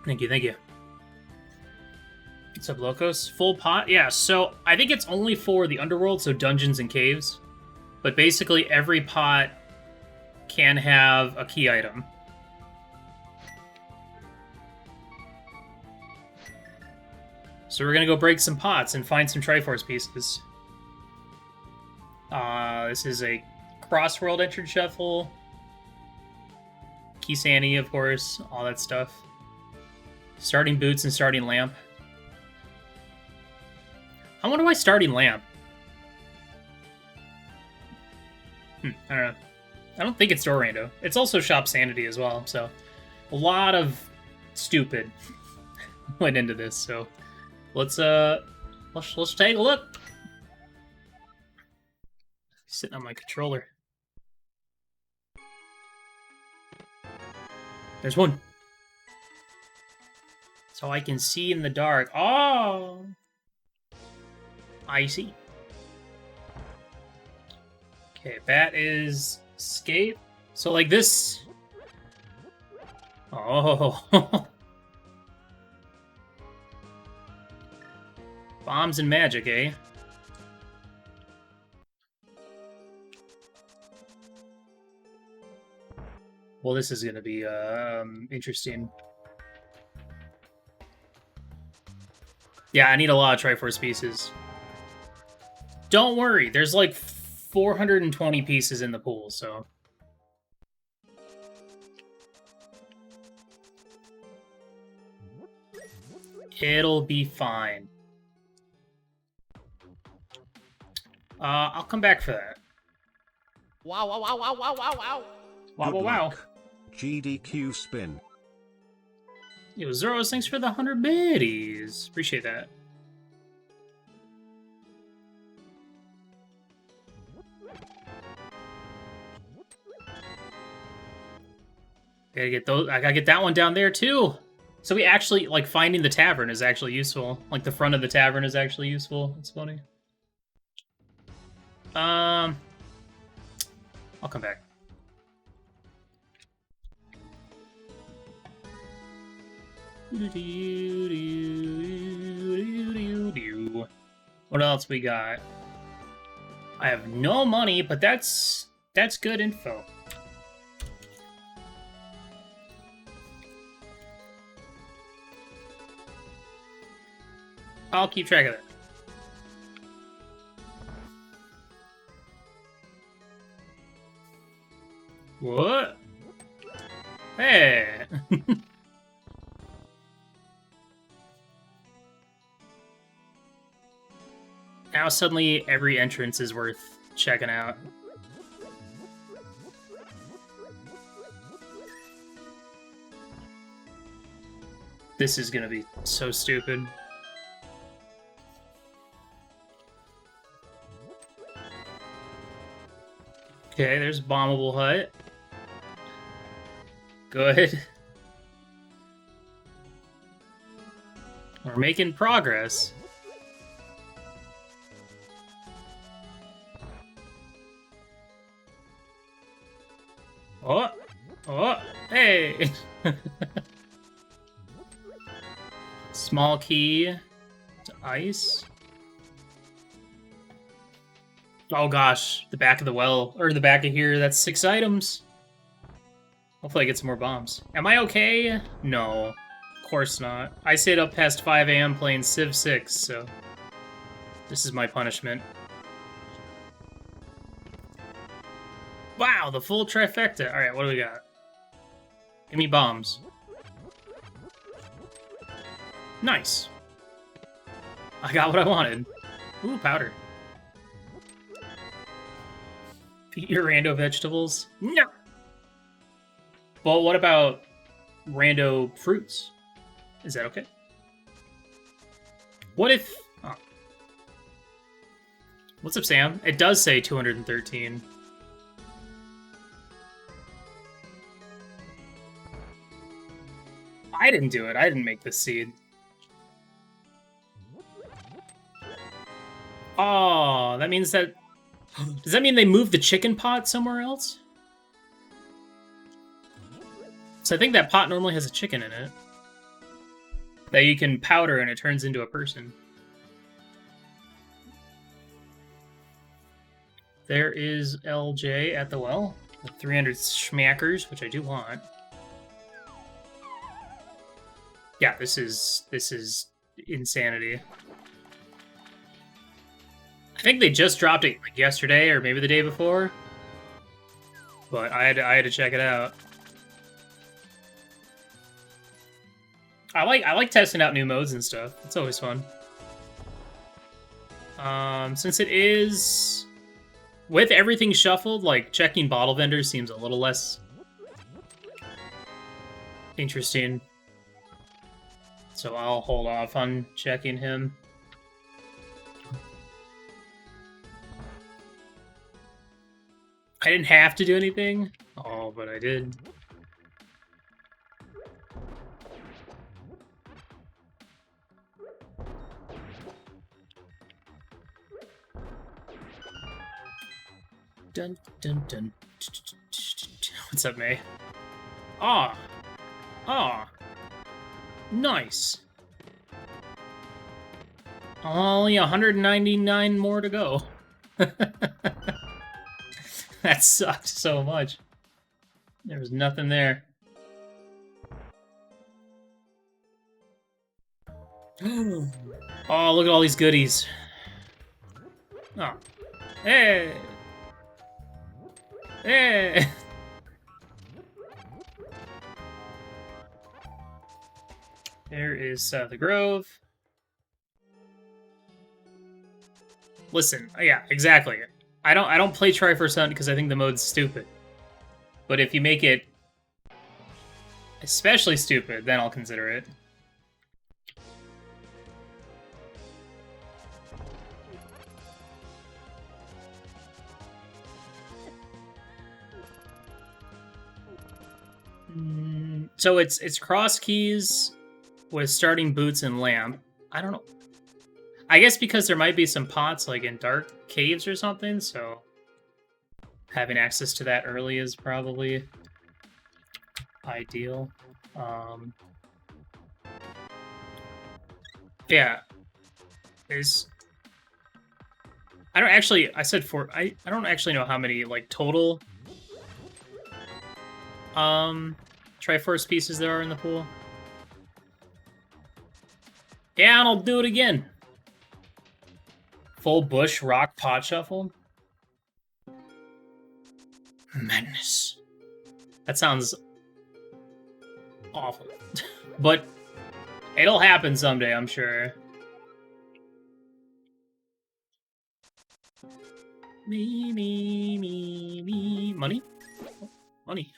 Thank you, thank you. What's up, Locos? Full pot? Yeah, so I think it's only for the underworld, so dungeons and caves. But basically every pot can have a key item. So we're gonna go break some pots and find some Triforce pieces. This is a cross-world entrance shuffle. Kisani, of course, all that stuff. Starting boots and starting lamp. I wonder why starting lamp. I don't know. I don't think it's door rando. It's also shop sanity as well, so a lot of stupid went into this. So let's take a look. Sitting on my controller. There's one. So I can see in the dark. Oh, I see. Okay, bat is escape. So like this. Oh. Bombs and magic, eh? Well, this is gonna be interesting. Yeah, I need a lot of Triforce pieces. Don't worry, there's like 420 pieces in the pool, so... it'll be fine. I'll come back for that. Wow, wow, wow, wow, wow, wow, wow. Wow, wow, wow. GDQ spin. Yo, Zeros, thanks for the 100 biddies. Appreciate that. Gotta get those. I gotta get that one down there too. So we actually like finding the tavern is actually useful. Like the front of the tavern is actually useful. It's funny. I'll come back. What else we got? I have no money, but that's good info. I'll keep track of it. What? Hey! Now suddenly every entrance is worth checking out. This is gonna be so stupid. Okay, there's bombable hut. Good. We're making progress. Oh! Oh! Hey! Small key to ice. Oh gosh, the back of the well, or the back of here, that's 6 items. Hopefully I get some more bombs. Am I okay? No, of course not. I stayed up past 5 a.m. playing Civ 6, so this is my punishment. Wow, the full trifecta. Alright, what do we got? Give me bombs. Nice. I got what I wanted. Ooh, powder. Eat your rando vegetables? No! Well, what about rando fruits? Is that okay? What if... Oh. What's up, Sam? It does say 213. I didn't do it. I didn't make this seed. Oh, that means that... Does that mean they moved the chicken pot somewhere else? So I think that pot normally has a chicken in it. that you can powder and it turns into a person. There is LJ at the well with 300 schmackers, which I do want. Yeah, this is insanity. I think they just dropped it like yesterday or maybe the day before, but I had to check it out. I like testing out new modes and stuff. It's always fun. Since it is with everything shuffled, like checking bottle vendors seems a little less interesting. So I'll hold off on checking him. I didn't have to do anything. Oh, but I did. Dun dun dun. What's up, May? Ah. Nice. Only 199 more to go. That sucked so much. There was nothing there. Oh, look at all these goodies. Oh. Hey! Hey! There is the Grove. Listen, yeah, exactly. I don't play Triforce Hunt because I think the mode's stupid. But if you make it especially stupid, then I'll consider it. So it's cross keys with starting boots and lamp. I don't know. I guess because there might be some pots like in dark caves or something, so having access to that early is probably ideal. Yeah. There's I don't actually I said four I don't actually know how many like total Triforce pieces there are in the pool. Yeah, and I'll do it again. Full bush rock pot shuffle. Madness. That sounds awful. But it'll happen someday, I'm sure. Me. Money? Money.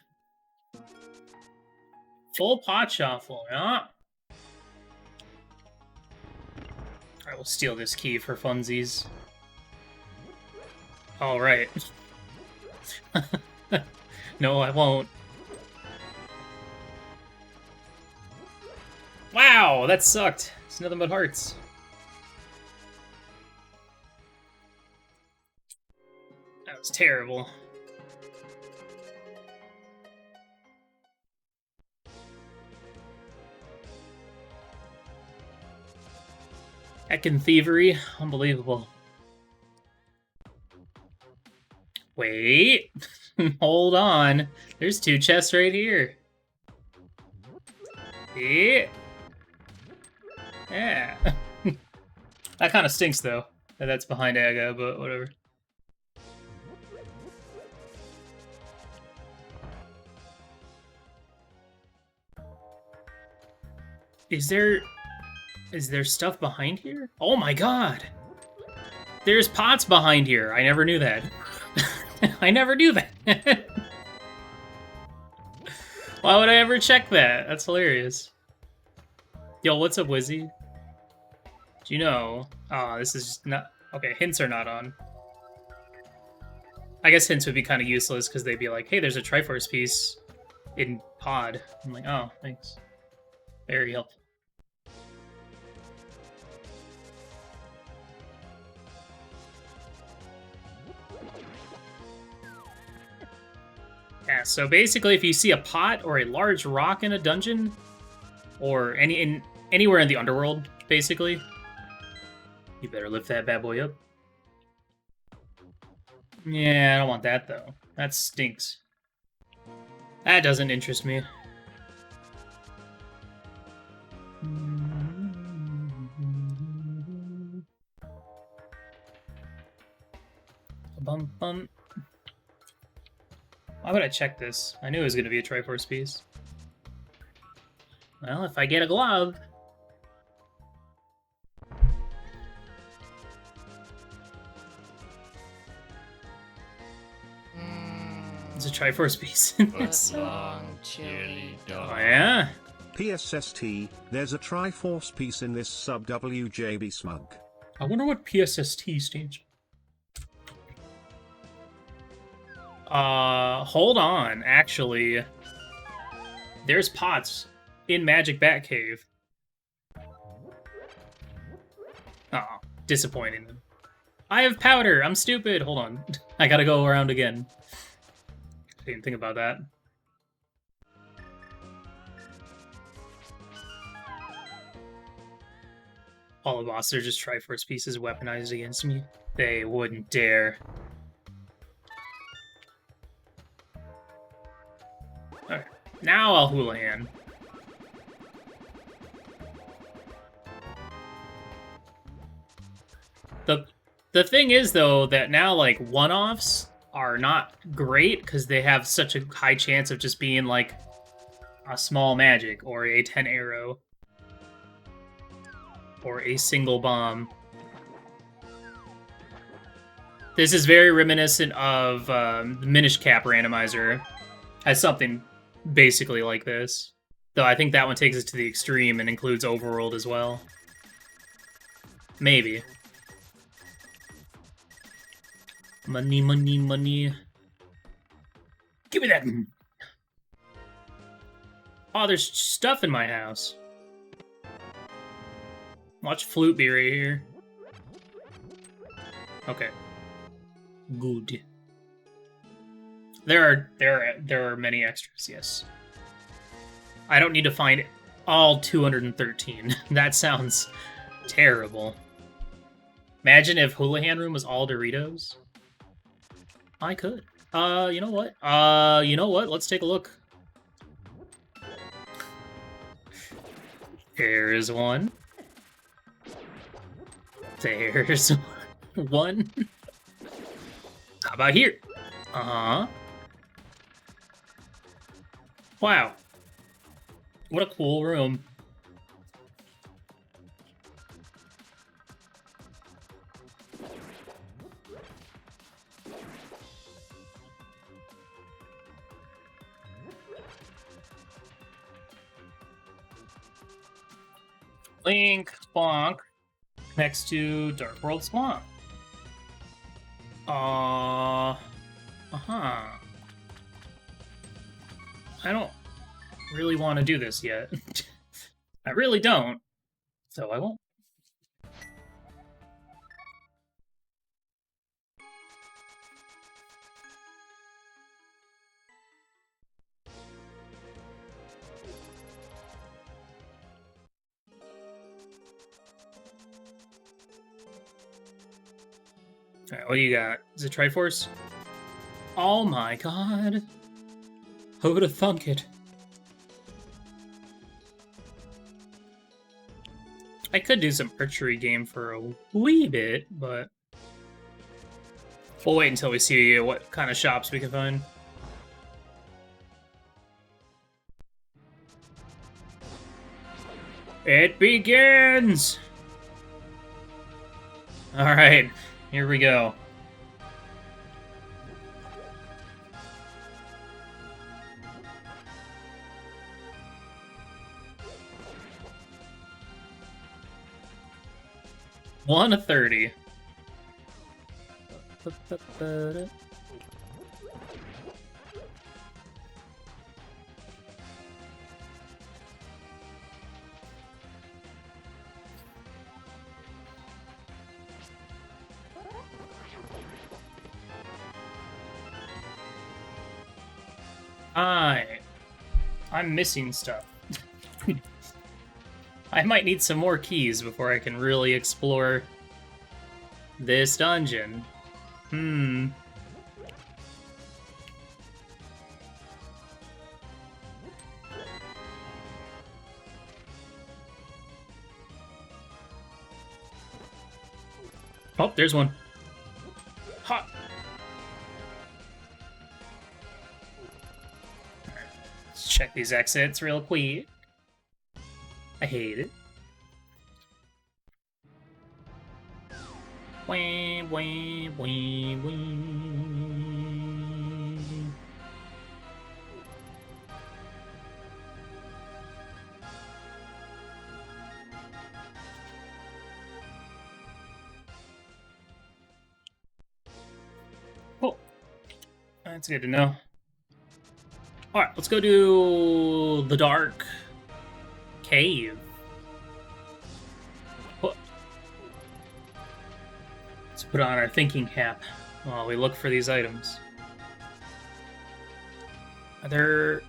Full pot shuffle, yeah. I will steal this key for funsies. All right. No, I won't. Wow, that sucked. It's nothing but hearts. That was terrible. Heckin' thievery. Unbelievable. Wait. Hold on. There's two chests right here. Yeah. Yeah. That kind of stinks, though. That's behind Aga, but whatever. Is there stuff behind here? Oh my god! There's pots behind here. I never knew that. I never knew that. Why would I ever check that? That's hilarious. Yo, what's up, Wizzy? Do you know? This is not... Okay, hints are not on. I guess hints would be kind of useless because they'd be like, hey, there's a Triforce piece in pod. I'm like, oh, thanks. Very helpful. Yeah, so basically if you see a pot or a large rock in a dungeon, or Anywhere in the underworld, basically. You better lift that bad boy up. Yeah, I don't want that, though. That stinks. That doesn't interest me. Bum, bum. Why would I check this? I knew it was going to be a Triforce piece. Well, if I get a glove... It's a Triforce piece in this. Long chili Oh, dog. yeah? PSST, there's a Triforce piece in this sub WJB smug. I wonder what PSST stands for. Hold on. Actually, there's pots in Magic Batcave. Oh, disappointing. I have powder. I'm stupid. Hold on. I gotta go around again. Didn't think about that. All the bosses are just Triforce pieces weaponized against me. They wouldn't dare. Alright, now I'll Houlihan. The thing is, though, that now, like, one-offs are not great because they have such a high chance of just being, like, a small magic or a 10 arrow or a single bomb. This is very reminiscent of the Minish Cap randomizer. Has something basically like this. Though I think that one takes it to the extreme and includes Overworld as well. Maybe. Money, money, money. Give me that! Oh, there's stuff in my house. Watch Flute be right here. Okay. Good. There are many extras, yes. I don't need to find all 213. That sounds terrible. Imagine if Houlihan Room was all Doritos. I could. You know what? Let's take a look. There's one. There's one. How about here? Uh-huh. Wow. What a cool room. Link Bonk next to Dark World Swamp. Uh-huh. I don't really want to do this yet. I really don't. So I won't. Alright, what do you got? Is it Triforce? Oh my god. Who would have thunk it? I could do some archery game for a wee bit, but we'll wait until we see what kind of shops we can find. It begins! Alright, here we go. One of 30. I'm missing stuff. I might need some more keys before I can really explore this dungeon. Oh, there's one. Ha! Let's check these exits real quick. I hate it. Wah, wah, wah, wah. Oh, that's good to know. All right, let's go to the dark cave. Oh. Let's put on our thinking cap while we look for these items. Are there...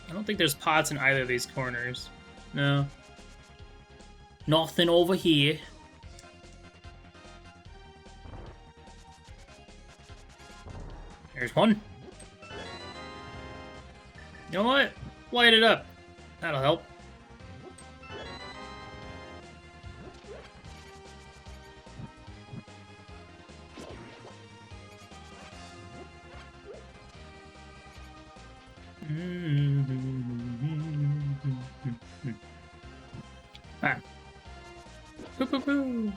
I don't think there's pots in either of these corners. No. Nothing over here. There's one. You know what? Light it up. That'll help. Ah. Boo, boo, boo.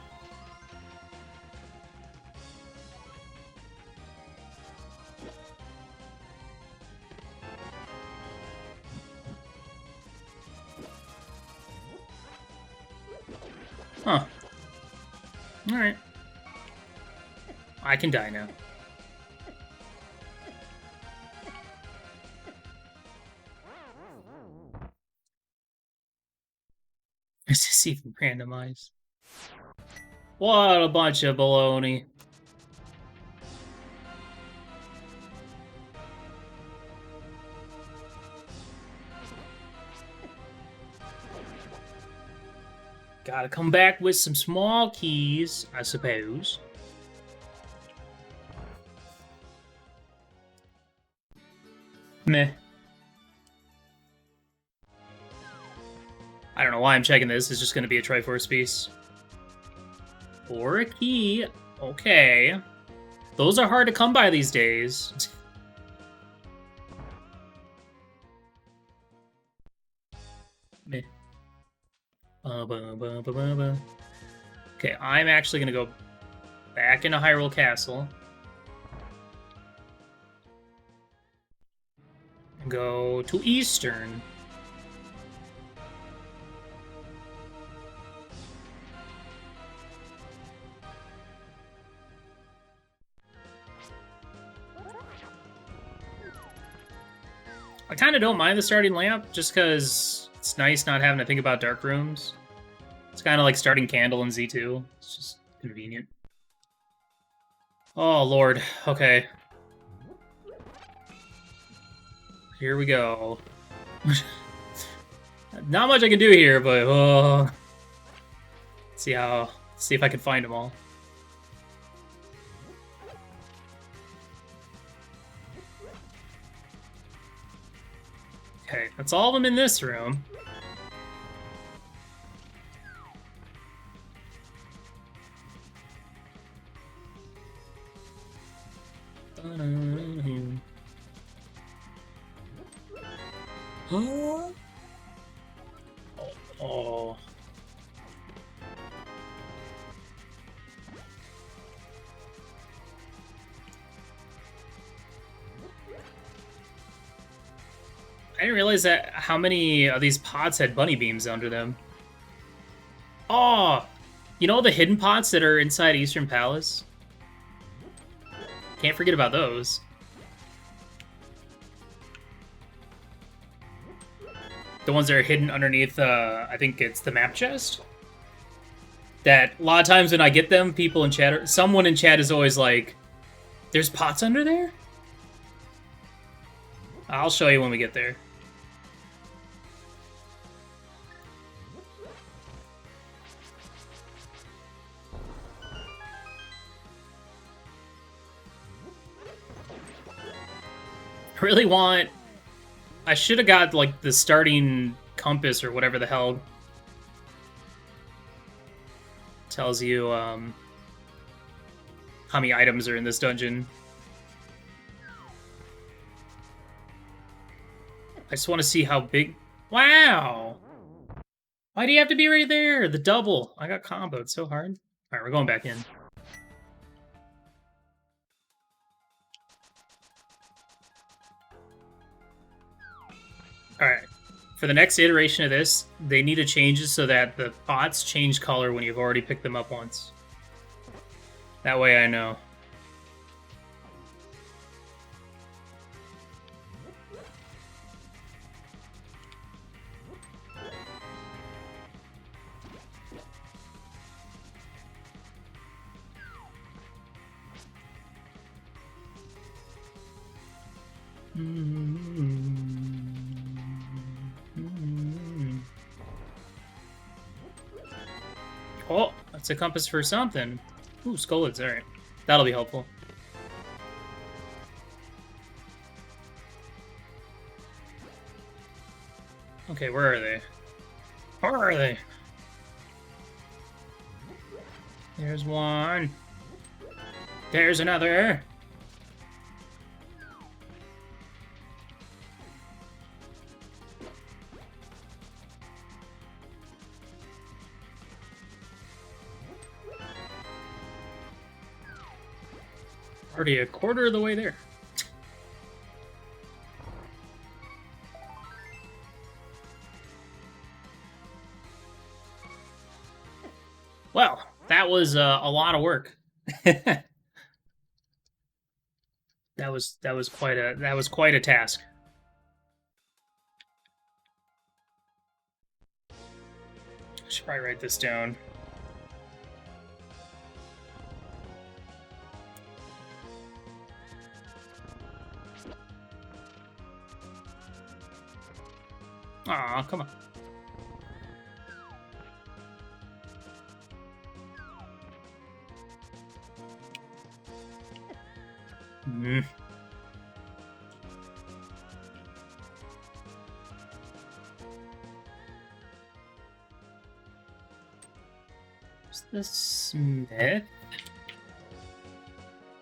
Huh. Alright. I can die now. Is this even randomized? What a bunch of baloney. Gotta come back with some small keys, I suppose. Meh. I don't know why I'm checking this. It's just gonna be a Triforce piece. Or a key. Okay. Those are hard to come by these days. Meh. Okay, I'm actually gonna go back into Hyrule Castle. And go to Eastern. I kind of don't mind the starting lamp, just because it's nice not having to think about dark rooms. It's kind of like starting candle in Z2. It's just convenient. Oh, Lord. Okay. Here we go. Not much I can do here, but see if I can find them all. Okay, that's all of them in this room. Oh. I didn't realize that how many of these pots had bunny beams under them. Oh, you know the hidden pots that are inside Eastern Palace? Can't forget about those. The ones that are hidden underneath, I think it's the map chest. That a lot of times when I get them, people in chat, someone in chat is always like, "There's pots under there?" I'll show you when we get there. really want... I should have got, like, the starting compass or whatever the hell tells you, how many items are in this dungeon. I just want to see how big... Wow! Why do you have to be right there? The double. I got comboed so hard. Alright, we're going back in. Alright. For the next iteration of this, they need to change it so that the pots change color when you've already picked them up once. That way I know. Oh, that's a compass for something. Ooh, Skullheads, alright. That'll be helpful. Okay, where are they? Where are they? There's one. There's another. Already a quarter of the way there. Well, that was a lot of work. that was quite a task. I should probably write this down. Aw, come on. Is this Smith?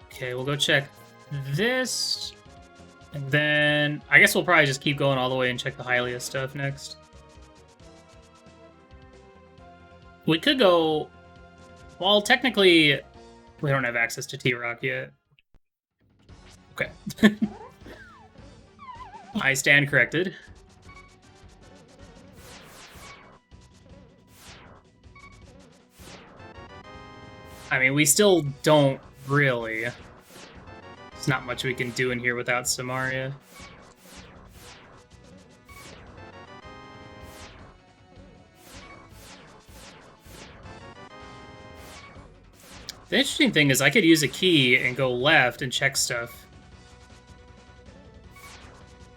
Okay, we'll go check this. And then I guess we'll probably just keep going all the way and check the Hylia stuff next. We could go... Well, technically, we don't have access to T-Rock yet. Okay. I stand corrected. I mean, we still don't really. There's not much we can do in here without Samaria. The interesting thing is I could use a key and go left and check stuff.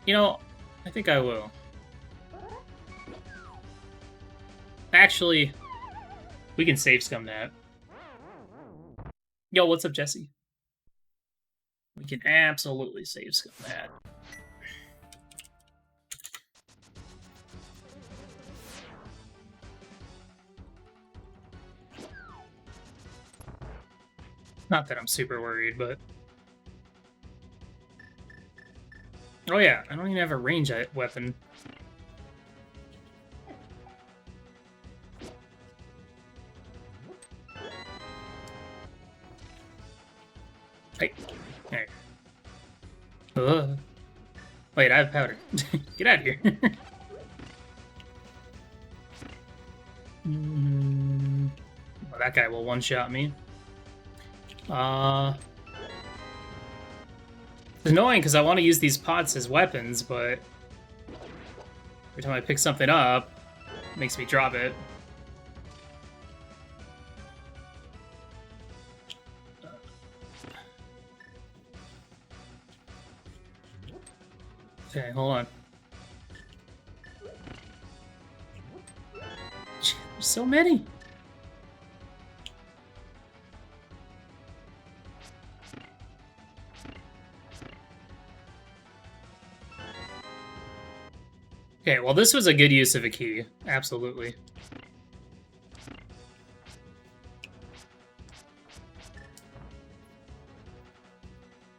You know, I think I will. Actually, we can save scum that. Yo, what's up, Jesse? We can absolutely save scum that. Not that I'm super worried, but... Oh yeah, I don't even have a range weapon. Hey. Hey. Wait, I have powder. Get out of here. Well, that guy will one-shot me. It's annoying because I want to use these pots as weapons, but every time I pick something up, it makes me drop it. Okay, hold on. There's so many. Okay, well, this was a good use of a key. Absolutely.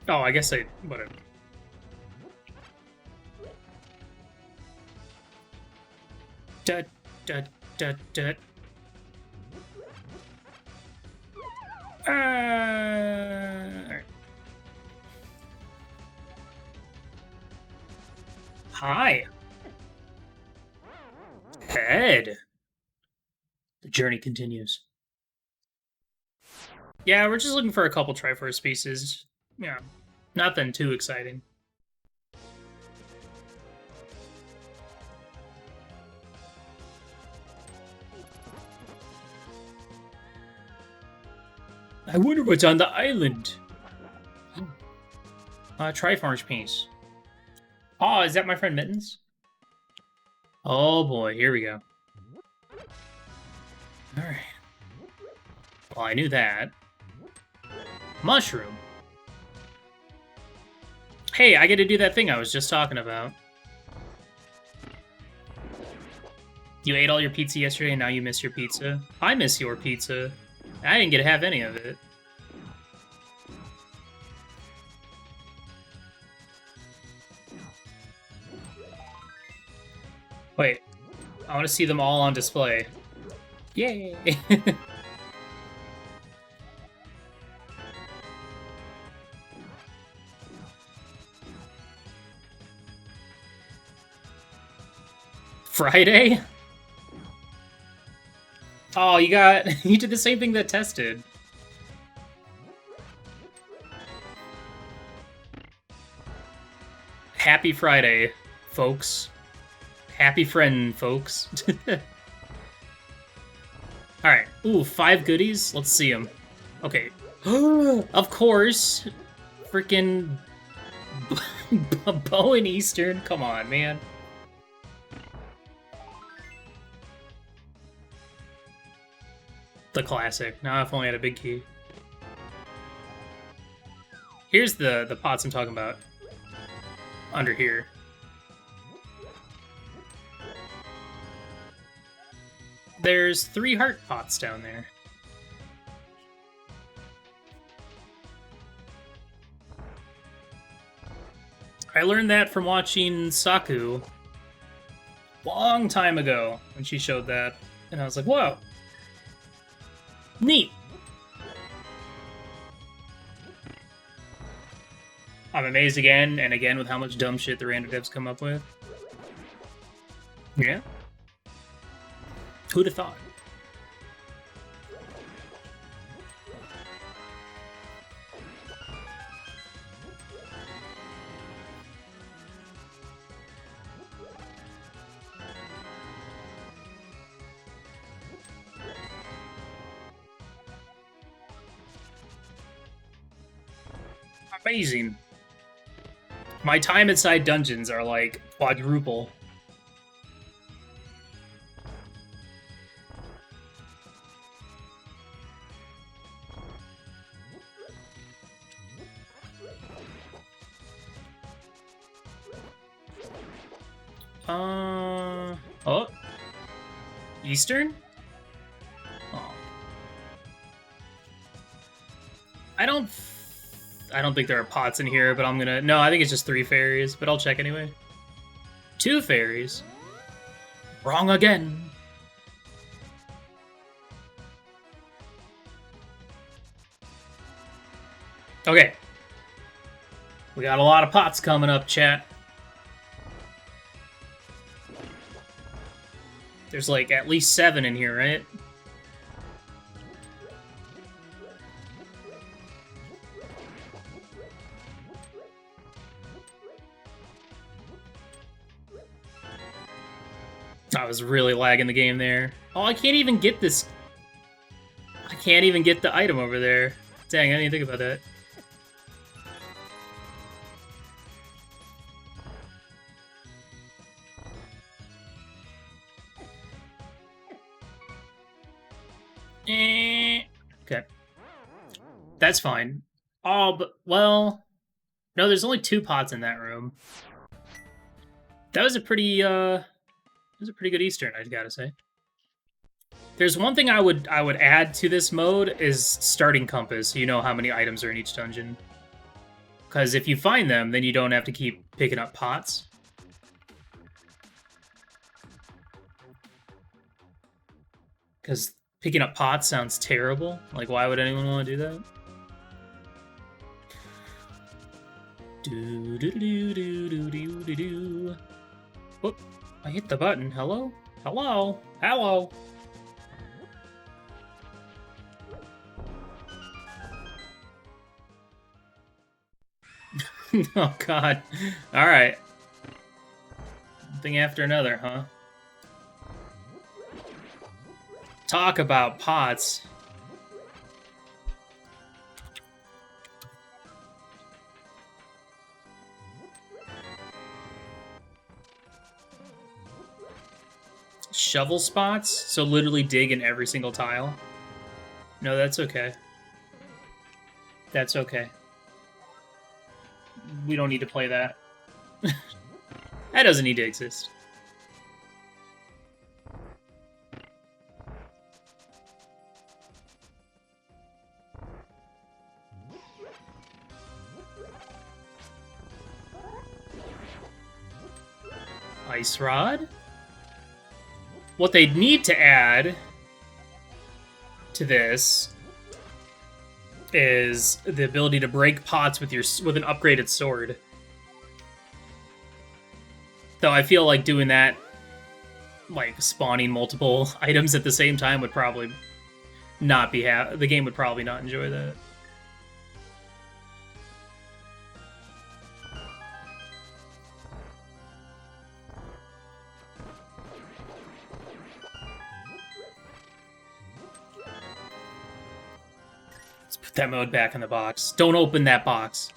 Oh, I guess whatever. Dut, dut, dut, dut. Alright. Hi. Head. The journey continues. Yeah, we're just looking for a couple Triforce pieces. Yeah, nothing too exciting. I wonder what's on the island. Triforce piece. Oh, is that my friend Mittens? Oh boy, here we go. Alright. Well, I knew that. Mushroom. Hey, I get to do that thing I was just talking about. You ate all your pizza yesterday and now you miss your pizza? I miss your pizza. I didn't get to have any of it. Wait, I want to see them all on display. Yay! Friday? Oh, you did the same thing that Tess did. Happy Friday, folks. Happy friend, folks. Alright. Ooh, 5 goodies? Let's see them. Okay. Of course. Freaking Bow and Eastern. Come on, man. The classic. Now if only had a big key. Here's the pots I'm talking about. Under here. There's 3 heart pots down there. I learned that from watching Saku long time ago when she showed that. And I was like, whoa. Neat. I'm amazed again and again with how much dumb shit the random devs come up with. Yeah. Who'd have thought? Amazing. My time inside dungeons are like quadruple. Oh. Eastern? Oh. I don't think there are pots in here, but I'm gonna... No, I think it's just 3 fairies, but I'll check anyway. 2 fairies. Wrong again. Okay. We got a lot of pots coming up, chat. There's like at least 7 in here, right? I was really lagging the game there. Oh, I can't even get this. I can't even get the item over there. Dang, I didn't even think about that. Okay. That's fine. Oh, but, well... No, there's only 2 pots in that room. That was a pretty was a pretty good Eastern, I gotta say. There's one thing I would add to this mode is starting compass. So you know how many items are in each dungeon. Because if you find them, then you don't have to keep picking up pots. Because picking up pots sounds terrible. Like, why would anyone want to do that? Do do do do do do do do. Whoop! I hit the button. Hello? Hello? Hello? Oh god. Alright. One thing after another, huh? Talk about pots. Shovel spots? So literally dig in every single tile? No, that's okay. That's okay. We don't need to play that. That doesn't need to exist. Ice Rod? What they'd need to add to this is the ability to break pots with an upgraded sword. Though I feel like doing that, like spawning multiple items at the same time, would probably not be the game would probably not enjoy that. Let's put that mode back in the box. Don't open that box.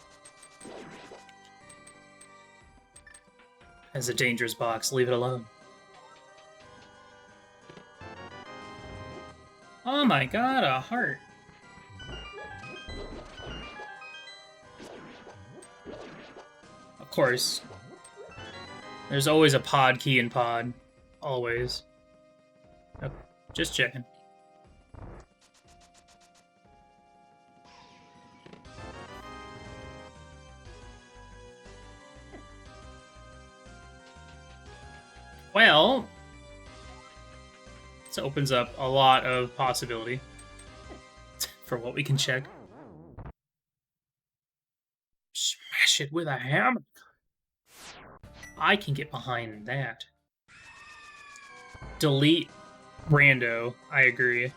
As a dangerous box, leave it alone. Oh my god, a heart. Of course. There's always a pod key in pod. Always. Yep. Just checking. Well, this opens up a lot of possibility for what we can check. Smash it with a hammer. I can get behind that. Delete rando. I agree.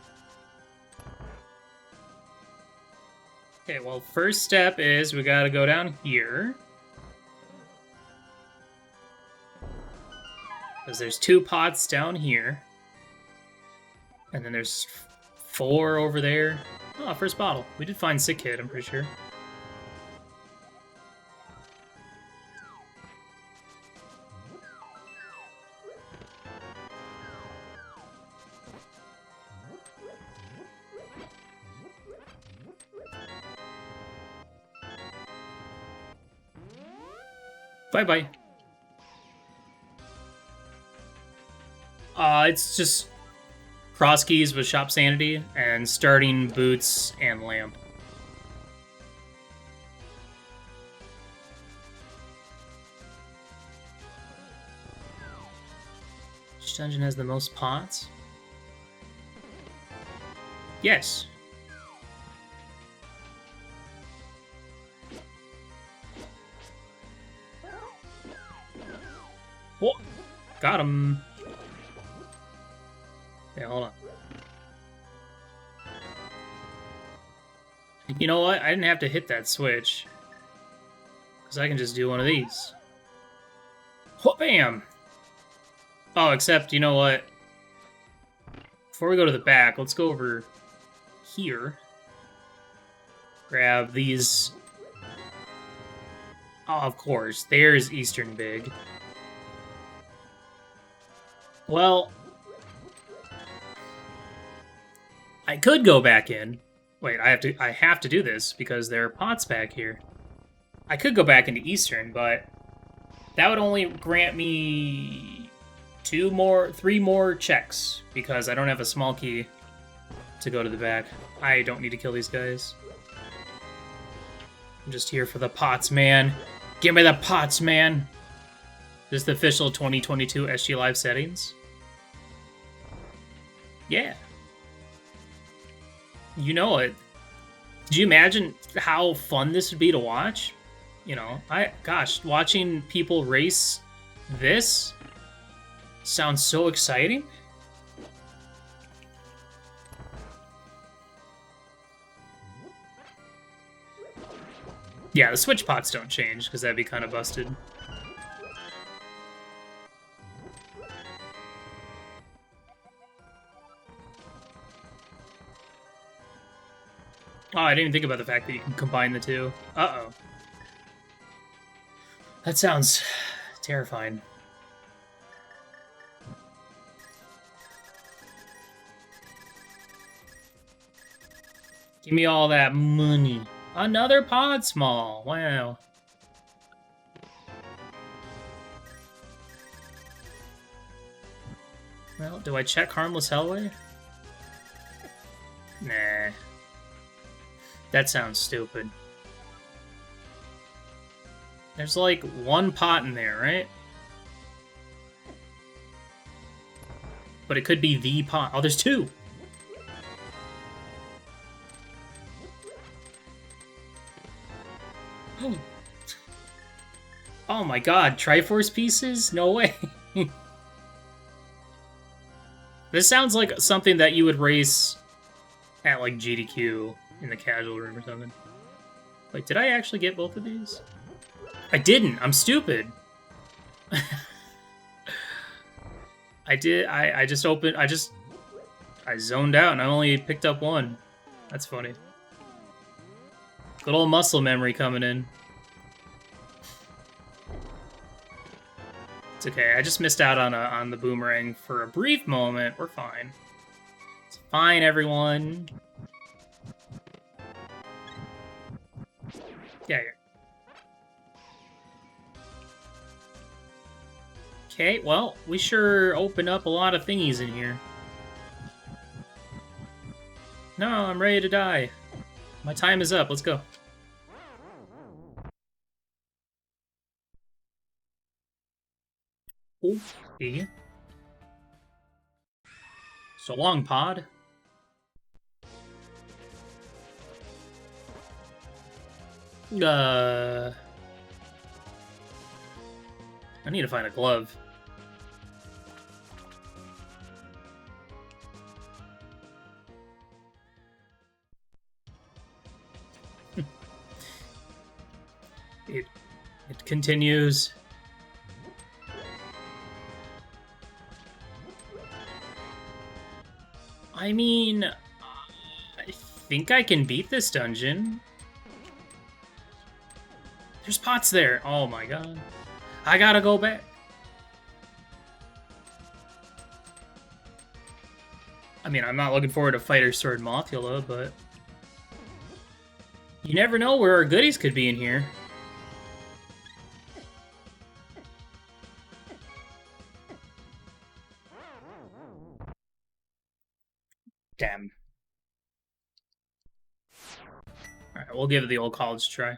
Okay, well, first step is we gotta go down here. Because there's 2 pots down here. And then there's 4 over there. Oh, first bottle. We did find Sick Kid, I'm pretty sure. Bye-bye. It's just cross keys with Shop Sanity and starting boots and lamp. Which dungeon has the most pots? Yes. Whoa. Got him. Okay, hold on. You know what? I didn't have to hit that switch. Because I can just do one of these. Oh, bam! Oh, except, you know what? Before we go to the back, let's go over here. Grab these. Oh, of course. There's Eastern Big. Well, I could go back in. Wait, I have to do this because there are pots back here. I could go back into Eastern, but that would only grant me 3 more checks, because I don't have a small key to go to the back. I don't need to kill these guys. I'm just here for the pots, man. Give me the pots, man! This is the official 2022 SG Live settings. Yeah. You know it. Did you imagine how fun this would be to watch? You know, gosh, watching people race this sounds so exciting. Yeah, the switch pots don't change, because that'd be kind of busted. Oh, I didn't even think about the fact that you can combine the two. Uh-oh. That sounds terrifying. Give me all that money. Another pod small. Wow. Well, do I check Harmless Hellway? Nah. That sounds stupid. There's like 1 pot in there, right? But it could be the pot. Oh, there's 2! Oh my god, Triforce Pieces? No way. This sounds like something that you would race at like GDQ in the casual room or something. Wait, did I actually get both of these? I didn't. I'm stupid. I did. I just opened. I zoned out and I only picked up 1. That's funny. Good old muscle memory coming in. It's okay. I just missed out on the boomerang for a brief moment. We're fine. It's fine, everyone. Yeah. Okay, well, we sure opened up a lot of thingies in here. No, I'm ready to die. My time is up. Let's go. Okay. So long, pod. I need to find a glove. It continues. I mean, I think I can beat this dungeon. There's pots there. Oh my god. I gotta go back. I mean, I'm not looking forward to Fighter Sword Mothula, but you never know where our goodies could be in here. Damn. Alright, we'll give it the old college try.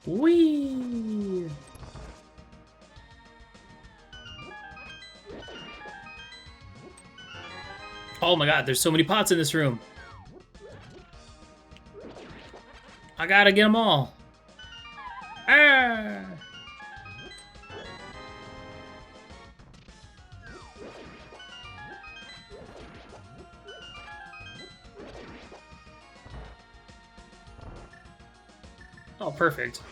Whee! Oh my god, there's so many pots in this room. I gotta get them all. Ah! Oh, perfect.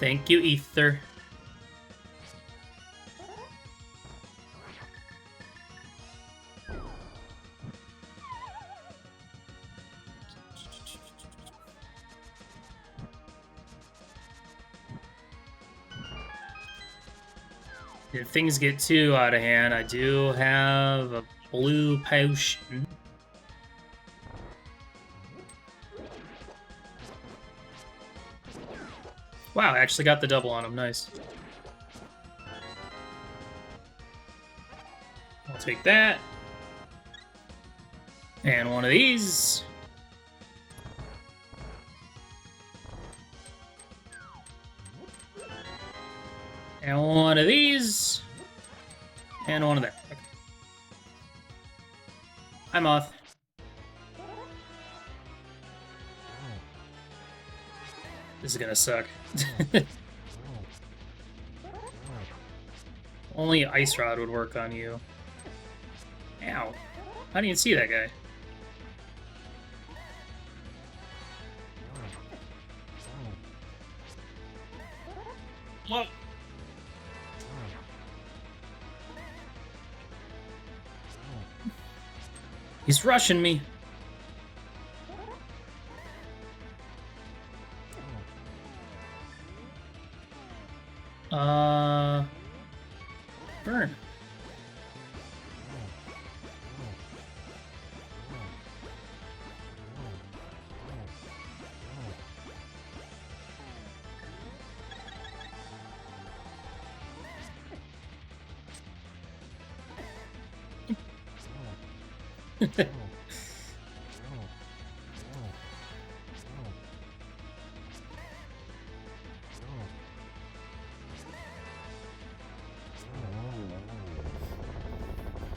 Thank you, Ether. If things get too out of hand, I do have a blue potion. Wow, I actually got the double on him. Nice. I'll take that. And one of these. And one of these. And one of that. Okay. Hi, Moth. This is gonna suck. Only Ice Rod would work on you. Ow. I didn't even see that guy. Whoa. He's rushing me. Burn.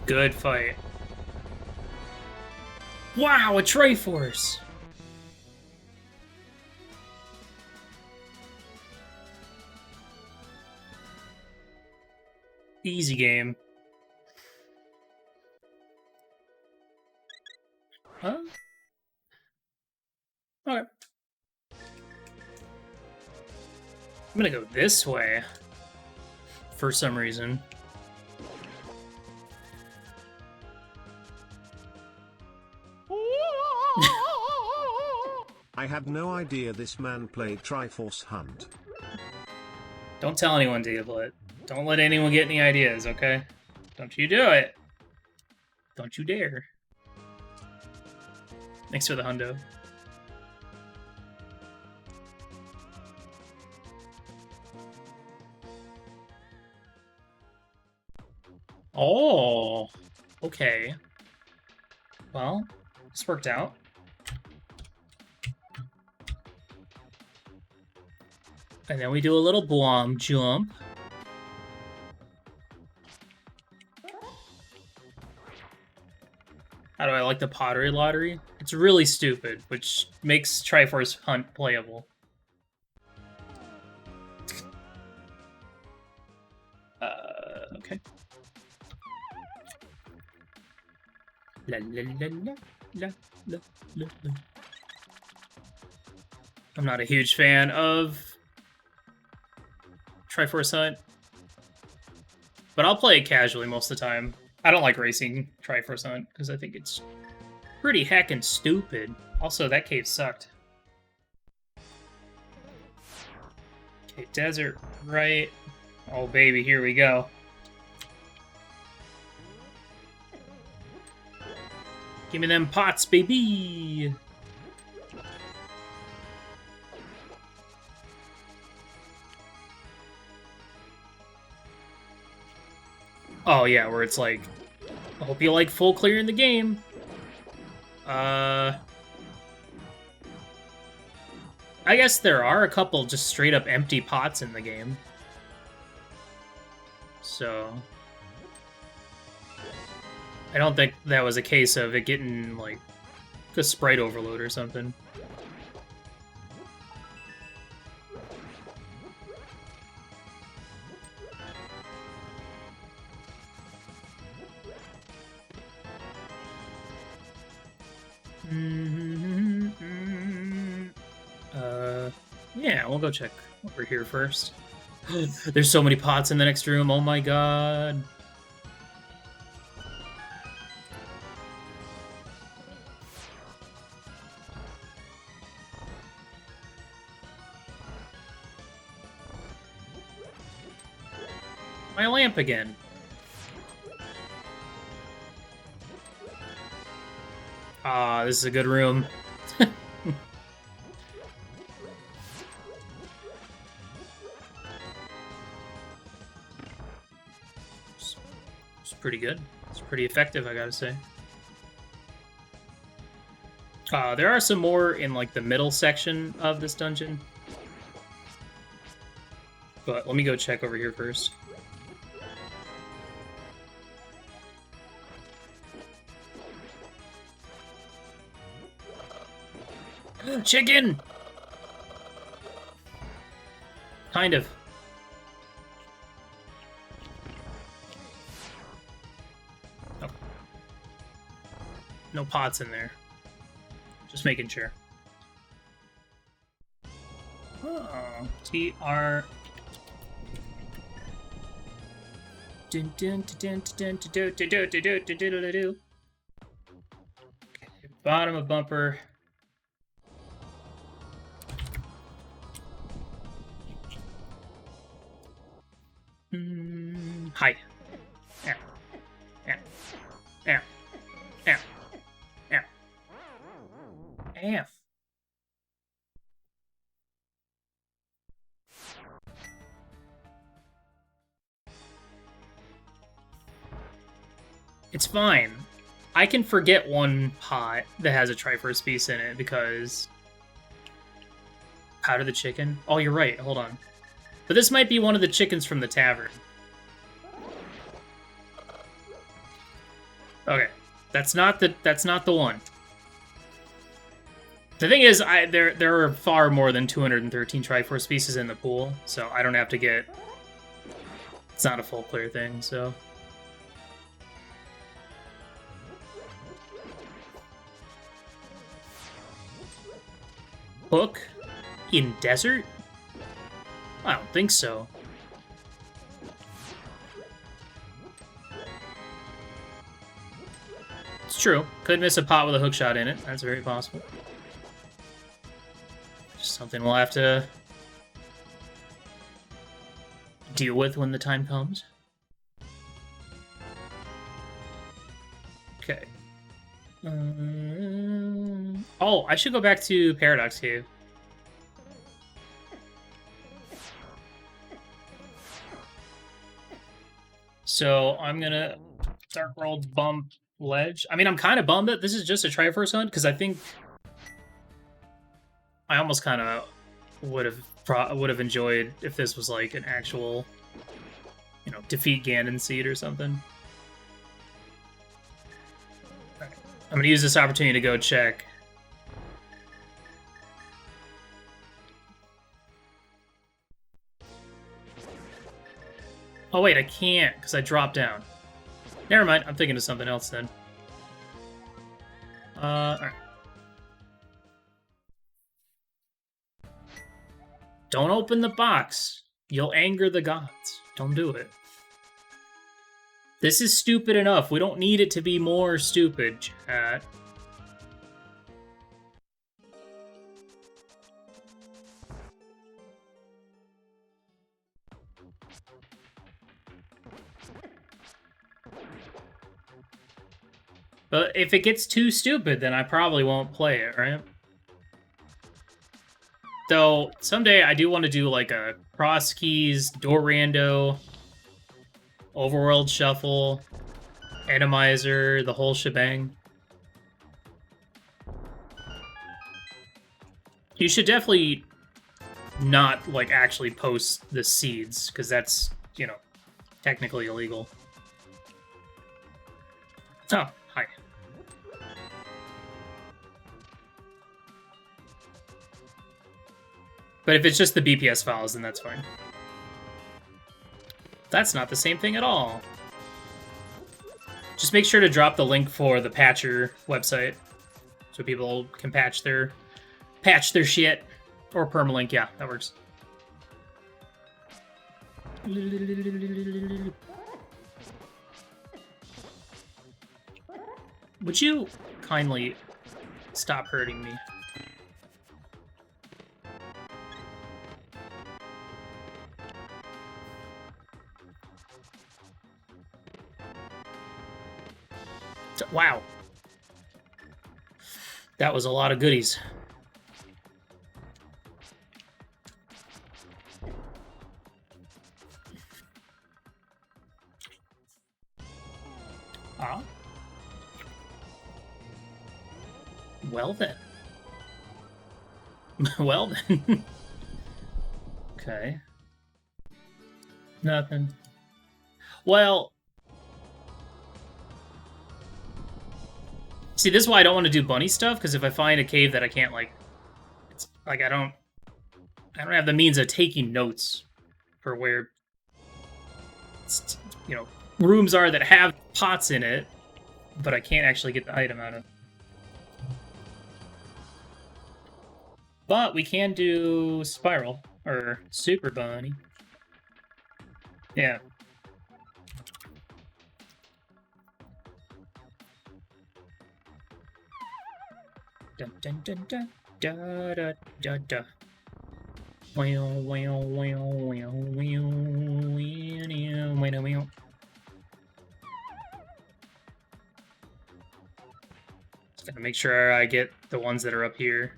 Good fight. Wow, a Triforce! Easy game. Huh? Okay. I'm gonna go this way. For some reason. I had no idea this man played Triforce Hunt. Don't tell anyone, Diablet. Don't let anyone get any ideas, okay? Don't you do it. Don't you dare. Thanks for the hundo. Oh, okay. Well, this worked out. And then we do a little bomb jump. How do I like the pottery lottery? It's really stupid, which makes Triforce Hunt playable. Okay. La la la la la la la la. I'm not a huge fan of Triforce Hunt, but I'll play it casually most of the time. I don't like racing Triforce Hunt because I think it's pretty heckin' stupid. Also, that cave sucked. Okay, desert, right. Oh, baby, here we go. Give me them pots, baby! Oh, yeah, where it's like, I hope you like full clear in the game. I guess there are a couple just straight up empty pots in the game. So I don't think that was a case of it getting, like, a sprite overload or something. Yeah, we'll go check over here first. There's so many pots in the next room, oh my god. My lamp again. Ah, this is a good room. pretty good. It's pretty effective, I gotta say. There are some more in like the middle section of this dungeon. But let me go check over here first. Chicken! Kind of. Oh. No pots in there. Just making sure. Oh, TR. Bottom of bumper. Hi. Yeah. Yeah. Yeah. Yeah. Yeah. F. It's fine. I can forget one pot that has a Triforce piece in it because... Out of the chicken? Oh, you're right. Hold on. But this might be one of the chickens from the tavern. Okay. That's not the one. The thing is, there are far more than 213 Triforce pieces in the pool, so I don't have to get... It's not a full clear thing, so... Hook? In desert? I don't think so. It's true. Could miss a pot with a hook shot in it. That's very possible. Just something we'll have to deal with when the time comes. Okay. Oh, I should go back to Paradox Cave. So I'm gonna Dark World bump ledge. I mean, I'm kind of bummed that this is just a Triforce hunt because I think I almost kind of would have enjoyed if this was like an actual, you know, defeat Ganon seed or something. All right. I'm gonna use this opportunity to go check. Oh wait, I can't because I dropped down. Never mind, I'm thinking of something else then. Alright. Don't open the box. You'll anger the gods. Don't do it. This is stupid enough. We don't need it to be more stupid, chat. But if it gets too stupid, then I probably won't play it, right? Though, someday I do want to do like a cross keys, door rando, overworld shuffle, atomizer, the whole shebang. You should definitely not like actually post the seeds, because that's, you know, technically illegal. Oh, hi. But if it's just the BPS files, then that's fine. That's not the same thing at all. Just make sure to drop the link for the patcher website so people can patch their shit. Or permalink, yeah, that works. Would you kindly stop hurting me? Wow. That was a lot of goodies. Well then. Well then. Okay. Nothing. Well... See, this is why I don't want to do bunny stuff, because if I find a cave that I can't, like... It's like, I don't have the means of taking notes for where, you know, rooms are that have pots in it, but I can't actually get the item out of. But we can do Spiral, or Super Bunny. Yeah. Dun dun dun dun da da da da. Wow wow wow wow wow wow. Just gotta make sure I get the ones that are up here.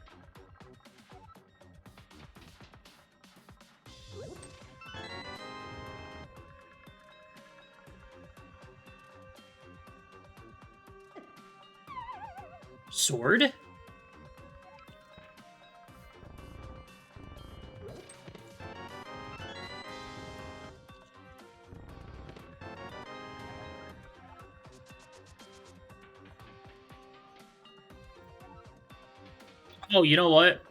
Sword? Oh, you know what?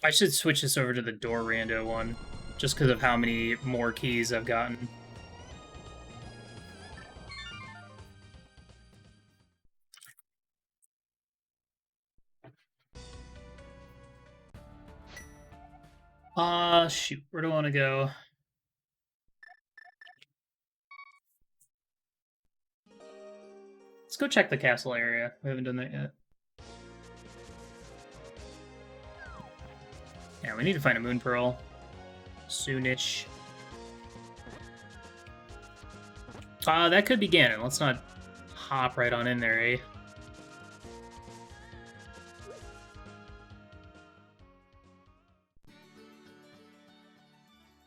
I should switch this over to the door rando one, just because of how many more keys I've gotten. Shoot, where do I want to go? Let's go check the castle area. We haven't done that yet. Yeah, we need to find a moon pearl. Soonish. That could be Ganon. Let's not hop right on in there, eh?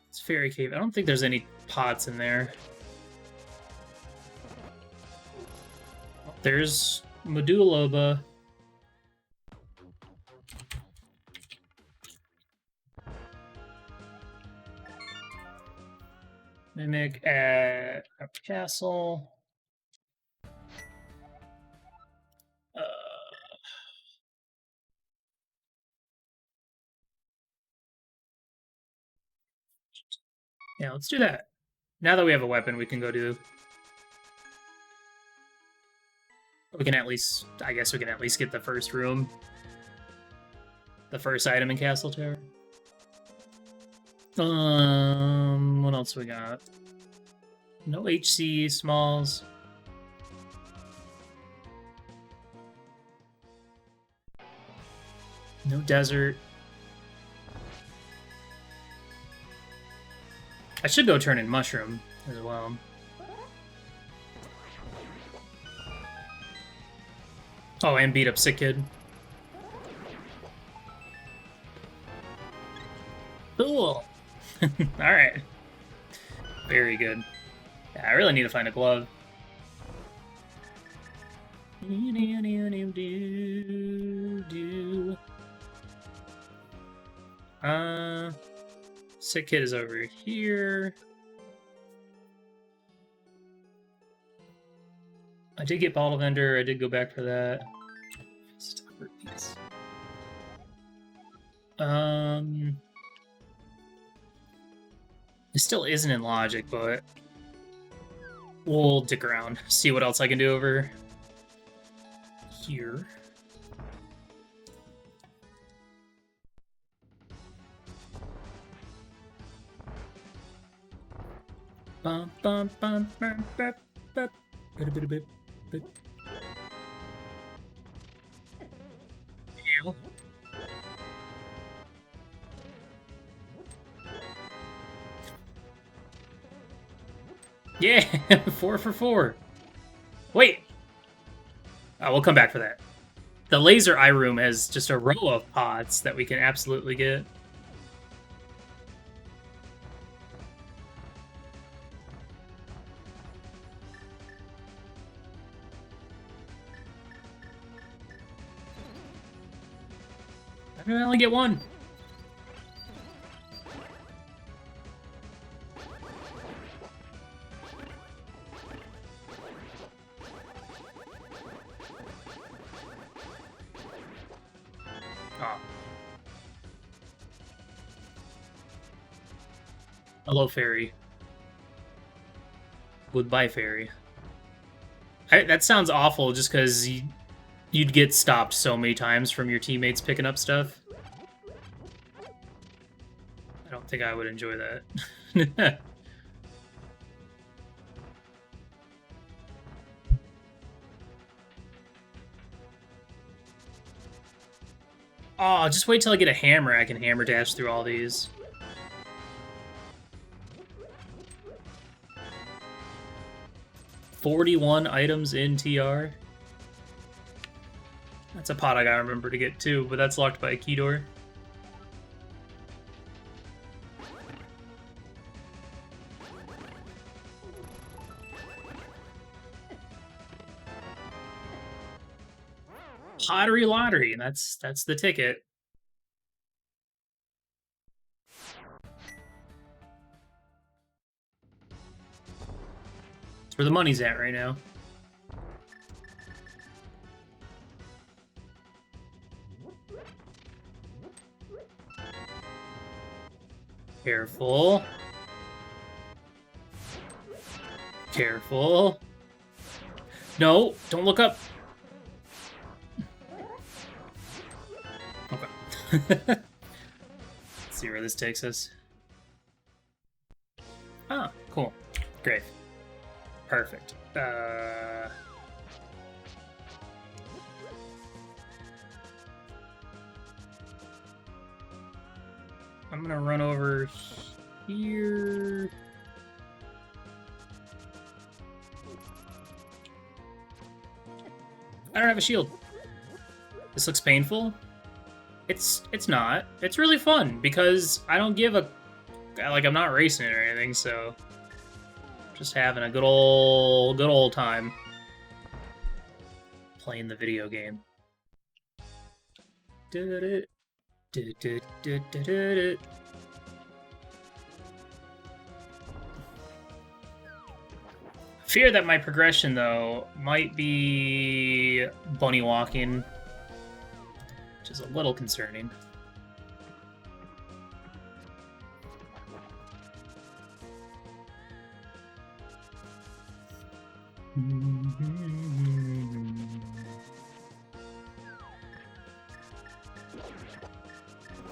It's Fairy Cave. I don't think there's any pots in there. There's Meduloba. Mimic at a castle. Yeah, let's do that. Now that we have a weapon, we can go do... We can at least... I guess we can at least get the first room. The first item in Castle Tower. What else we got? No HC smalls. No desert. I should go turn in mushroom as well. Oh, and beat up Sick Kid. Cool. Alright. Very good. Yeah, I really need to find a glove. Sick Kid is over here. I did get Bottle Vendor. I did go back for that. It still isn't in Logic, but we'll dick around. See what else I can do over here. Bum, bum, bum, bum, bum, bum. Yeah, 4 for 4. Wait. Oh, we'll come back for that. The laser eye room has just a row of pots that we can absolutely get. Why did I only get one? Oh. Hello, fairy. Goodbye, fairy. That sounds awful just because you'd get stopped so many times from your teammates picking up stuff. I don't think I would enjoy that. Oh, just wait till I get a hammer. I can hammer dash through all these. $41 items in TR. That's a pot I gotta remember to get too, but that's locked by a key door. Pottery lottery, that's the ticket. That's where the money's at right now. Careful. Careful. No, don't look up. Okay. Let's see where this takes us. Ah, cool. Great. Perfect. I'm gonna run over here. I don't have a shield. This looks painful. It's not. It's really fun because I don't give a like I'm not racing it or anything, so just having a good old time playing the video game. Fear that my progression though might be bunny walking, which is a little concerning.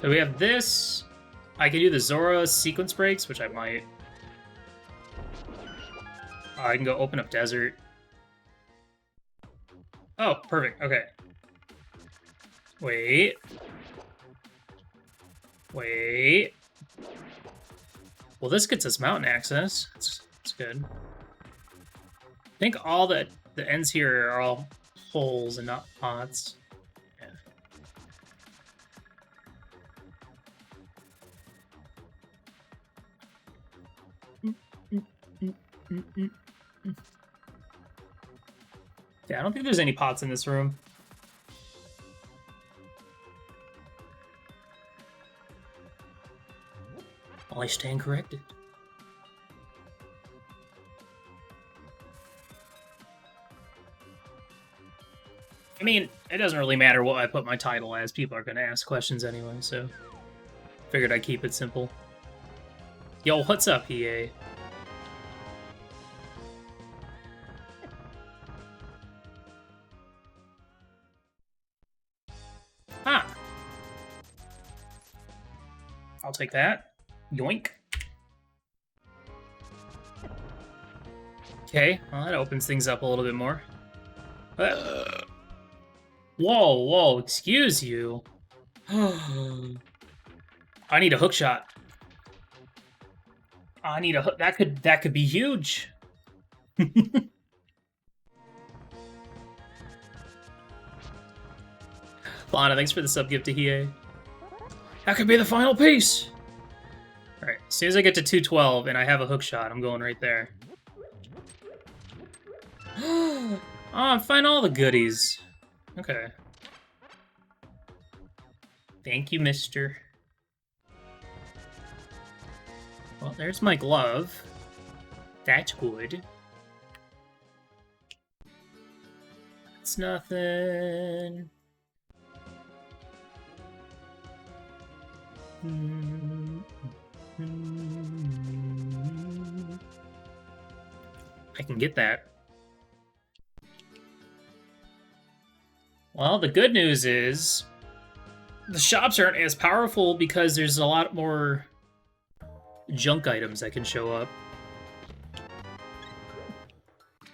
So we have this. I can do the Zora sequence breaks, which I might. I can go open up desert. Oh, perfect. Okay. Wait. Wait. Well, this gets us mountain access. That's good. I think all the ends here are all holes and not pots. Yeah, I don't think there's any pots in this room. I stand corrected. I mean, it doesn't really matter what I put my title as. People are going to ask questions anyway, so figured I'd keep it simple. Yo, what's up, EA? Ah! I'll take that. Yoink. Okay, well, that opens things up a little bit more. Whoa, excuse you. I need a hook shot. I need a hook. That could be huge. Lana, thanks for the sub gift to Hiei. That could be the final piece. All right, as soon as I get to 212 and I have a hook shot, I'm going right there. Oh, I'm finding all the goodies. Okay. Thank you, mister. Well, there's my glove. That's good. It's nothing. I can get that. Well, the good news is the shops aren't as powerful because there's a lot more junk items that can show up.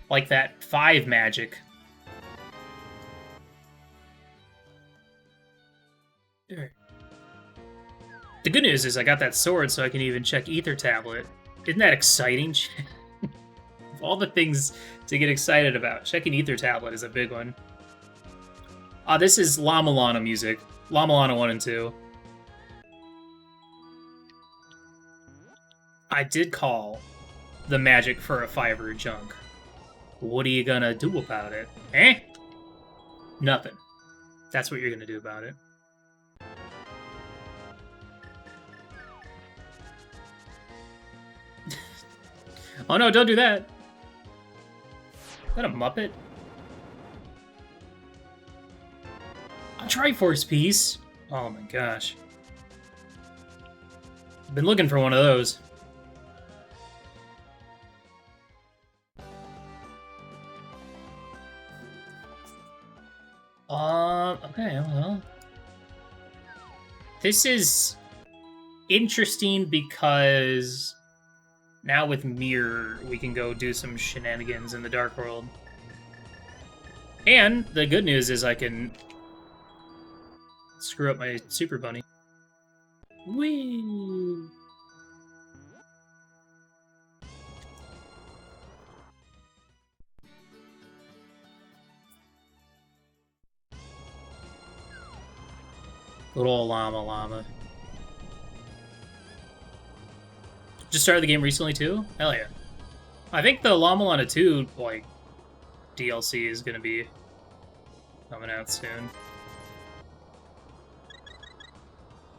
Like that 5 magic. There. The good news is I got that sword so I can even check Ether Tablet. Isn't that exciting? Of all the things to get excited about, checking Ether Tablet is a big one. This is La-Mulana music. La-Mulana 1 and 2. I did call the magic for a 5 junk. What are you gonna do about it? Eh? Nothing. That's what you're gonna do about it. Oh no, don't do that! Is that a Muppet? A Triforce piece? Oh my gosh. Been looking for one of those. Okay, well. This is interesting because now with Mirror, we can go do some shenanigans in the Dark World. And the good news is I can screw up my Super Bunny. Whee! Little llama. Just started the game recently too? Hell yeah. I think the La-Mulana 2, like, DLC is gonna be coming out soon.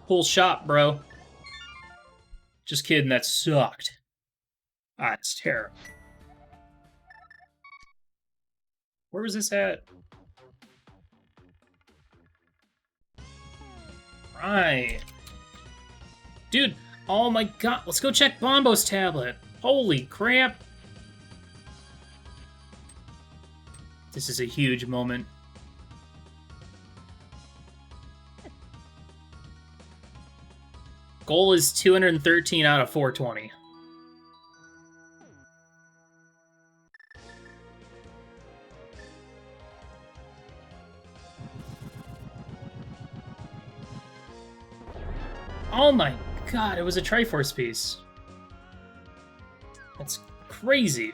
Cool shop, bro. Just kidding, that sucked. Ah, it's terrible. Where was this at? Right. Dude, oh my god, let's go check Bombo's tablet. Holy crap. This is a huge moment. Goal is 213 out of 420. Oh my god, it was a Triforce piece. That's crazy.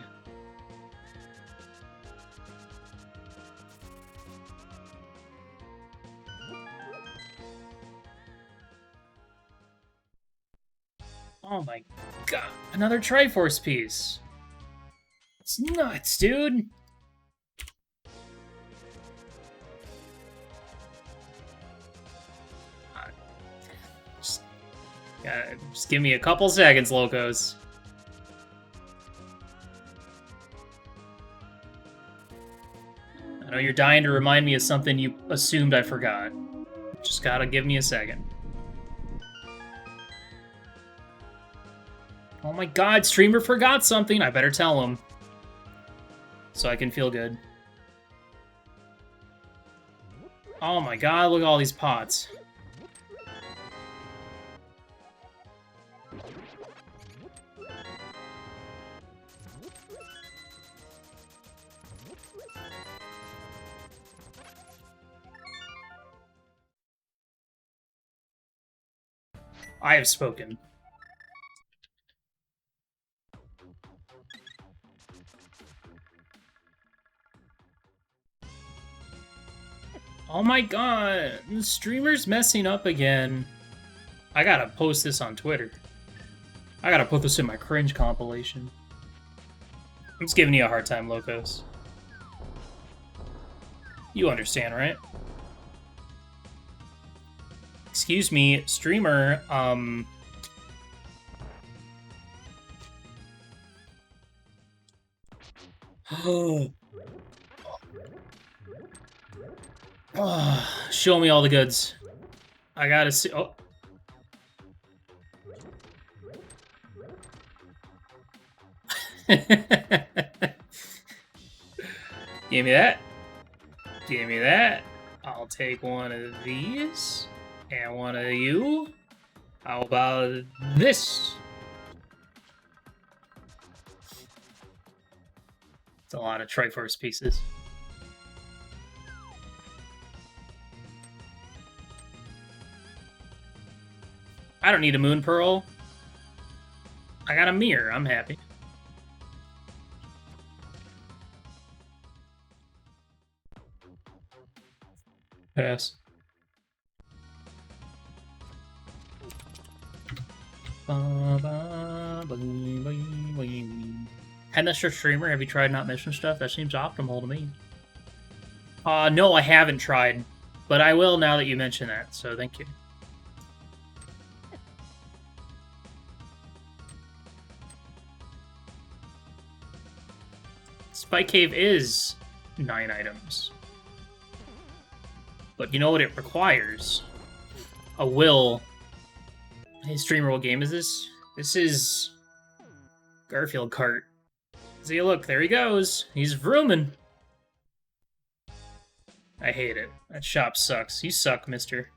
Oh my god, another Triforce piece. It's nuts, dude. Just give me a couple seconds, locos. I know you're dying to remind me of something you assumed I forgot. Just gotta give me a second. Oh my god, streamer forgot something. I better tell him. So I can feel good. Oh my god, look at all these pots. I have spoken. Oh my god, the streamer's messing up again. I gotta post this on Twitter. I gotta put this in my cringe compilation. I'm just giving you a hard time, locos. You understand, right? Excuse me, streamer, show me all the goods. I gotta see. Oh. Give me that. Give me that. I'll take one of these. And one of you. How about this? It's a lot of Triforce pieces. I don't need a moon pearl. I got a mirror. I'm happy. Pass. Headmaster Streamer, have you tried not mission stuff? That seems optimal to me. No, I haven't tried. But I will now that you mention that, so thank you. Spike Cave is 9 items. But you know what it requires? A will. Hey, streamer, what game is this? This is Garfield Kart. See, look, there he goes. He's vrooming. I hate it. That shop sucks. You suck, mister.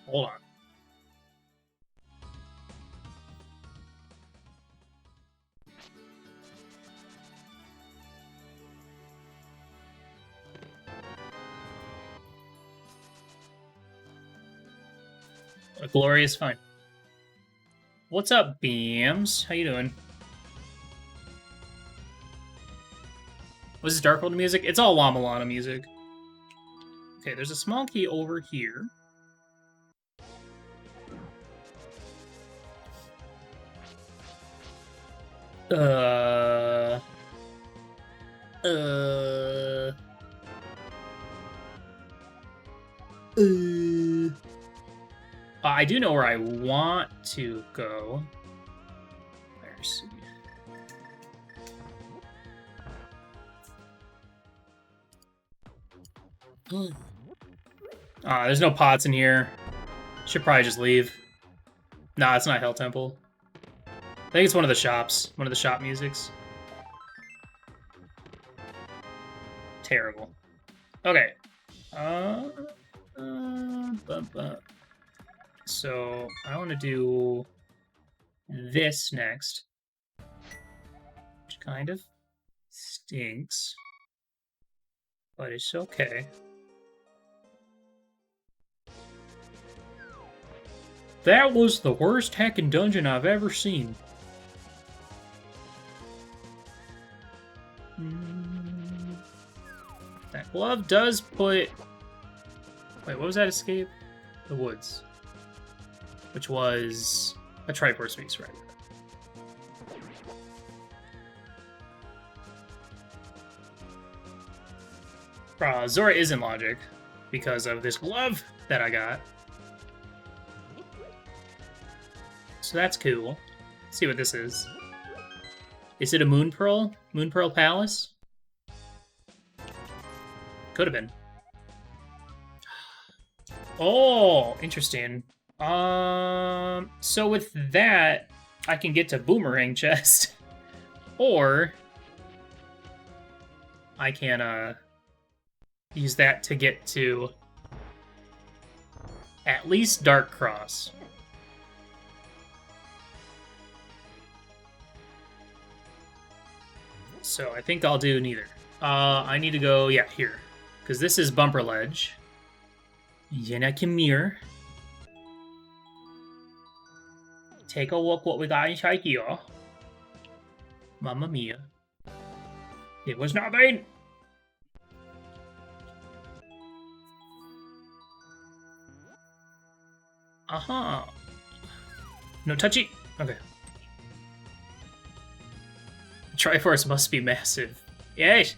Hold on. A glorious find. What's up, Beams? How you doing? Was this Dark World music? It's all La-Mulana music. Okay, there's a small key over here. I do know where I want to go. There's... there's no pots in here. Should probably just leave. Nah, it's not Hell Temple. I think it's one of the shops. One of the shop musics. Terrible. Okay. So, I want to do this next. Which kind of stinks. But it's okay. That was the worst heckin' dungeon I've ever seen. That glove does put... Wait, what was that escape? The woods. Which was a Triforce piece, right? Zora is in logic because of this glove that I got. So that's cool. Let's see what this is. Is it a Moon Pearl? Moon Pearl Palace? Could have been. Oh, interesting. So with that, I can get to Boomerang Chest. Or I can use that to get to at least Dark Cross. So I think I'll do neither. I need to go, yeah, here. Because this is Bumper Ledge. Yenaki Mirror. Take a look what we got inside here. Mamma mia. It was nothing! Uh-huh. No touchy? Okay. Triforce must be massive. Yes!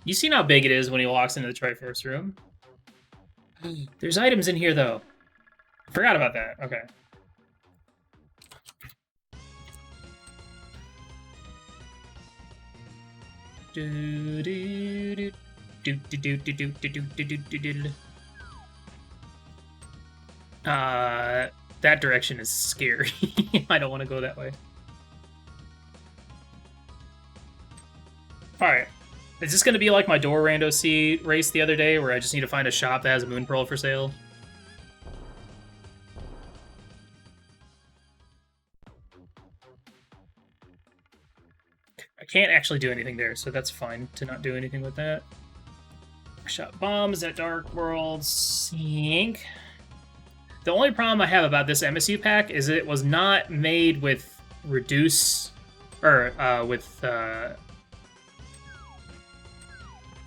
You seen how big it is when he walks into the Triforce room? There's items in here, though. Forgot about that. Okay. That direction is scary. I don't want to go that way. Alright. Is this going to be like my Door Rando Sea race the other day, where I just need to find a shop that has a Moon Pearl for sale? I can't actually do anything there, so that's fine to not do anything with that. Shot bombs at Dark World Sink. The only problem I have about this MSU pack is it was not made with reduce, or with the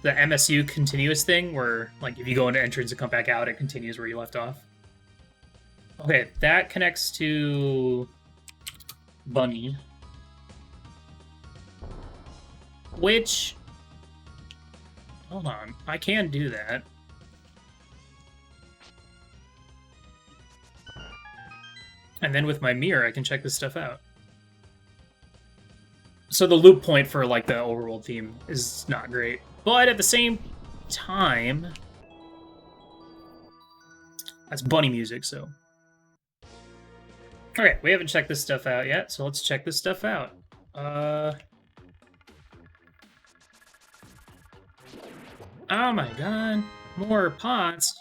MSU continuous thing, where like if you go into entrance and come back out, it continues where you left off. Okay, that connects to Bunny. Which, hold on, I can do that. And then with my mirror, I can check this stuff out. So the loop point for like the overworld theme is not great. But at the same time, that's bunny music, so. Alright, we haven't checked this stuff out yet, so let's check this stuff out. Oh my god, more pots.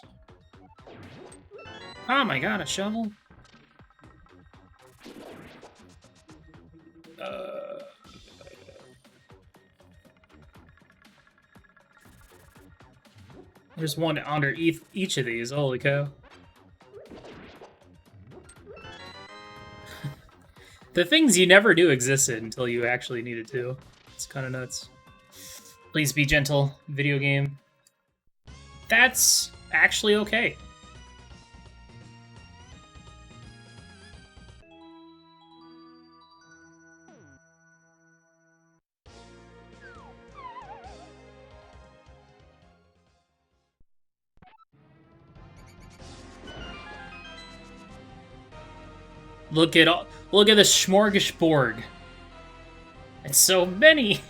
Oh my god, a shovel. There's one under each of these, holy cow. The things you never knew existed until you actually needed to. It's kind of nuts. Please be gentle, video game. That's actually okay. Look at the smorgasbord. It's so many.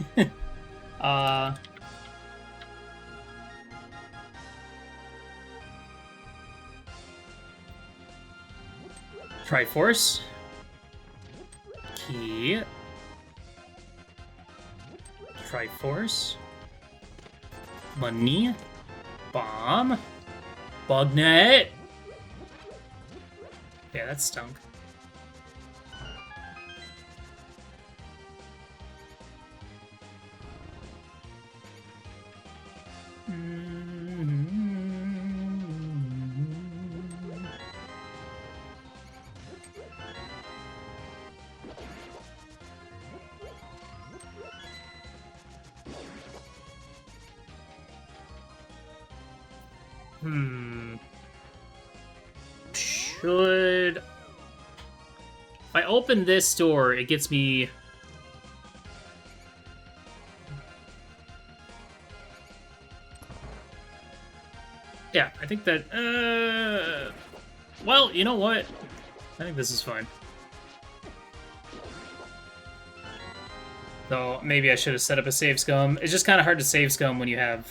Triforce. Key. Triforce. Money. Bomb. Bugnet. Yeah, that stunk. Should... If I open this door, it gets me... Yeah, I think that... Well, you know what? I think this is fine. Though, maybe I should have set up a save scum. It's just kind of hard to save scum when you have...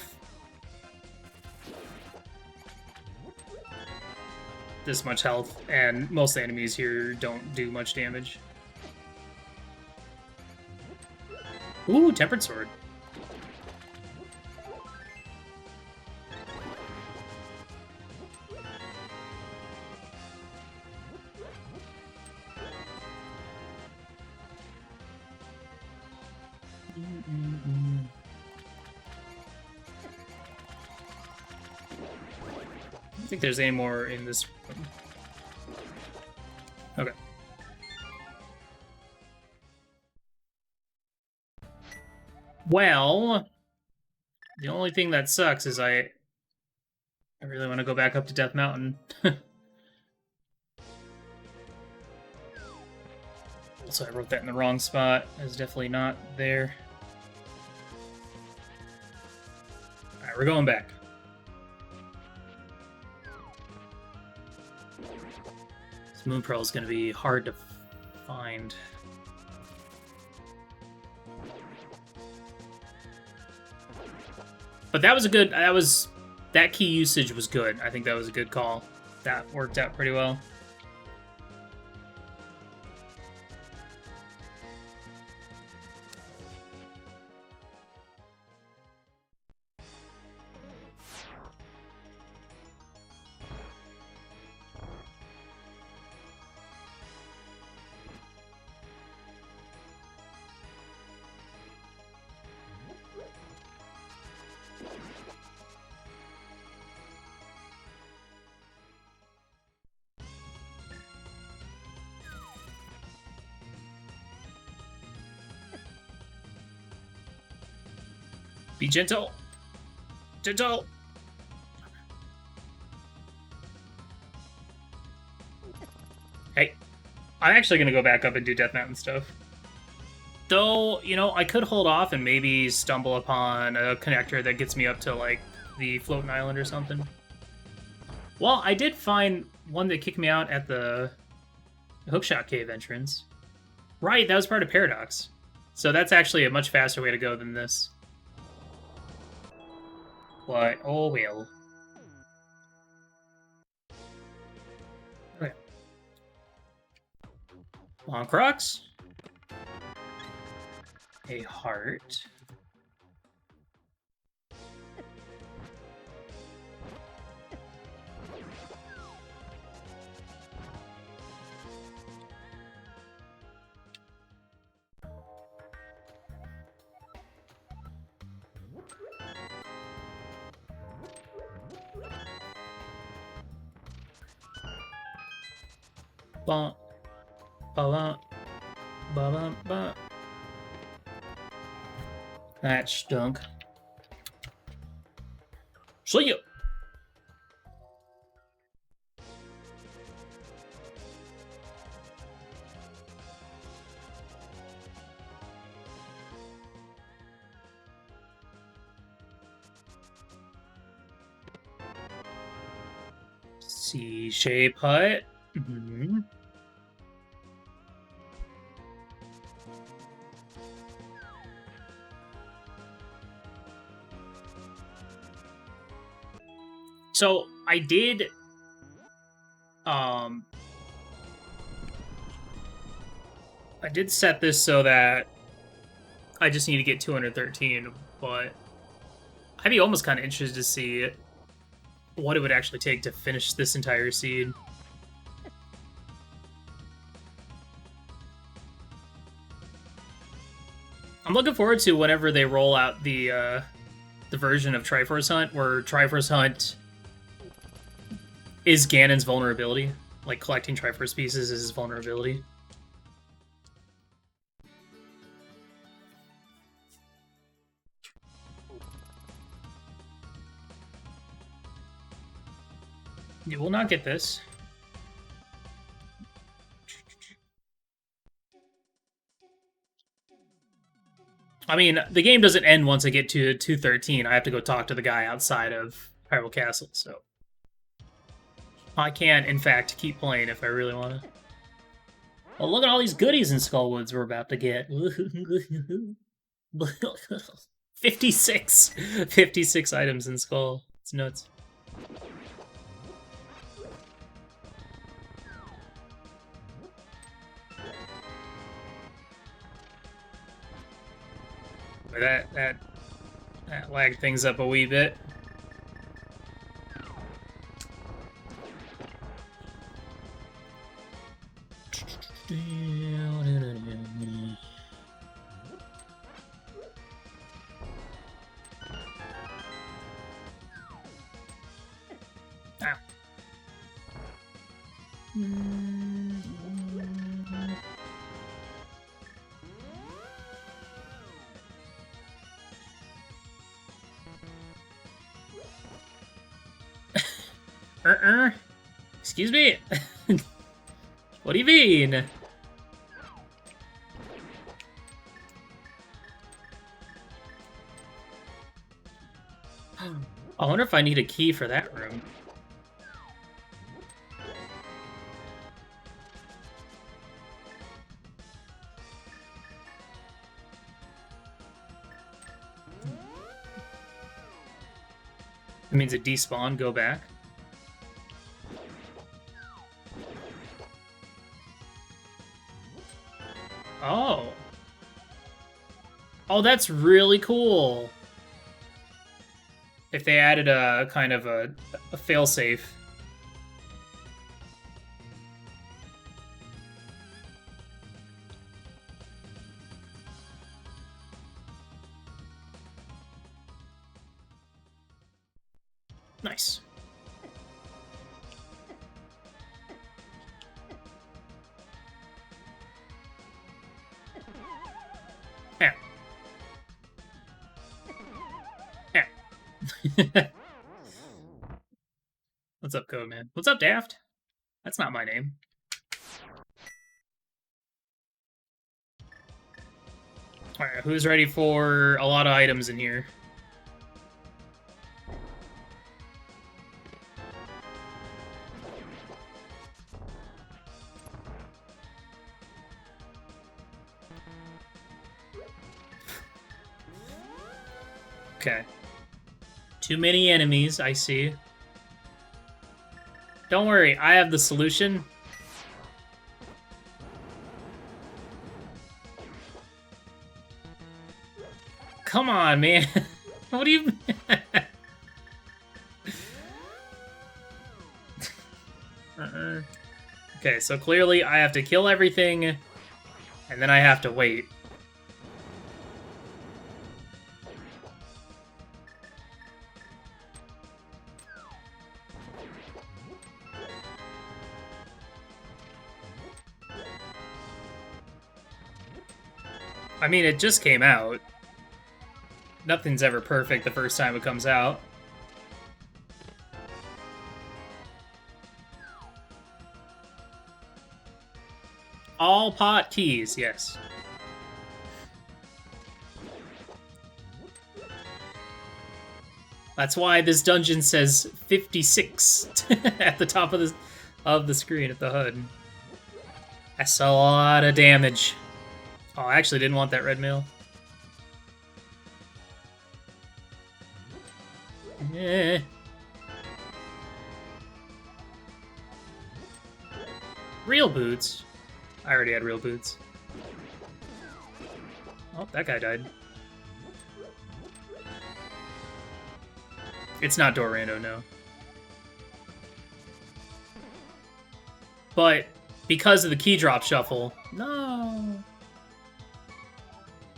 this much health, and most enemies here don't do much damage. Ooh, Tempered Sword. I don't think there's any more in this room. Okay. Well, the only thing that sucks is I really want to go back up to Death Mountain. Also, I wrote that in the wrong spot. It's definitely not there. Alright, we're going back. This Moon Pearl is going to be hard to find. But that was a good... That key usage was good. I think that was a good call. That worked out pretty well. Be gentle. Gentle. Hey, I'm actually going to go back up and do Death Mountain stuff. Though, you know, I could hold off and maybe stumble upon a connector that gets me up to, like, the floating island or something. Well, I did find one that kicked me out at the Hookshot Cave entrance. Right, that was part of Paradox. So that's actually a much faster way to go than this. But, oh well. Okay. Long Crocs. A heart. Ba ba ba ba. That stunk. See ya. C-shape hut. Mm-hmm. So I did I did set this so that I just need to get 213, but I'd be almost kind of interested to see what it would actually take to finish this entire seed. I'm looking forward to whenever they roll out the version of Triforce Hunt where Triforce Hunt is Ganon's vulnerability. Like, collecting Triforce pieces is his vulnerability. You will not get this. I mean, the game doesn't end once I get to 213. I have to go talk to the guy outside of Hyrule Castle, so... I can, in fact, keep playing if I really want to. Well, look at all these goodies in Skullwoods we're about to get. 56! 56 items in Skull. It's nuts. That lagged things up a wee bit. Ah. Excuse me? What do you mean? I wonder if I need a key for that room. That means it despawn, go back. Oh. Oh, that's really cool. If they added a kind of a failsafe. Nice. Yeah. Yeah. What's up, Code Man? What's up, Daft? That's not my name. Alright, who's ready for a lot of items in here? Okay. Too many enemies, I see. Don't worry, I have the solution. Come on, man. What do you... Okay, so clearly I have to kill everything, and then I have to wait. I mean, it just came out. Nothing's ever perfect the first time it comes out. All pot keys, yes. That's why this dungeon says 56 at the top of the screen at the HUD. That's a lot of damage. Oh, I actually didn't want that red mail. Eh. Real boots. I already had real boots. Oh, that guy died. It's not Dorando, no. But because of the key drop shuffle, no.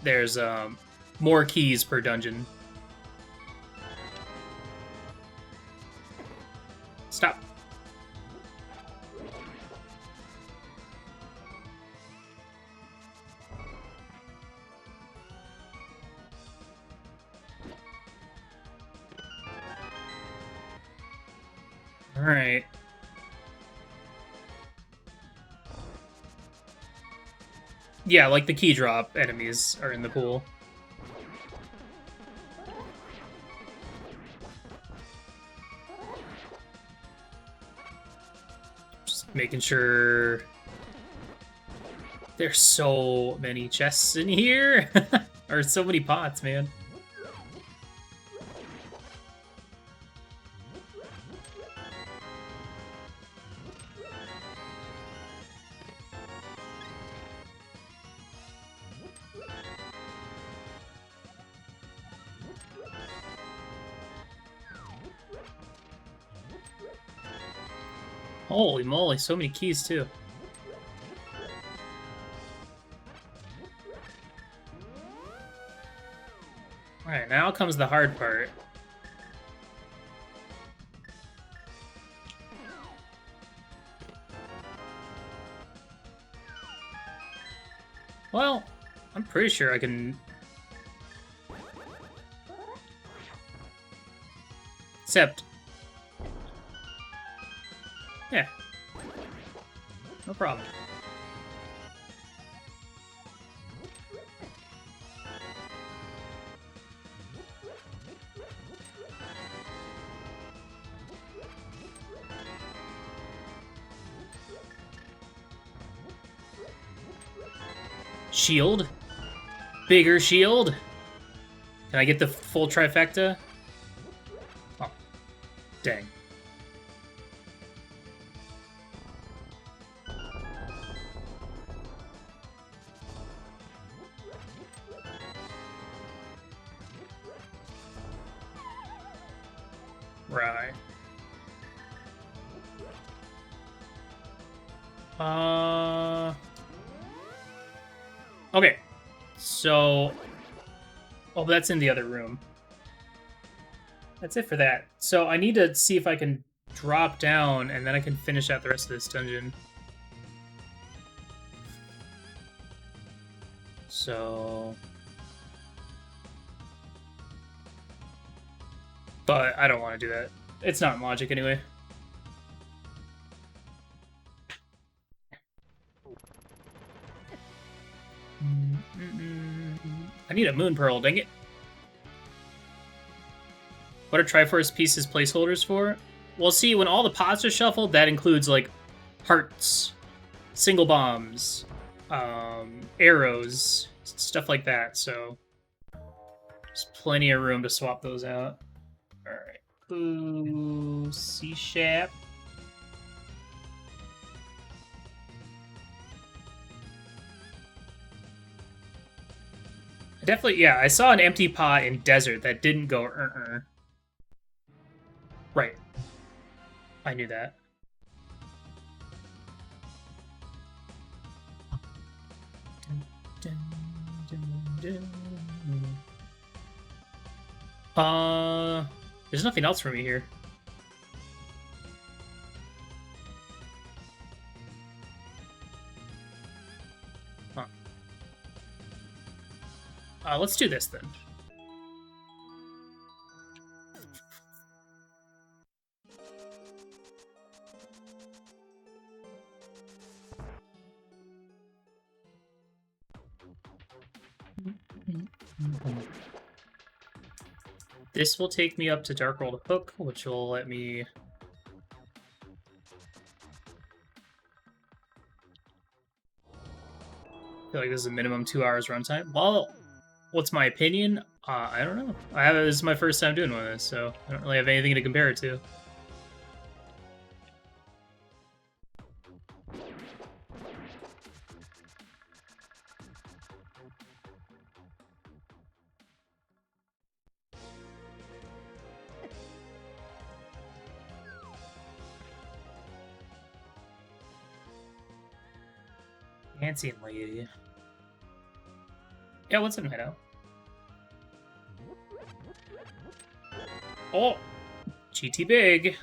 There's more keys per dungeon. Stop. All right. Yeah, like the key drop enemies are in the pool. Just making sure... There's so many chests in here! Or so many pots, man. Holy moly, so many keys, too. Alright, now comes the hard part. Well, I'm pretty sure I can... Except... Yeah. No problem. Shield? Bigger shield? Can I get the full trifecta? Oh, dang. Right. Okay. So... Oh, but that's in the other room. That's it for that. So I need to see if I can drop down, and then I can finish out the rest of this dungeon. So... But I don't want to do that. It's not in logic anyway. I need a moon pearl, dang it. What are Triforce Pieces placeholders for? Well, see, when all the pots are shuffled, that includes, like, hearts, single bombs, arrows, stuff like that, so... There's plenty of room to swap those out. Alright. Ooh, C-Shap. Definitely, yeah, I saw an empty pot in Desert that didn't go Right. I knew that. There's nothing else for me here. Huh. Let's do this then. This will take me up to Dark World Hook, which will let me... I feel like this is a minimum 2 hours runtime. Well, what's my opinion? I don't know. This is my first time doing one of this, so I don't really have anything to compare it to. Dancing lady. Yeah, what's in Hideout? Oh! GT big!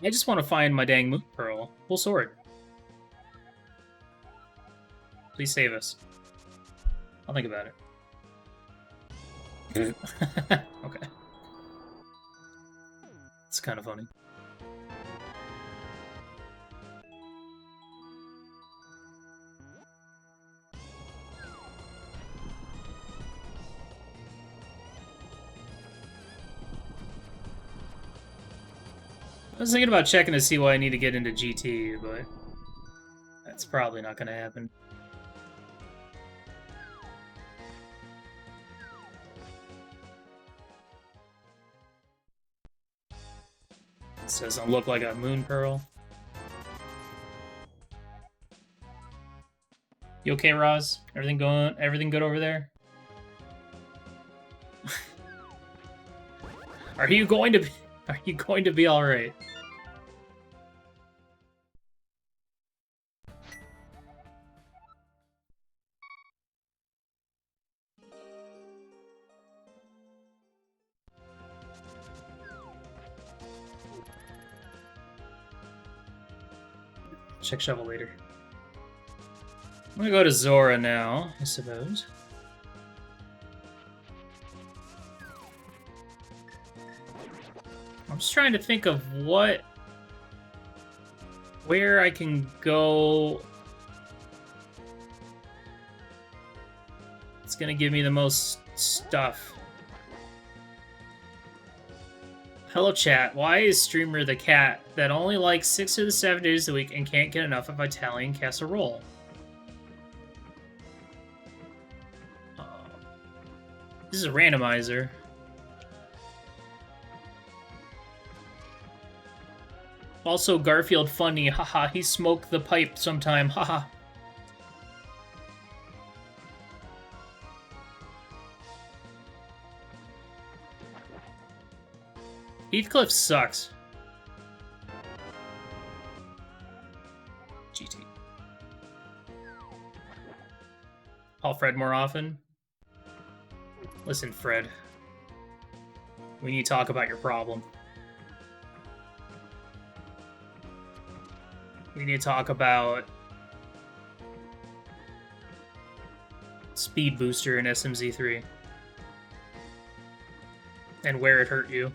I just want to find my dang Moon Pearl. Full sword. Please save us. I'll think about it. Okay. It's kind of funny. I was thinking about checking to see why I need to get into GT, but that's probably not going to happen. This doesn't look like a Moon Pearl. You okay, Roz? Everything good over there? Are you going to be all right? Check shovel later. I'm gonna go to Zora now, I suppose. I'm just trying to think of what where I can go. It's gonna give me the most stuff. Hello chat, why is Streamer the cat that only likes 6 of the 7 days a week and can't get enough of Italian casserole? This is a randomizer. Also, Garfield funny, haha, he smoked the pipe sometime, haha. Heathcliff sucks. GT. Call Fred more often. Listen, Fred. We need to talk about your problem. We need to talk about Speed Booster in SMZ3 and where it hurt you.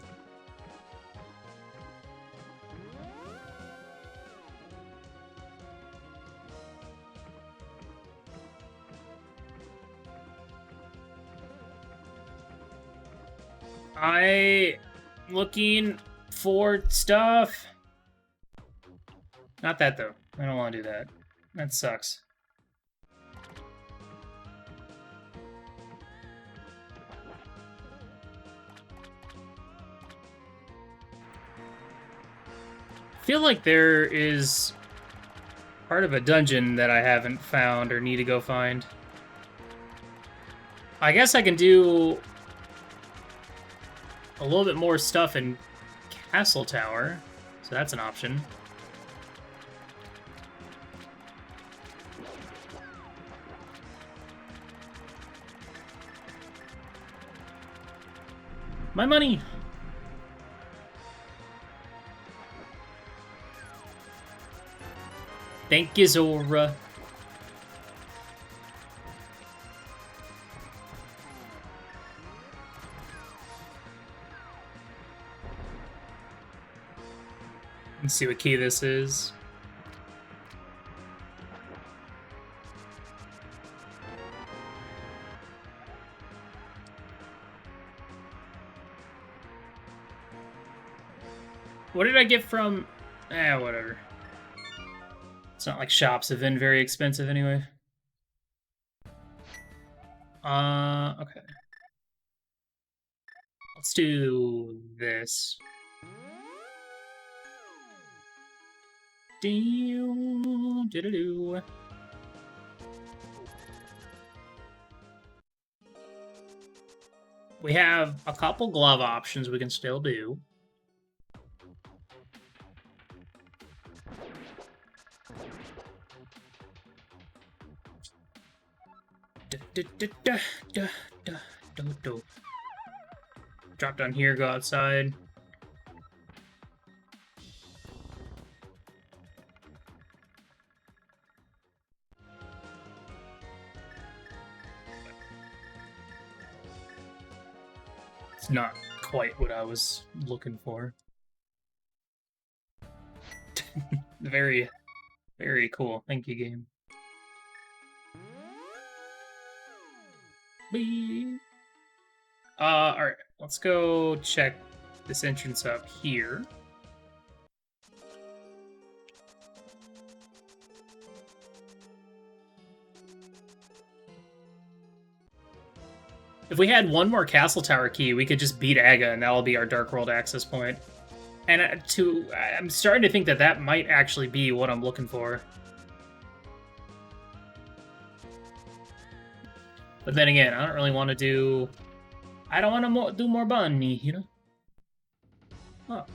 I'm looking for stuff. Not that, though. I don't want to do that. That sucks. I feel like there is part of a dungeon that I haven't found or need to go find. I guess I can do a little bit more stuff in Castle Tower, so that's an option. My money! Thank you, Zora. Let's see what key this is. What did I get from... whatever. It's not like shops have been very expensive anyway. Okay. Let's do this. Do-do-do. We have a couple glove options we can still do. Drop down here, go outside. It's not quite what I was looking for. Very, very cool. Thank you, game. Alright, let's go check this entrance up here. If we had one more Castle Tower key, we could just beat Aga, and that'll be our Dark World access point. And I'm starting to think that that might actually be what I'm looking for. But then again, I don't really want to do... I don't want to do more bunny, you know? Oh.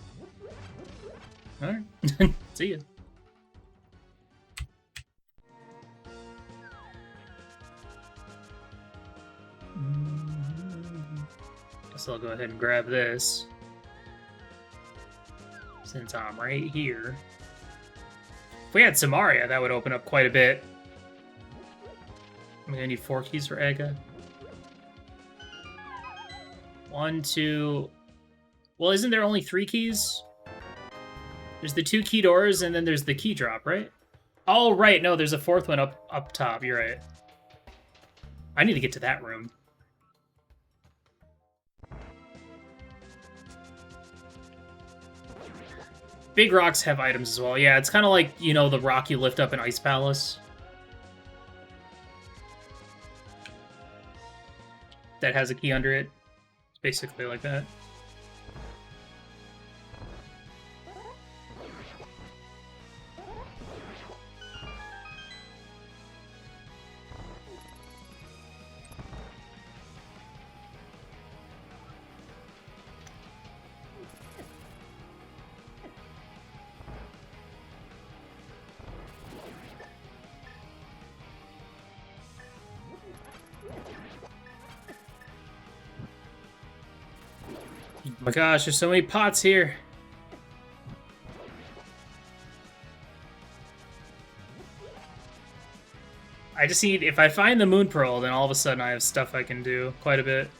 Alright. See ya. Guess I'll go ahead and grab this. Since I'm right here. If we had Samaria, that would open up quite a bit. I'm gonna need 4 keys for Aga. 1, 2... Well, isn't there only 3 keys? There's the 2 key doors, and then there's the key drop, right? Oh, right. No, there's a 4th one up top. You're right. I need to get to that room. Big rocks have items as well. Yeah, it's kind of like, you know, the rock you lift up in Ice Palace. That has a key under it. It's basically like that. Oh my gosh, there's so many pots here. I just need, if I find the Moon Pearl, then all of a sudden I have stuff I can do quite a bit.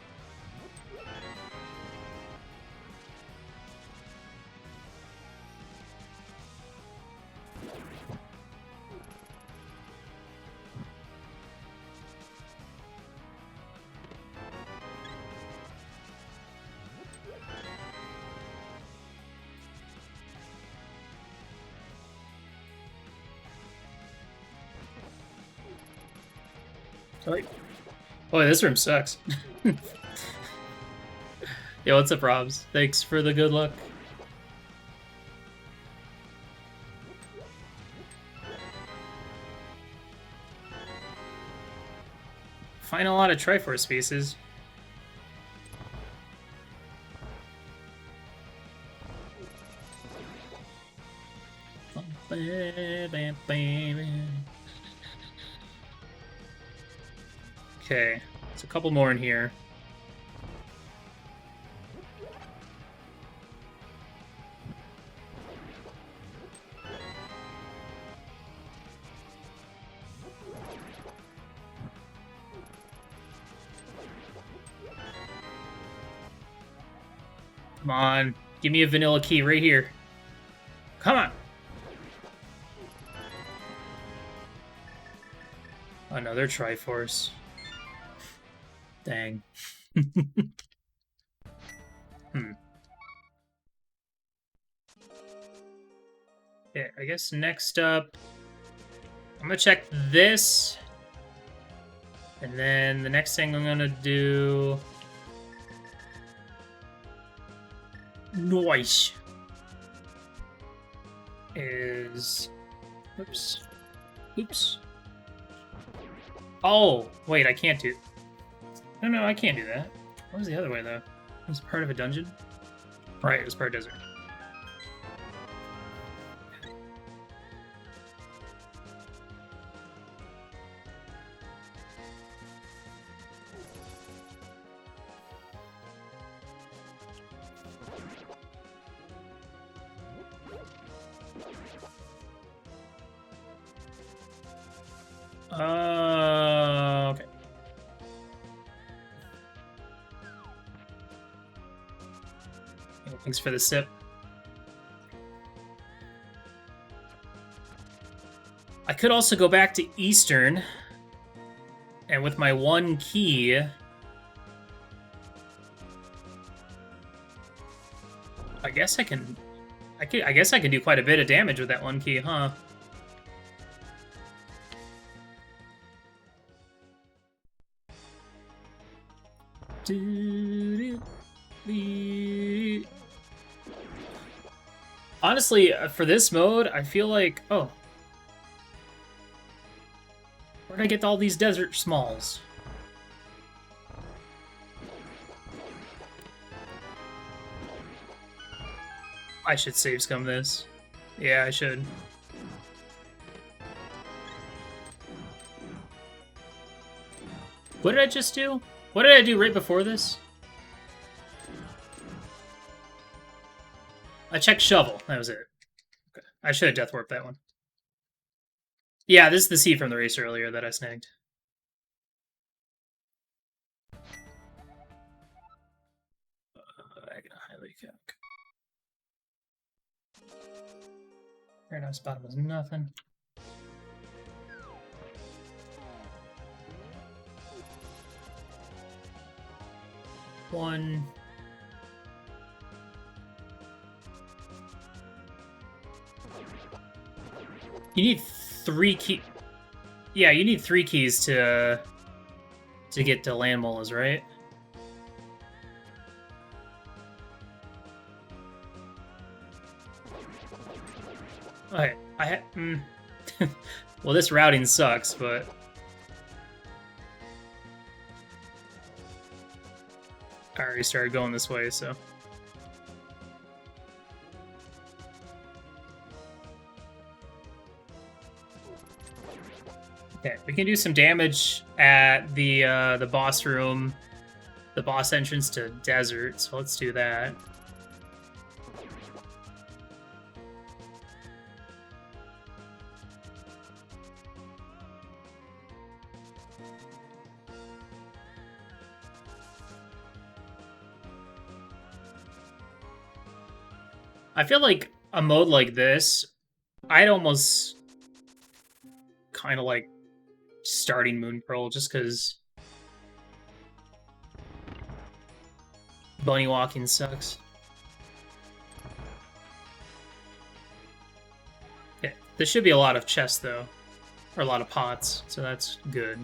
Boy, this room sucks. Yo, what's up, Robs? Thanks for the good luck. Find a lot of Triforce Pieces. Okay, there's a couple more in here. Come on, give me a vanilla key right here. Come on. Another Triforce. Dang. Okay, I guess next up, I'm gonna check this. And then the next thing I'm gonna do... Nice. Is... Oops. Oops. Oh, wait, I can't do... No, I can't do that. What was the other way, though? It was part of a dungeon? Right, it was part of desert. Okay. Thanks for the sip. I could also go back to Eastern, and with my 1 key, I guess I can do quite a bit of damage with that 1 key, huh? Honestly, for this mode, I feel like... Oh. Where'd I get all these desert smalls? I should save scum this. Yeah, I should. What did I just do? What did I do right before this? I checked shovel. That was it. Okay. I should have death warped that one. Yeah, this is the seed from the race earlier that I snagged. I can highly calc. Paradise bottom is nothing. One. You need 3 key. Yeah, you need 3 keys to get to La-Mula's, right? Okay, well, this routing sucks, but I already started going this way, so. Okay, we can do some damage at the boss room, the boss entrance to Desert, so let's do that. I feel like a mode like this, I'd almost kind of like starting Moon Pearl just because bunny walking sucks. Yeah, there should be a lot of chests though, or a lot of pots, so that's good.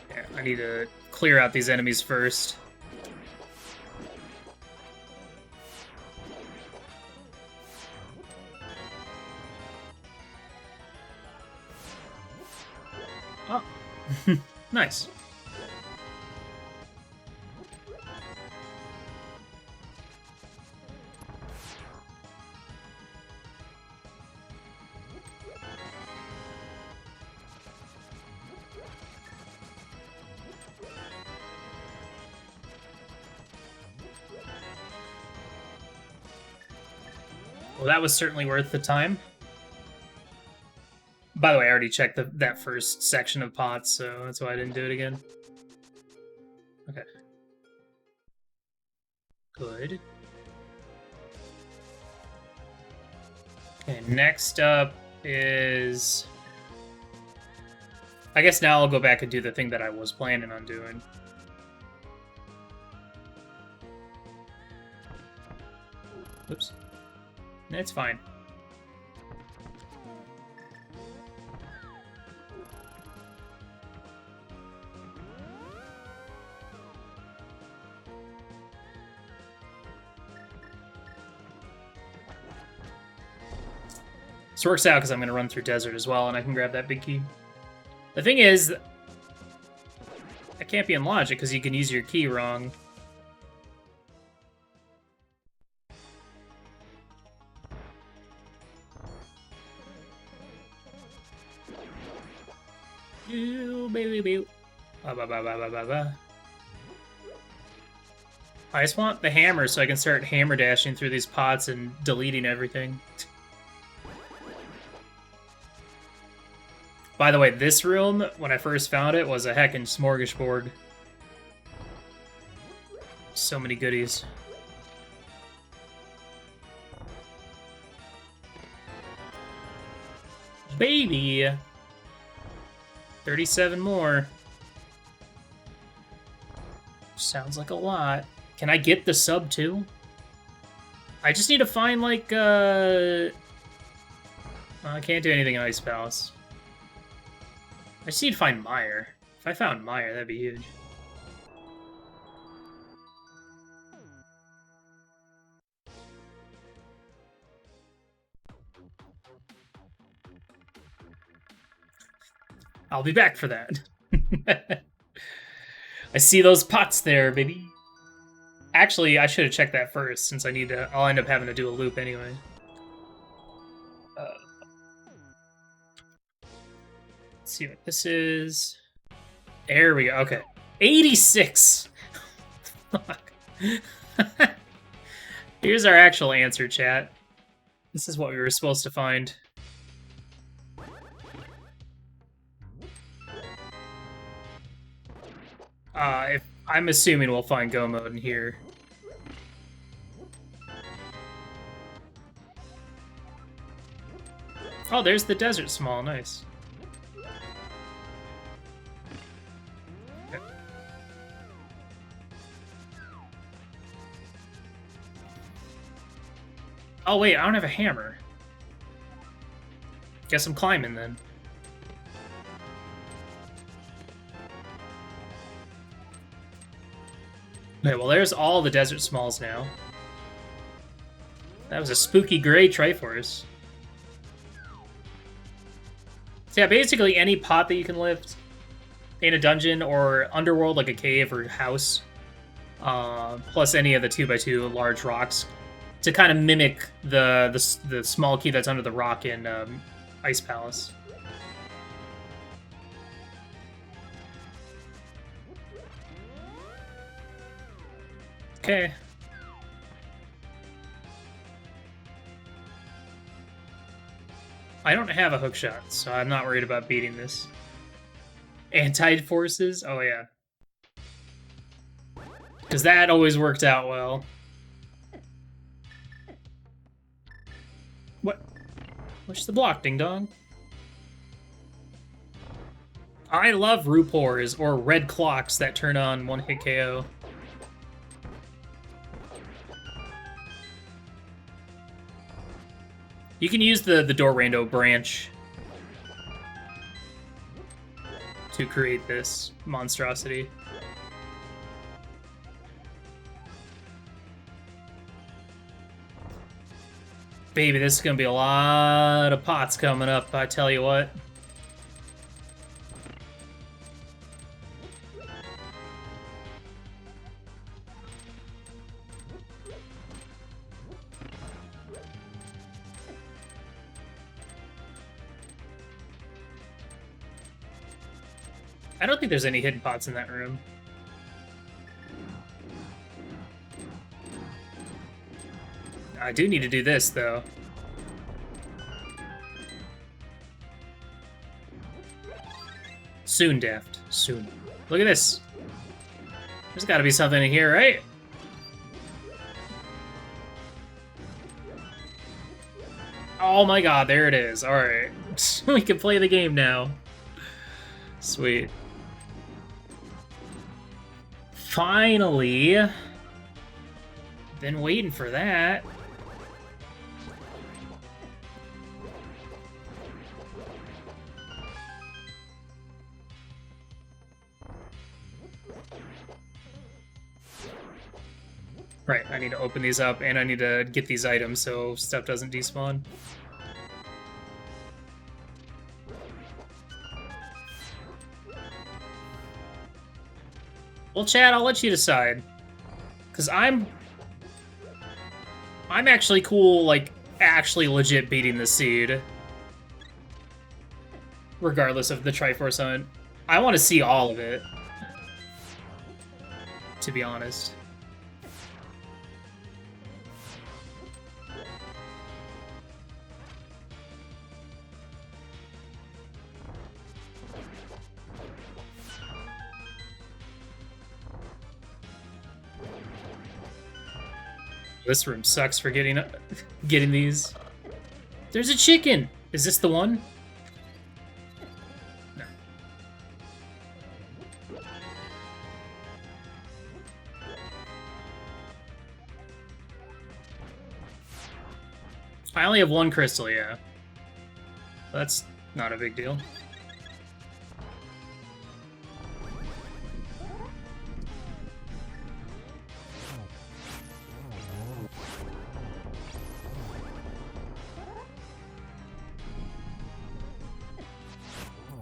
Yeah, I need to clear out these enemies first. Oh, nice. Well, that was certainly worth the time. By the way, I already checked that first section of pots, so that's why I didn't do it again. Okay. Good. Okay, next up is... I guess now I'll go back and do the thing that I was planning on doing. Oops. It's fine. This works out because I'm going to run through Desert as well, and I can grab that big key. The thing is, that can't be in logic because you can use your key wrong. I just want the hammer so I can start hammer dashing through these pots and deleting everything. By the way, this room, when I first found it, was a heckin' smorgasbord. So many goodies. Baby! 37 more. Sounds like a lot. Can I get the sub too? I just need to find, like, I can't do anything in Ice Palace. I just need to find Meyer. If I found Meyer, that'd be huge. I'll be back for that. I see those pots there, baby. Actually, I should have checked that first, since I'll end up having to do a loop anyway. Let's see what this is. There we go, okay. 86! Fuck. Here's our actual answer, chat. This is what we were supposed to find. If I'm assuming we'll find go mode in here. Oh, there's the desert small. Nice. Oh wait, I don't have a hammer. Guess I'm climbing then. Okay, well there's all the desert smalls now. That was a spooky gray Triforce. So yeah, basically any pot that you can lift in a dungeon or underworld, like a cave or house, plus any of the 2x2 large rocks, to kind of mimic the small key that's under the rock in Ice Palace. Okay. I don't have a hook shot, so I'm not worried about beating this. Anti-forces? Oh yeah. Because that always worked out well. What? Push the block, ding dong. I love Rupors or red clocks that turn on one hit KO. You can use the Dorando branch to create this monstrosity. Baby, this is gonna be a lot of pots coming up, I tell you what. I don't think there's any hidden pots in that room. I do need to do this, though. Soon, Daft. Soon. Look at this. There's gotta be something in here, right? Oh my god, there it is. Alright. We can play the game now. Sweet. Finally. Been waiting for that. Right, I need to open these up, and I need to get these items so stuff doesn't despawn. Well, Chad, I'll let you decide. Because I'm actually cool, like, actually legit beating the seed. Regardless of the Triforce Hunt. I want to see all of it. To be honest. This room sucks for getting these. There's a chicken! Is this the one? No. I only have one crystal, yeah. That's not a big deal.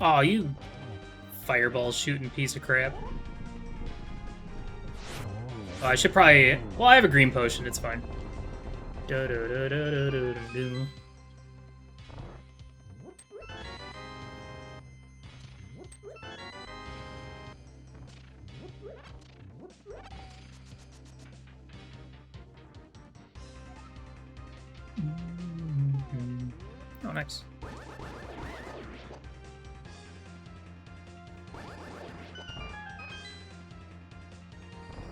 Oh, you fireball shooting piece of crap. Oh, I should probably... Well, I have a green potion, it's fine. Oh, nice.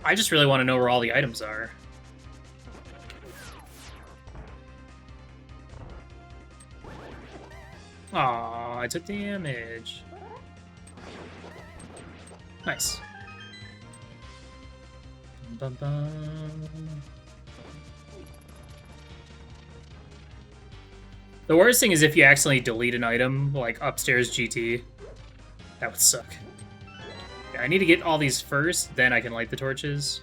I just really want to know where all the items are. Aw, I took damage. Nice. Bum, bum. The worst thing is if you accidentally delete an item, like upstairs GT. That would suck. Yeah, I need to get all these first, then I can light the torches.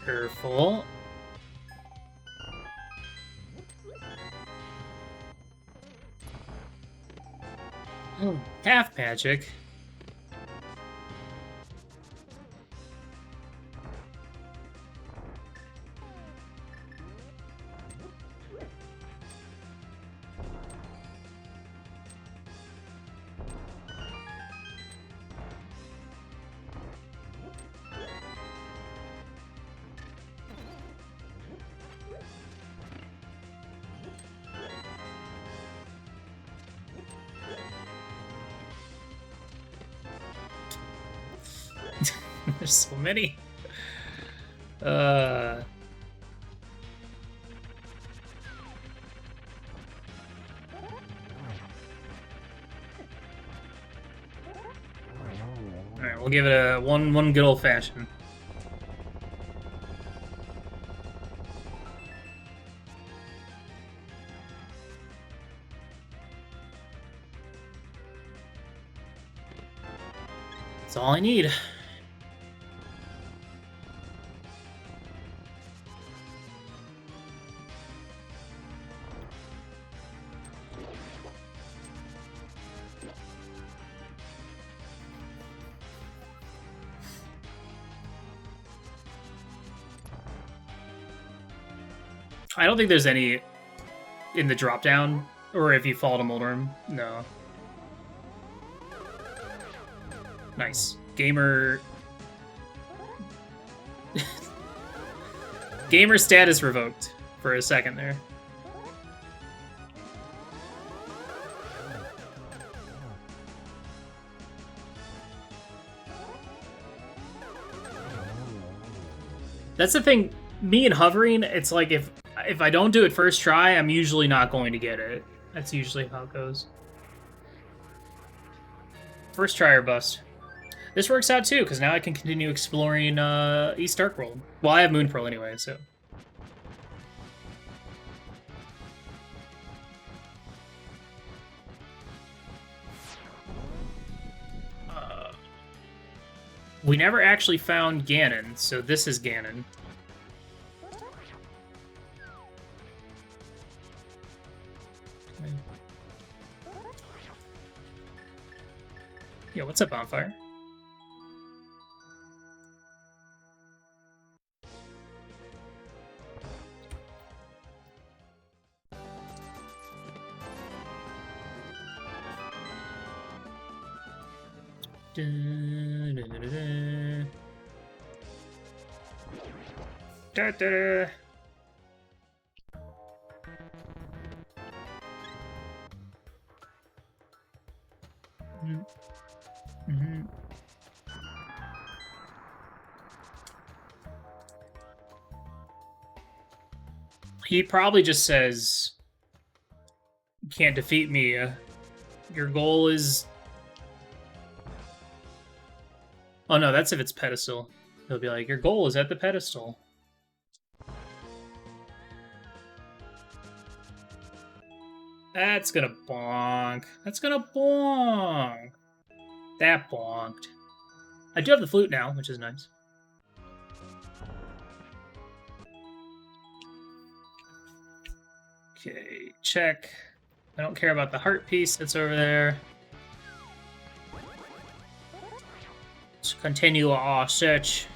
Careful. Oh, half magic. There's so many. Alright, we'll give it a one good old fashioned. That's all I need. I don't think there's any in the drop down, or if you fall to Moldorm. No. Nice. Gamer... Gamer status revoked for a second there. That's the thing, me and hovering, it's like if I don't do it first try, I'm usually not going to get it. That's usually how it goes. First try or bust. This works out too, because now I can continue exploring East Dark World. Well, I have Moon Pearl anyway, so. We never actually found Ganon, so this is Ganon. Okay. Yeah, what's up, Bonfire? Da, da, da. Mm-hmm. He probably just says, "You can't defeat me. Your goal is..." Oh no, that's if it's pedestal. He'll be like, "Your goal is at the pedestal." That's gonna bonk. That's gonna bonk. That bonked. I do have the flute now, which is nice. Okay, check. I don't care about the heart piece that's over there. Let's continue our search.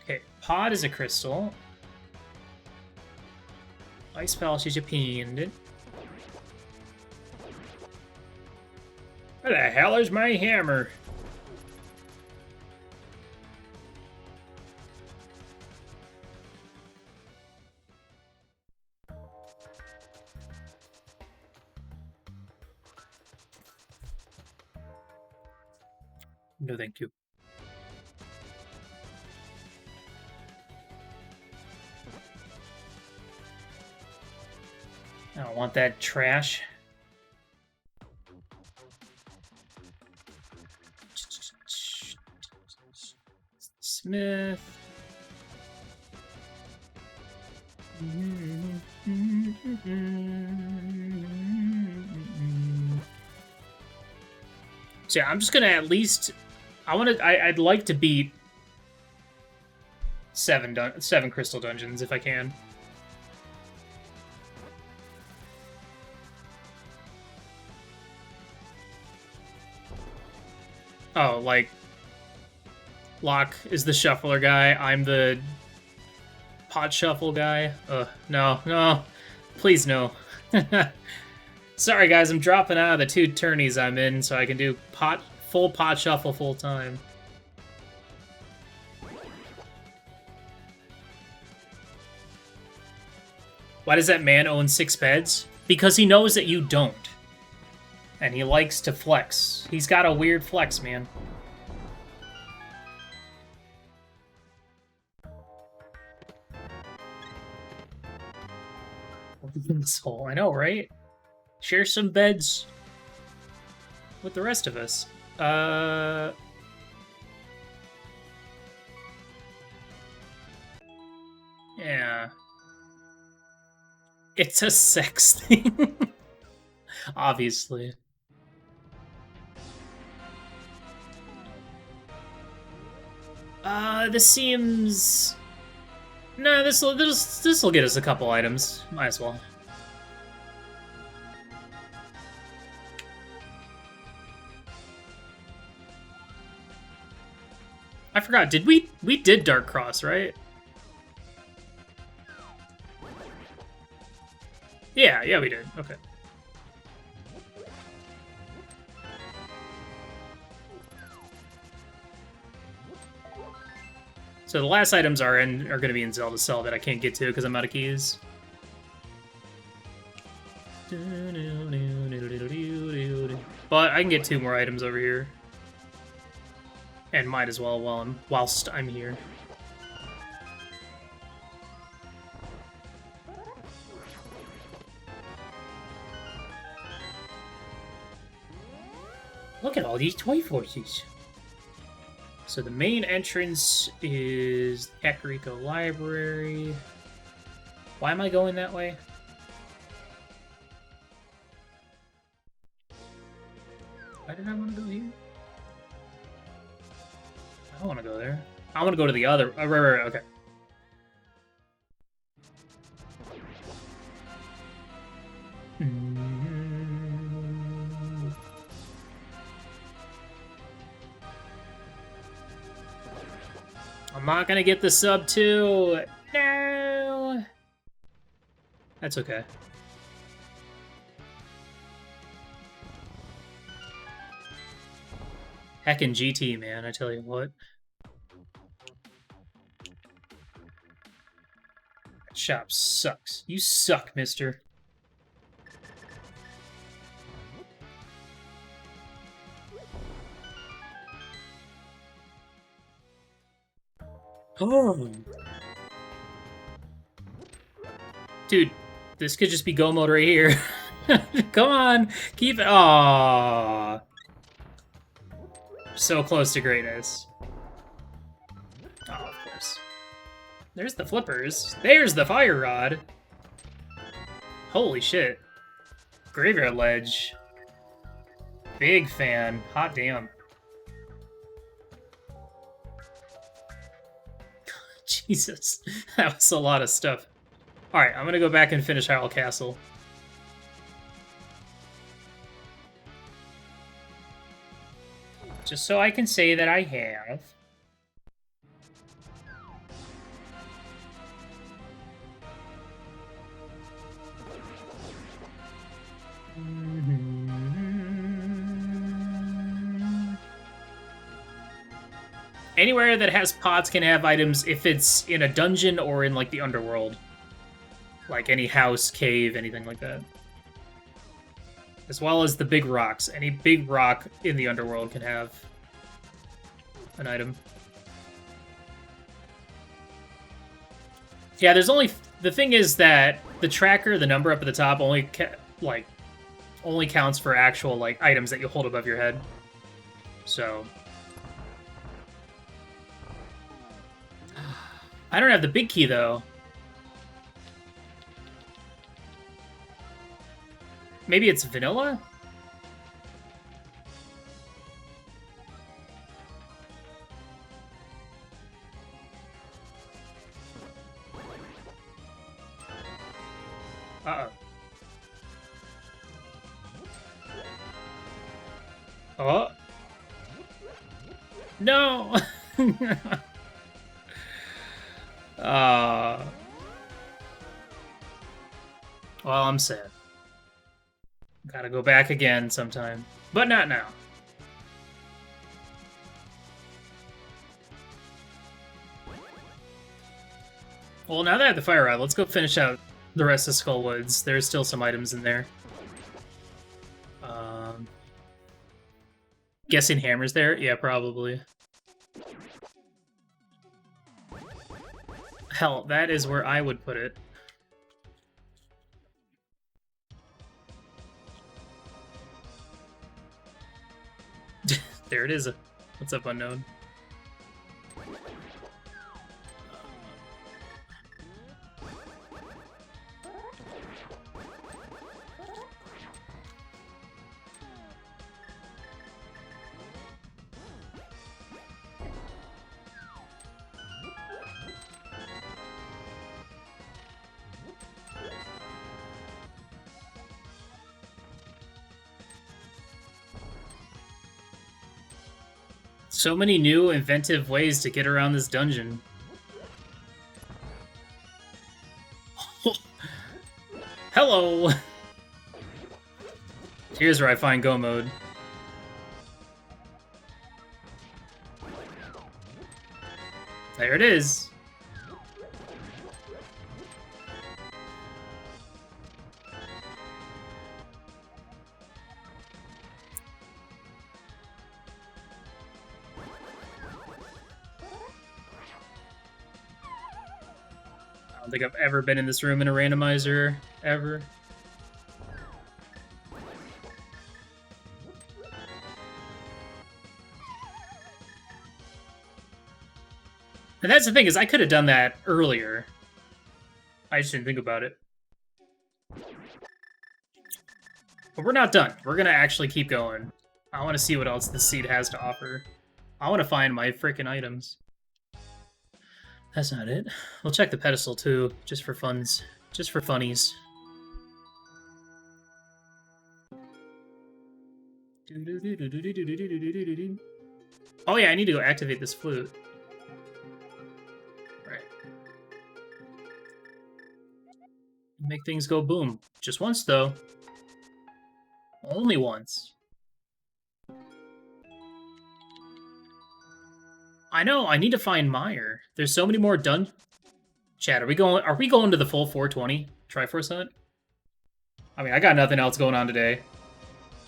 Okay, pod is a crystal. Ice Palace is a pendant. Where the hell is my hammer? No, thank you. I don't want that trash. Smith. So yeah, I'm just gonna at least. I'd like to beat seven crystal dungeons if I can. Oh, like Locke is the shuffler guy. I'm the pot shuffle guy. No, please no. Sorry guys, I'm dropping out of the 2 tourneys I'm in so I can do full pot shuffle full time. Why does that man own 6 beds? Because he knows that you don't. And he likes to flex. He's got a weird flex, man. This hole, I know, right? Share some beds with the rest of us. Yeah. It's a sex thing. Obviously. This seems... No, this'll get us a couple items. Might as well. I forgot, we did Dark Cross, right? Yeah, we did. Okay. So the last items are going to be in Zelda Cell that I can't get to because I'm out of keys. But I can get 2 more items over here, and might as well whilst I'm here. Look at all these Triforces. So the main entrance is Kakariko Library. Why am I going that way? Why did I want to go here? I don't want to go there. I want to go to the other... right, okay. I'm not gonna get the sub 2. No. That's okay. Heckin' GT, man, I tell you what. That shop sucks. You suck, mister. Oh. Dude, this could just be go mode right here. Come on, keep it. Aww. So close to greatness. Oh, of course. There's the flippers. There's the fire rod. Holy shit. Graveyard ledge. Big fan. Hot damn. Jesus. That was a lot of stuff. Alright, I'm gonna go back and finish Hyrule Castle. Just so I can say that I have. Anywhere that has pots can have items if it's in a dungeon or in, like, the underworld. Like any house, cave, anything like that. As well as the big rocks. Any big rock in the underworld can have an item. Yeah, there's only... The thing is that the tracker, the number up at the top, only counts for actual, like, items that you hold above your head. So... I don't have the big key, though. Maybe it's vanilla? Uh-oh. Oh. No! Well, I'm sad. Gotta go back again sometime. But not now. Well, now that I have the fire rod, let's go finish out the rest of Skull Woods. There's still some items in there. Guessing Hammer's there? Yeah, probably. Hell, that is where I would put it. There it is. What's up, unknown? So many new, inventive ways to get around this dungeon. Hello! Here's where I find Go mode. There it is. I don't think I've ever been in this room in a randomizer, ever. And that's the thing, is I could have done that earlier. I just didn't think about it. But we're not done. We're gonna actually keep going. I want to see what else this seed has to offer. I want to find my freaking items. That's not it. We'll check the pedestal too, just for funs. Just for funnies. Oh yeah, I need to go activate this flute. Right. Make things go boom. Just once, though. Only once. I know, I need to find Meyer. There's so many more done. Chat, are we going to the full 420 Triforce hunt? I mean, I got nothing else going on today.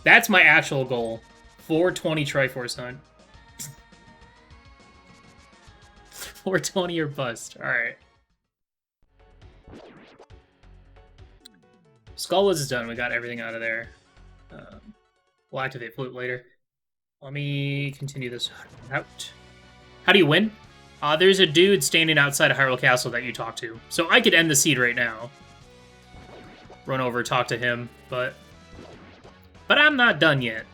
That's my actual goal. 420 Triforce hunt. 420 or bust. Alright. Skullwoods is done. We got everything out of there. We'll activate flute later. Let me continue this out. How do you win? There's a dude standing outside of Hyrule Castle that you talk to. So I could end the seed right now. Run over, talk to him, but I'm not done yet.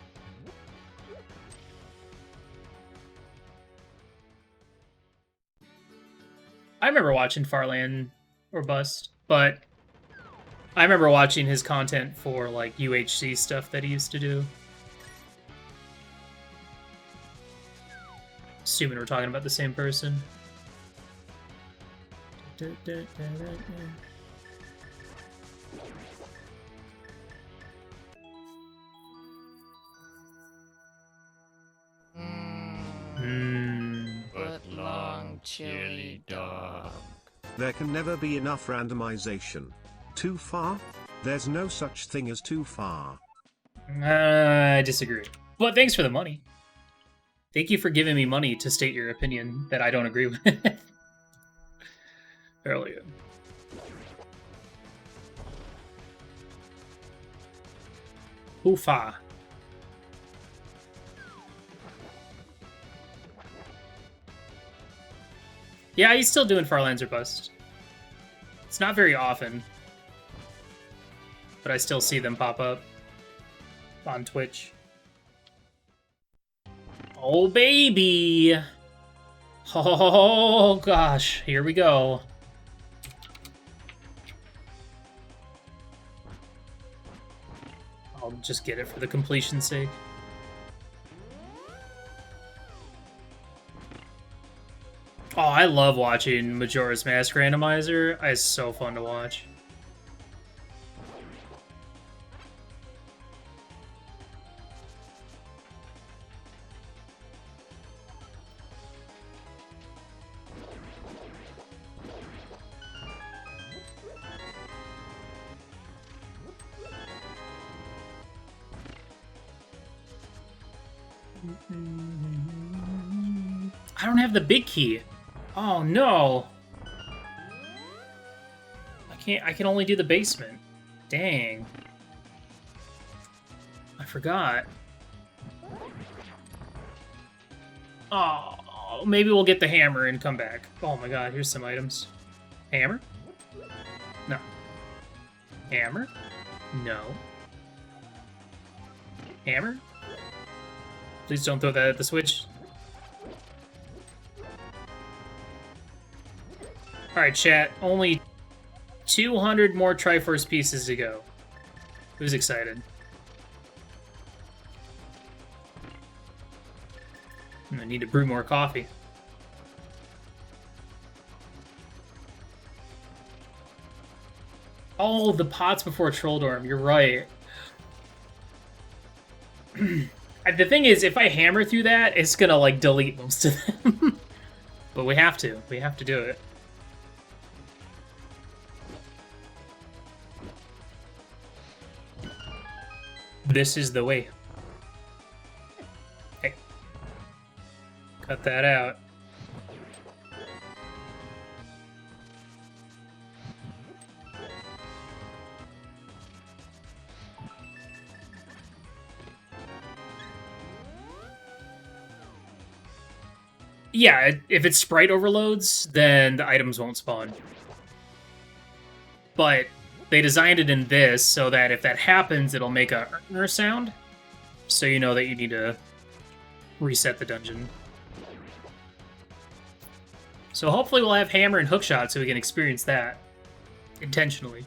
I remember watching Farland or Bust But I remember watching his content for like UHC stuff that he used to do. Assuming we're talking about the same person. Foot long chili dog. There can never be enough randomization. Too far? There's no such thing as too far. I disagree. But thanks for the money. Thank you for giving me money to state your opinion that I don't agree with. Earlier. Hoofa. Yeah, he's still doing Farlands or Bust. It's not very often, but I still see them pop up on Twitch. Oh, baby! Oh, gosh. Here we go. I'll just get it for the completion's sake. Oh, I love watching Majora's Mask Randomizer. It's so fun to watch. I don't have the big key. Oh no. I can only do the basement. Dang. I forgot. Oh, maybe we'll get the hammer and come back. Oh my god, here's some items. Hammer? No. Hammer? No. Hammer? Please don't throw that at the switch. Alright, chat. Only 200 more Triforce pieces to go. Who's excited? I need to brew more coffee. Oh, the pots before Trolldorm. You're right. The thing is, if I hammer through that, it's gonna, like, delete most of them. But we have to. We have to do it. This is the way. Hey. Cut that out. Yeah, if it's sprite overloads, then the items won't spawn. But they designed it in this so that if that happens, it'll make a sound. So you know that you need to reset the dungeon. So hopefully we'll have hammer and hookshot so we can experience that intentionally.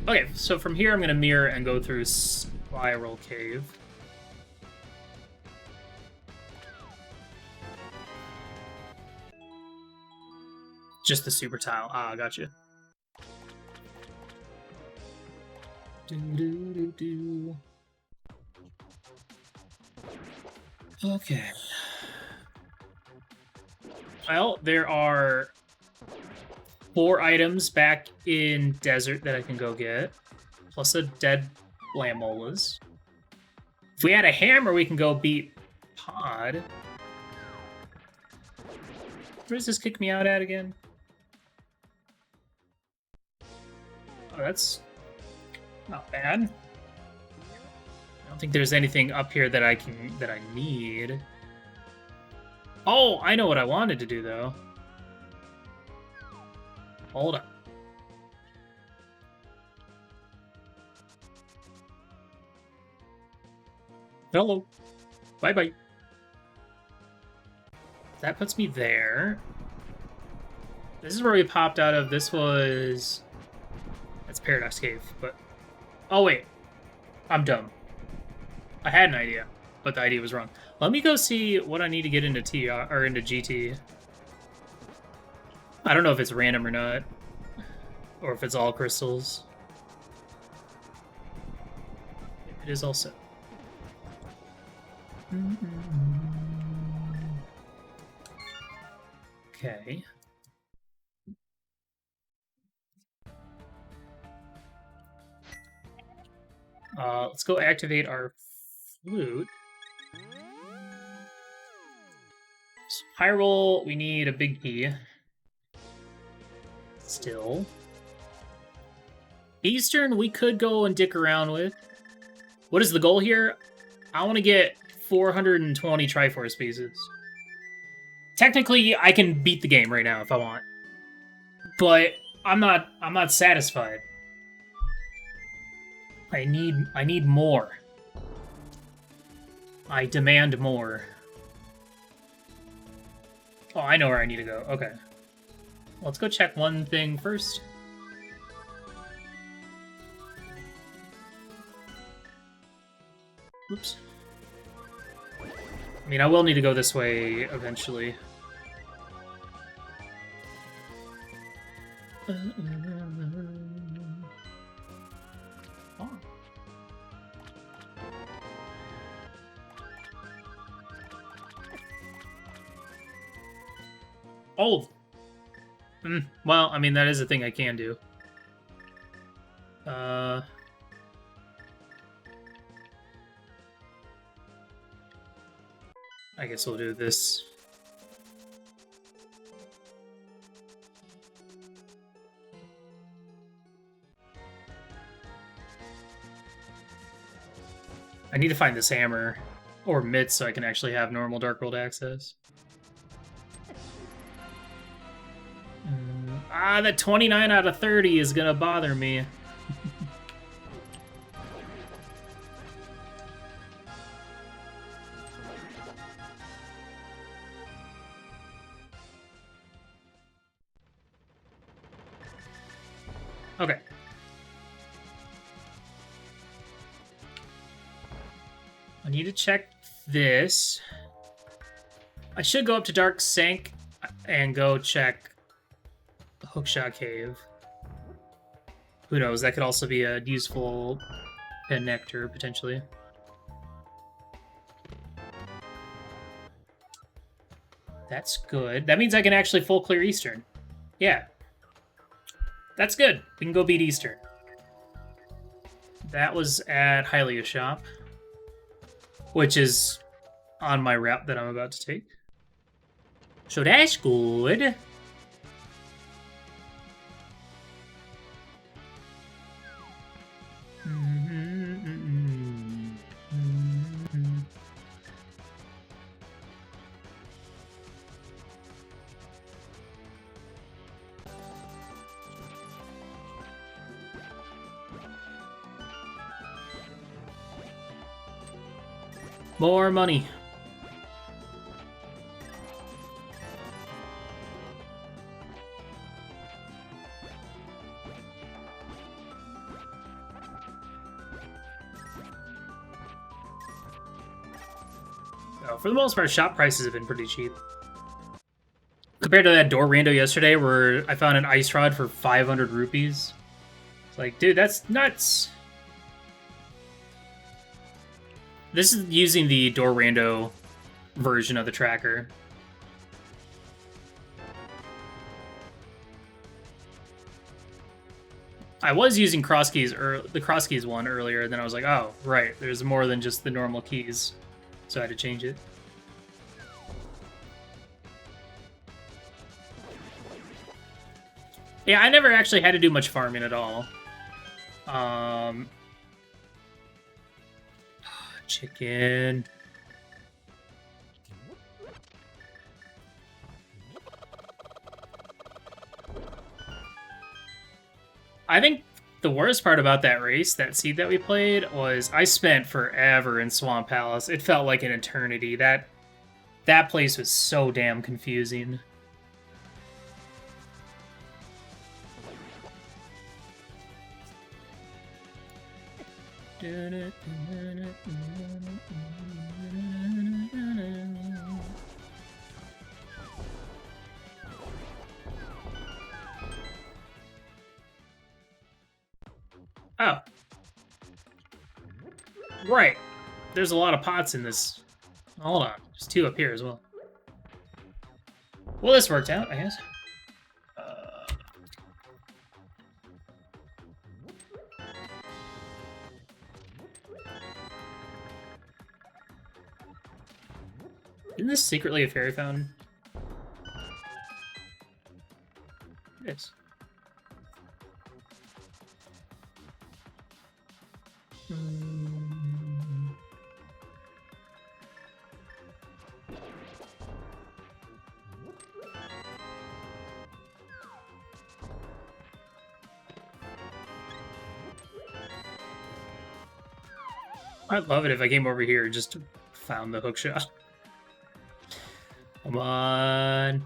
Okay, so from here I'm going to mirror and go through Spiral Cave. Just the super tile. Ah, gotcha. Okay. Well, there are 4 items back in Desert that I can go get, plus a dead La-Mula's. If we had a hammer, we can go beat Pod. Where does this kick me out at again? Oh, that's not bad. I don't think there's anything up here that I need. Oh, I know what I wanted to do though. Hold up. Hello. Bye-bye. That puts me there. This is where we popped out of. This was... That's Paradox Cave, but... Oh, wait. I'm dumb. I had an idea, but the idea was wrong. Let me go see what I need to get into TR, or into GT. I don't know if it's random or not. Or if it's all crystals. It is also. Okay. Let's go activate our flute. So high roll, we need a big key. Still. Eastern, we could go and dick around with. What is the goal here? I want to get 420 Triforce pieces. Technically, I can beat the game right now if I want. But I'm not satisfied. I need more. I demand more. Oh, I know where I need to go. Okay. Let's go check one thing first. Oops. I mean, I will need to go this way eventually. Oh! Well, I mean, that is a thing I can do. I guess we'll do this. I need to find this hammer or mitts so I can actually have normal Dark World access. That 29 out of 30 is gonna bother me. Okay. I need to check this. I should go up to Dark Sank and go check the Hookshot Cave. Who knows? That could also be a useful pen nectar, potentially. That's good. That means I can actually full clear Eastern. Yeah. That's good. We can go beat Eastern. That was at Hylia Shop, which is on my route that I'm about to take. So that's good. More money. Oh, for the most part, shop prices have been pretty cheap. Compared to that door rando yesterday where I found an ice rod for 500 rupees. It's like, dude, that's nuts. This is using the door rando version of the tracker. I was using cross keys or the cross keys one earlier, then I was like, oh, right, there's more than just the normal keys. So I had to change it. Yeah, I never actually had to do much farming at all. Chicken. I think the worst part about that race, that seed that we played, was I spent forever in Swamp Palace. It felt like an eternity. That That place was so damn confusing. Oh. Right. There's a lot of pots in this. Hold on. There's 2 up here as well. Well, this worked out, I guess. Isn't this secretly a fairy fountain? It is. I'd love it if I came over here and just found the hookshot. Come on.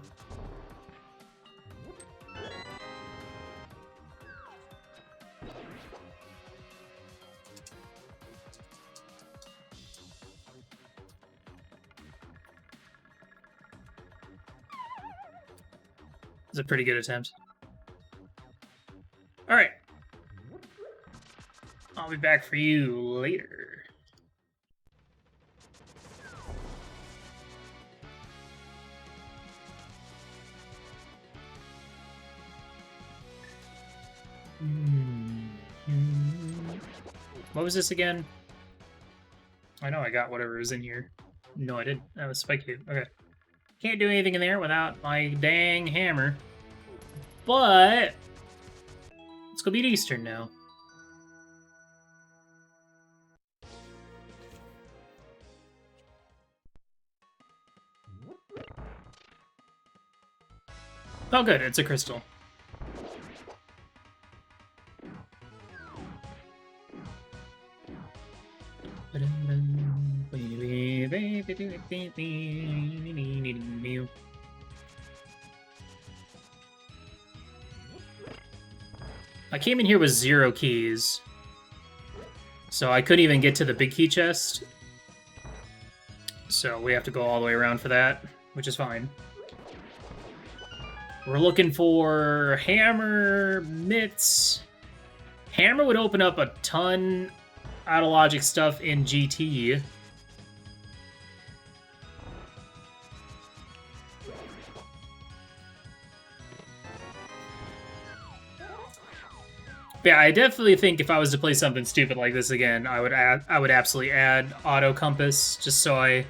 It's a pretty good attempt. All right. I'll be back for you later. What was this again? I know I got whatever was in here. No, I didn't. That was Spike Cube. Okay. Can't do anything in there without my dang hammer. But let's go beat Eastern now. Oh, good. It's a crystal. I came in here with 0 keys, so I couldn't even get to the big key chest. So we have to go all the way around for that, which is fine. We're looking for hammer, mitts. Hammer would open up a ton out of logic stuff in GT. Yeah, I definitely think if I was to play something stupid like this again, I would absolutely add auto compass just so I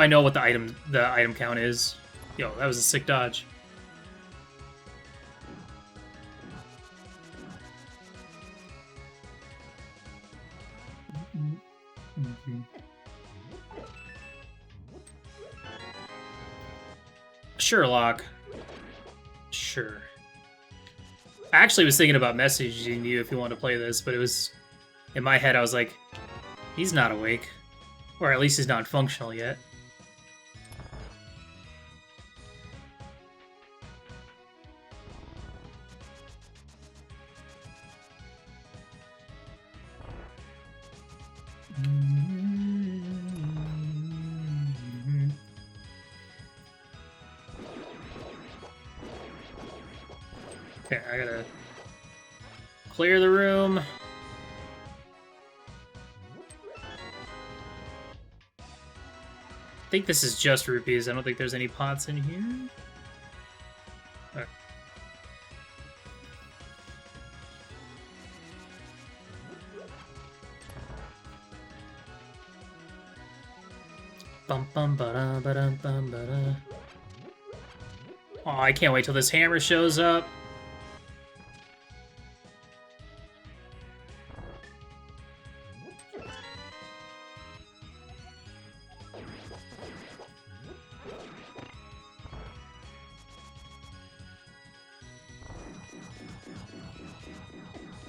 know what the item count is. Yo, that was a sick dodge. Sherlock. Sure. I actually was thinking about messaging you if you want to play this, but it was... in my head, I was like, he's not awake. Or at least he's not functional yet. Okay, I gotta clear the room. I think this is just rupees. I don't think there's any pots in here. Okay. Bum bum ba da ba da bum ba da. Oh, I can't wait till this hammer shows up.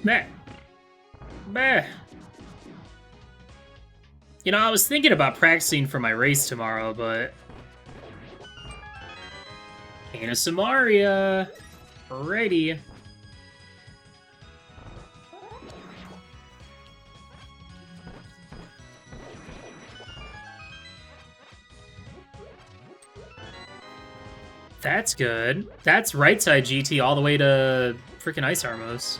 Bah. Bah. You know, I was thinking about practicing for my race tomorrow, but... Ana Samaria! Alrighty. That's good. That's right side GT all the way to freaking Ice Armos.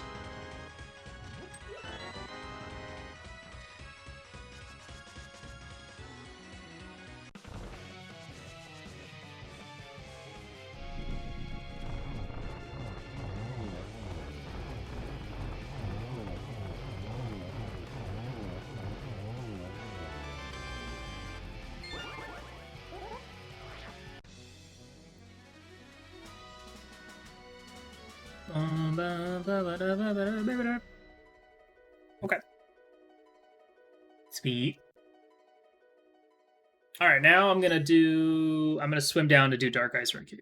Okay. Sweet. Alright, now I'm gonna swim down to do Dark Ice Run Cube.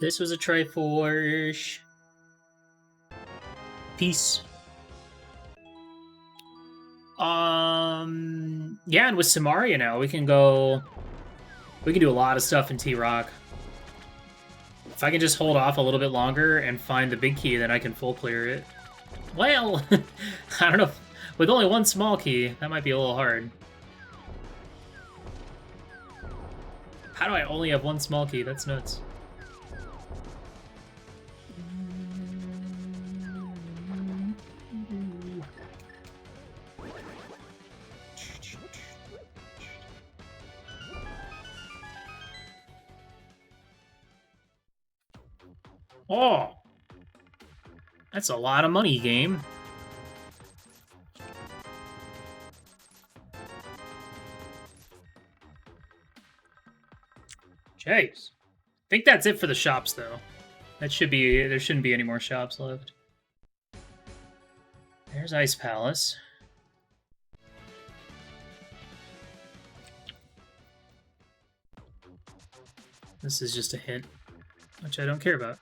This was a Triforce Piece. Yeah, and with Samaria now, we can do a lot of stuff in T-Rock. If I can just hold off a little bit longer and find the big key, then I can full clear it. Well, I don't know. With only one small key, that might be a little hard. How do I only have one small key? That's nuts. Oh! That's a lot of money, game. Jeez. I think that's it for the shops, though. There shouldn't be any more shops left. There's Ice Palace. This is just a hint, which I don't care about.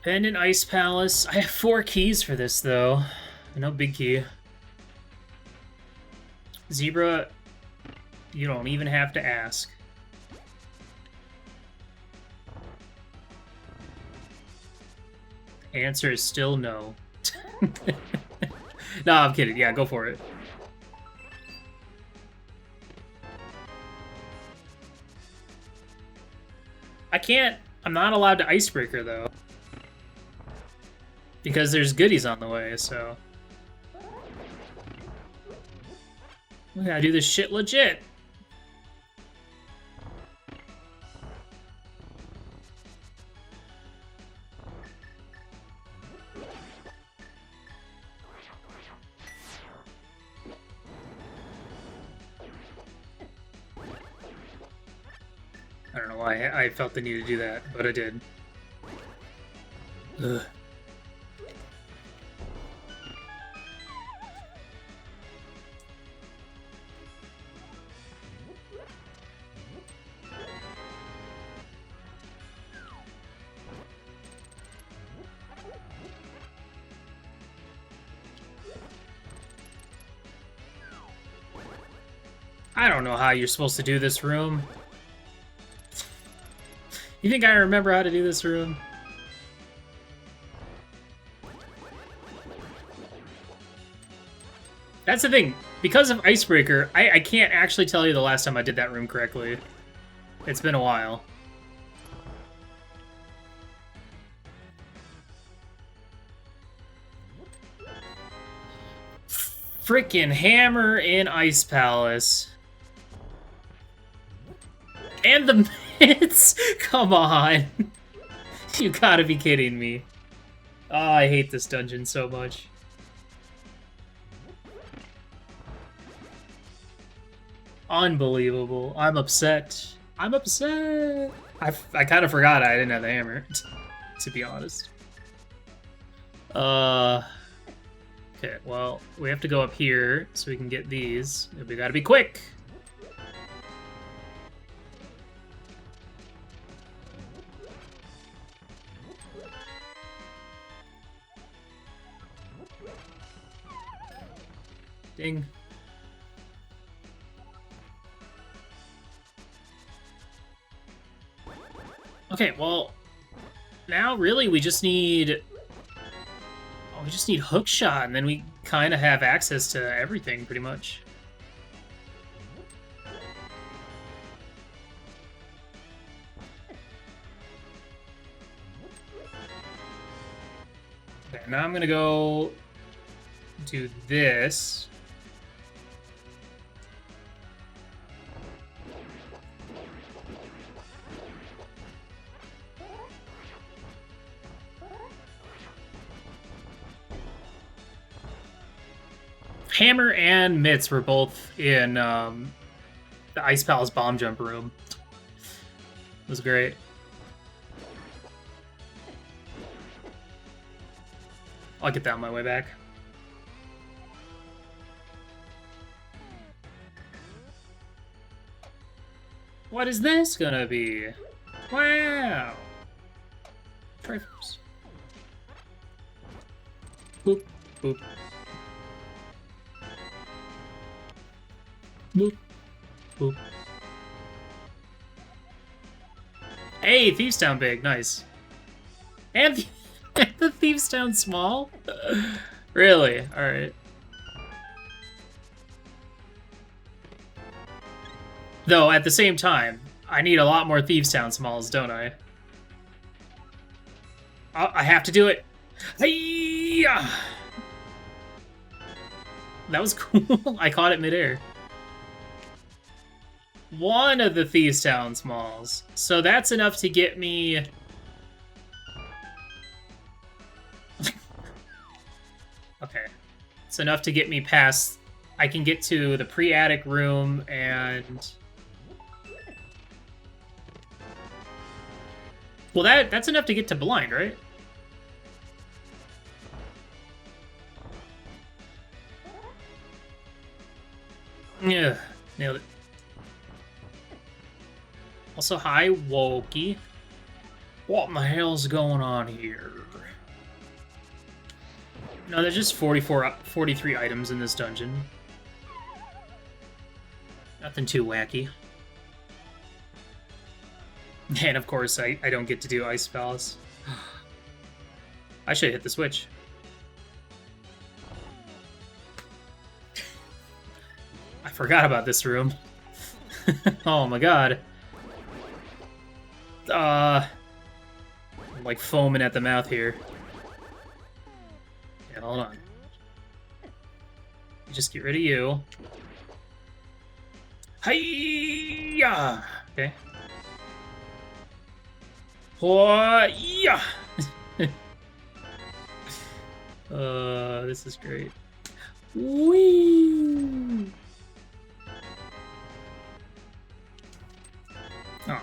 Pendant Ice Palace. I have 4 keys for this, though. No big key. Zebra, you don't even have to ask. Answer is still no. No, I'm kidding. Yeah, go for it. I'm not allowed to Icebreaker, though. Because there's goodies on the way, so... We gotta do this shit legit. I don't know why I felt the need to do that, but I did. Ugh. I don't know how you're supposed to do this room. You think I remember how to do this room? That's the thing. Because of Icebreaker, I can't actually tell you the last time I did that room correctly. It's been a while. Frickin' hammer in Ice Palace. And the mitts? Come on. You gotta be kidding me. Oh, I hate this dungeon so much. Unbelievable. I'm upset. I'm upset. I kind of forgot I didn't have the hammer, to be honest. Okay, well, we have to go up here so we can get these. We gotta be quick. Ding. Okay, well, now really we just need... Oh, we just need hookshot, and then we kind of have access to everything, pretty much. Okay, now I'm gonna go do this. Hammer and Mitts were both in the Ice Palace bomb jump room. It was great. I'll get that on my way back. What is this gonna be? Wow! Triforce. Boop, boop. Boop, boop. Hey, Thieves Town big, nice. And the Thieves Town small? Really? Alright. Though, at the same time, I need a lot more Thieves Town smalls, don't I? I have to do it! Hey-ya! That was cool. I caught it midair. One of the Thieves Town smalls. So that's enough to get me... Okay. It's enough to get me past... I can get to the pre-attic room and... Well, that's enough to get to blind, right? Yeah, nailed it. Also, hi, Wokey. What in the hell's going on here? No, there's just 43 items in this dungeon. Nothing too wacky. And of course, I don't get to do Ice Palace. I should hit the switch. I forgot about this room. Oh my god. I'm like foaming at the mouth here. Yeah, hold on. Just get rid of you. Hi-ya! Okay. Ho-ya! This is great. Whee! Oh.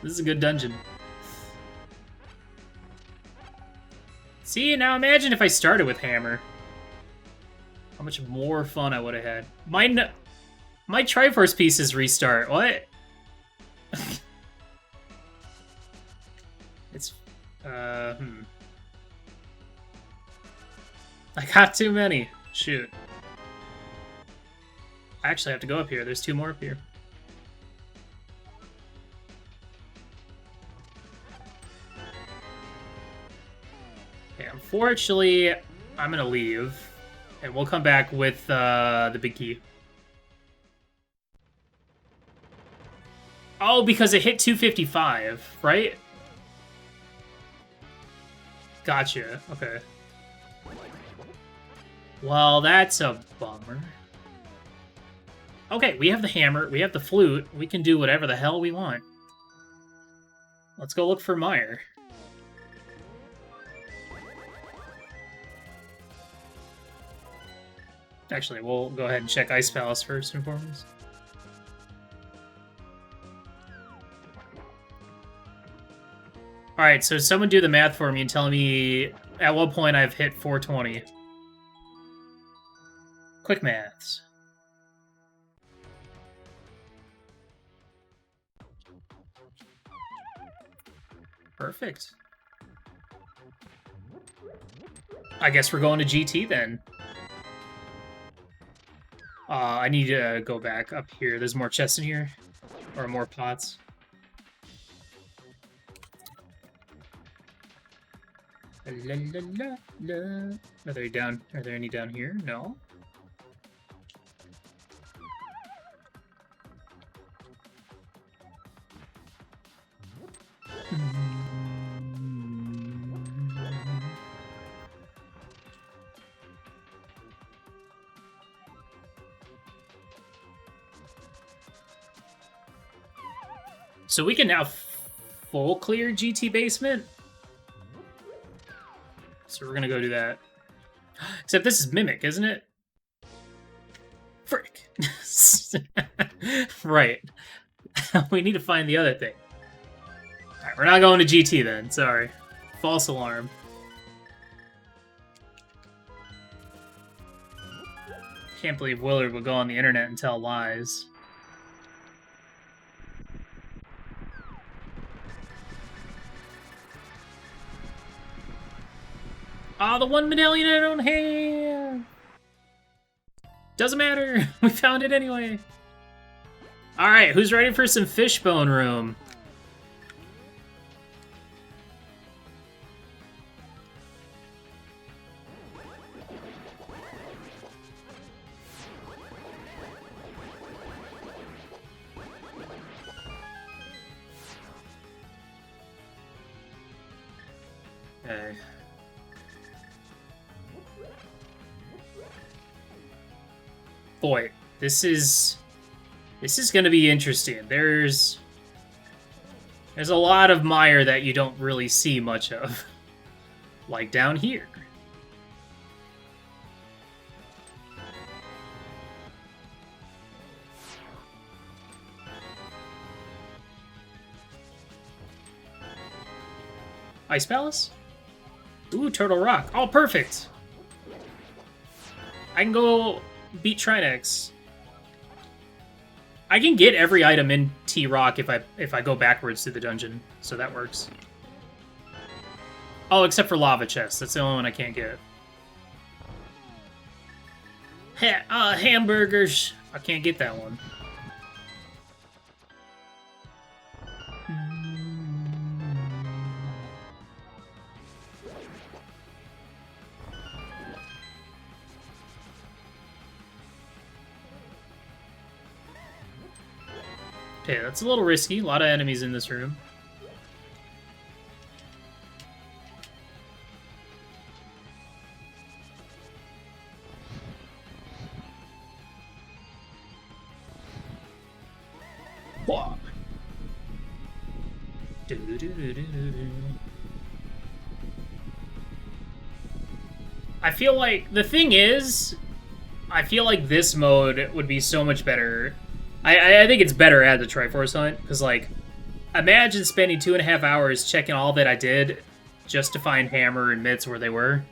This is a good dungeon. See, now imagine if I started with Hammer. How much more fun I would have had. My Triforce Pieces restart. What? It's... I got too many. Shoot. I actually have to go up here. There's 2 more up here. Okay, unfortunately, I'm gonna leave. And we'll come back with the big key. Oh, because it hit 255, right? Gotcha. Okay. Well, that's a bummer. Okay, we have the hammer, we have the flute, we can do whatever the hell we want. Let's go look for Meyer. Actually, we'll go ahead and check Ice Palace first and foremost. Alright, so someone do the math for me and tell me at what point I've hit 420. Quick maths. Perfect. I guess we're going to GT then. I need to go back up here. There's more chests in here. Or more pots. La, la, la, la. Are there any down here? No. So we can now full clear GT basement. So we're gonna go do that. Except this is Mimic, isn't it? Frick. Right. We need to find the other thing. Alright, we're not going to GT then. Sorry. False alarm. Can't believe Willard would go on the internet and tell lies. Ah, the one medallion I don't have! Doesn't matter! We found it anyway! Alright, who's ready for some fishbone room? Okay. Boy, this is gonna be interesting. There's a lot of mire that you don't really see much of. Like down here. Ice Palace? Ooh, Turtle Rock. Oh, perfect! I can go beat Trinex. I can get every item in T-Rock if I go backwards through the dungeon, so that works. Oh, except for Lava Chest. That's the only one I can't get. Hamburgers. I can't get that one. Okay, that's a little risky. A lot of enemies in this room. Whoa. I feel like the thing is, I feel like this mode would be so much better. I think it's better at the Triforce Hunt, because, like, imagine spending 2.5 hours checking all that I did just to find Hammer and Mitts where they were.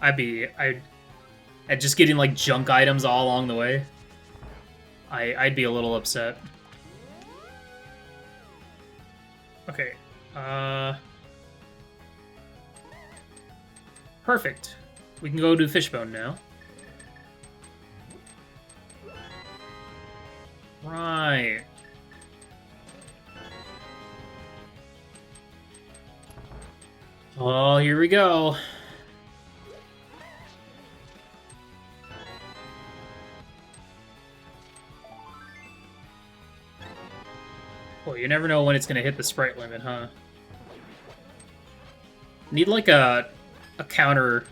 I'd just getting, like, junk items all along the way. I'd be a little upset. Okay, perfect. We can go do Fishbone now. Right. Oh, here we go. Well, you never know when it's gonna hit the sprite limit, huh? Need like a counter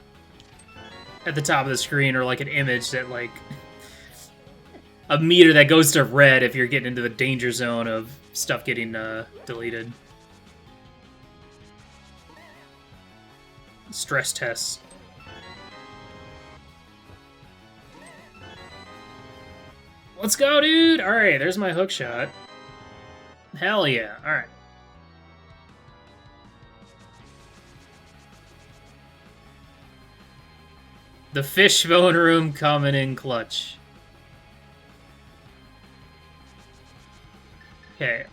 at the top of the screen, or like an image that, like, a meter that goes to red if you're getting into the danger zone of stuff getting deleted. Stress tests. Let's go, dude! Alright, there's my hook shot. Hell yeah, alright. The fishbone room coming in clutch. Okay.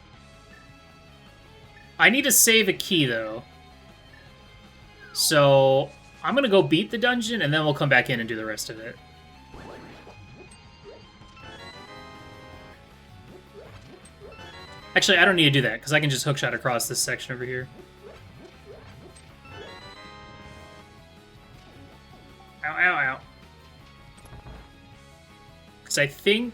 I need to save a key, though. So, I'm gonna go beat the dungeon, and then we'll come back in and do the rest of it. Actually, I don't need to do that, because I can just hookshot across this section over here. Ow, ow, ow. Because I think...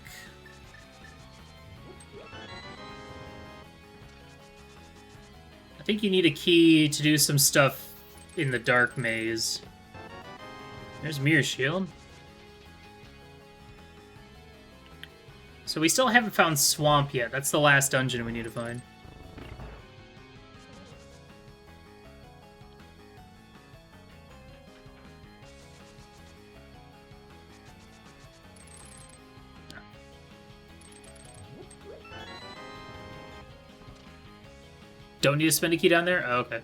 you need a key to do some stuff in the dark maze. There's Mirror Shield. So we still haven't found Swamp yet. That's the last dungeon we need to find. Don't need to spend a key down there? Oh, okay.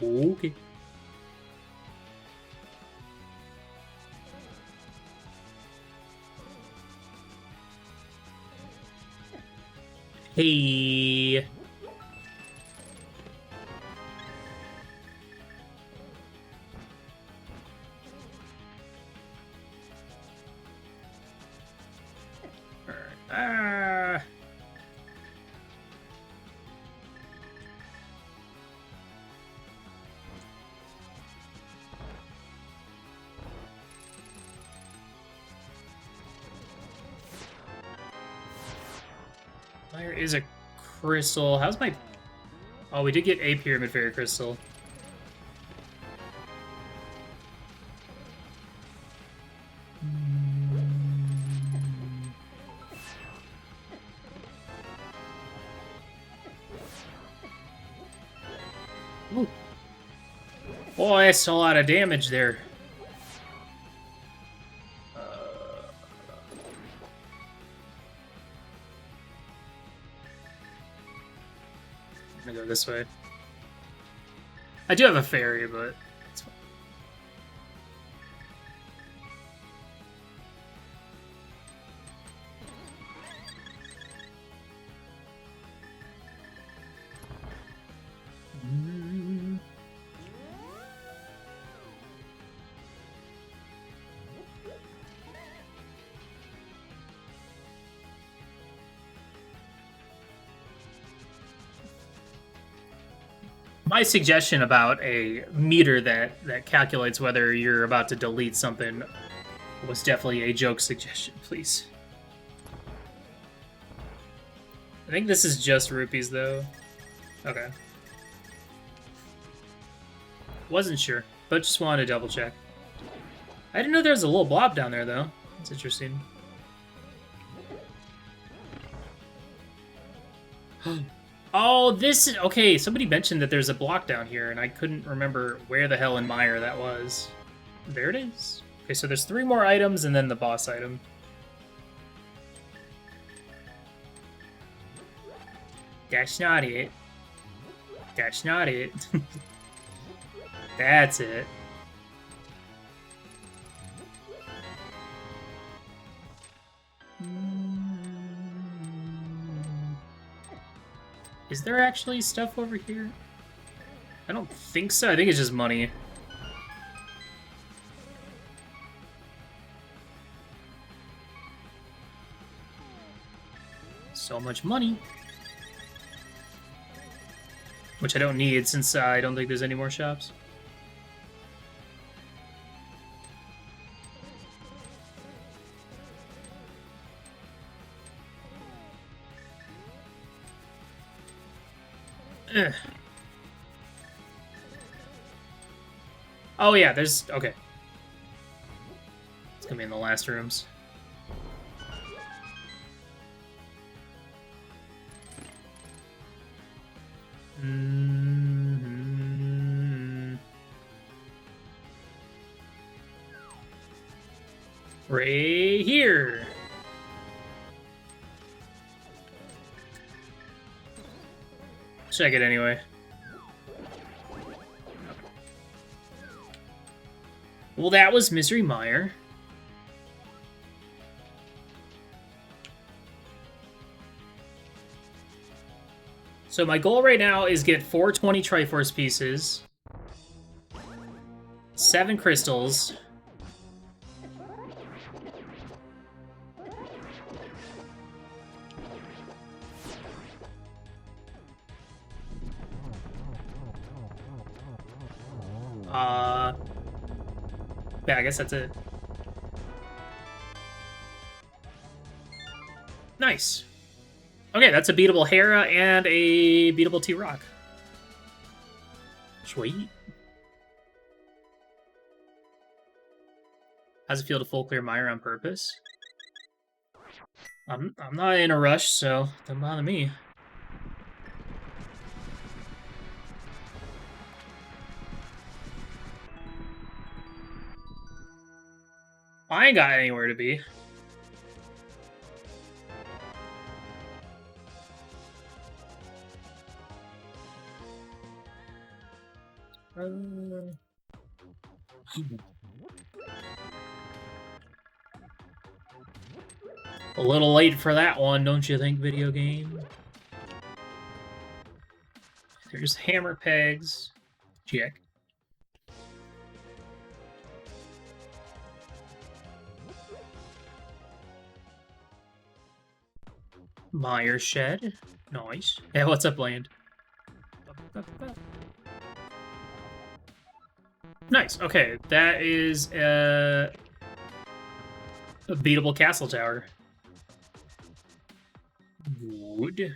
Okay. Hey. Where is a crystal? How's my... Oh, we did get a Pyramid Fairy Crystal. Ooh. Boy, that's a lot of damage there. I'm gonna go this way. I do have a fairy, but it's fine. My suggestion about a meter that calculates whether you're about to delete something was definitely a joke suggestion, please. I think this is just rupees, though. Okay. Wasn't sure, but just wanted to double check. I didn't know there was a little blob down there, though. That's interesting. Oh, this is... Okay, somebody mentioned that there's a block down here, and I couldn't remember where the hell in Mire that was. There it is. Okay, so there's 3 more items, and then the boss item. That's not it. That's not it. That's it. Is there actually stuff over here? I don't think so. I think it's just money. So much money. Which I don't need since I don't think there's any more shops. Ugh. Oh yeah, there's... Okay. It's gonna be in the last rooms. Right here. check it anyway. Well, that was Misery Mire. So my goal right now is get 420 Triforce pieces, 7 crystals, yeah, I guess that's it. Nice. Okay, that's a beatable Hera and a beatable T-Rock. Sweet. How's it feel to full clear Mire on purpose? I'm not in a rush, so don't bother me. I ain't got anywhere to be. A little late for that one, don't you think, video game? There's hammer pegs. Check. Mire Shed. Nice. Yeah, what's up, land? Nice. Okay, that is a beatable castle tower. Wood. If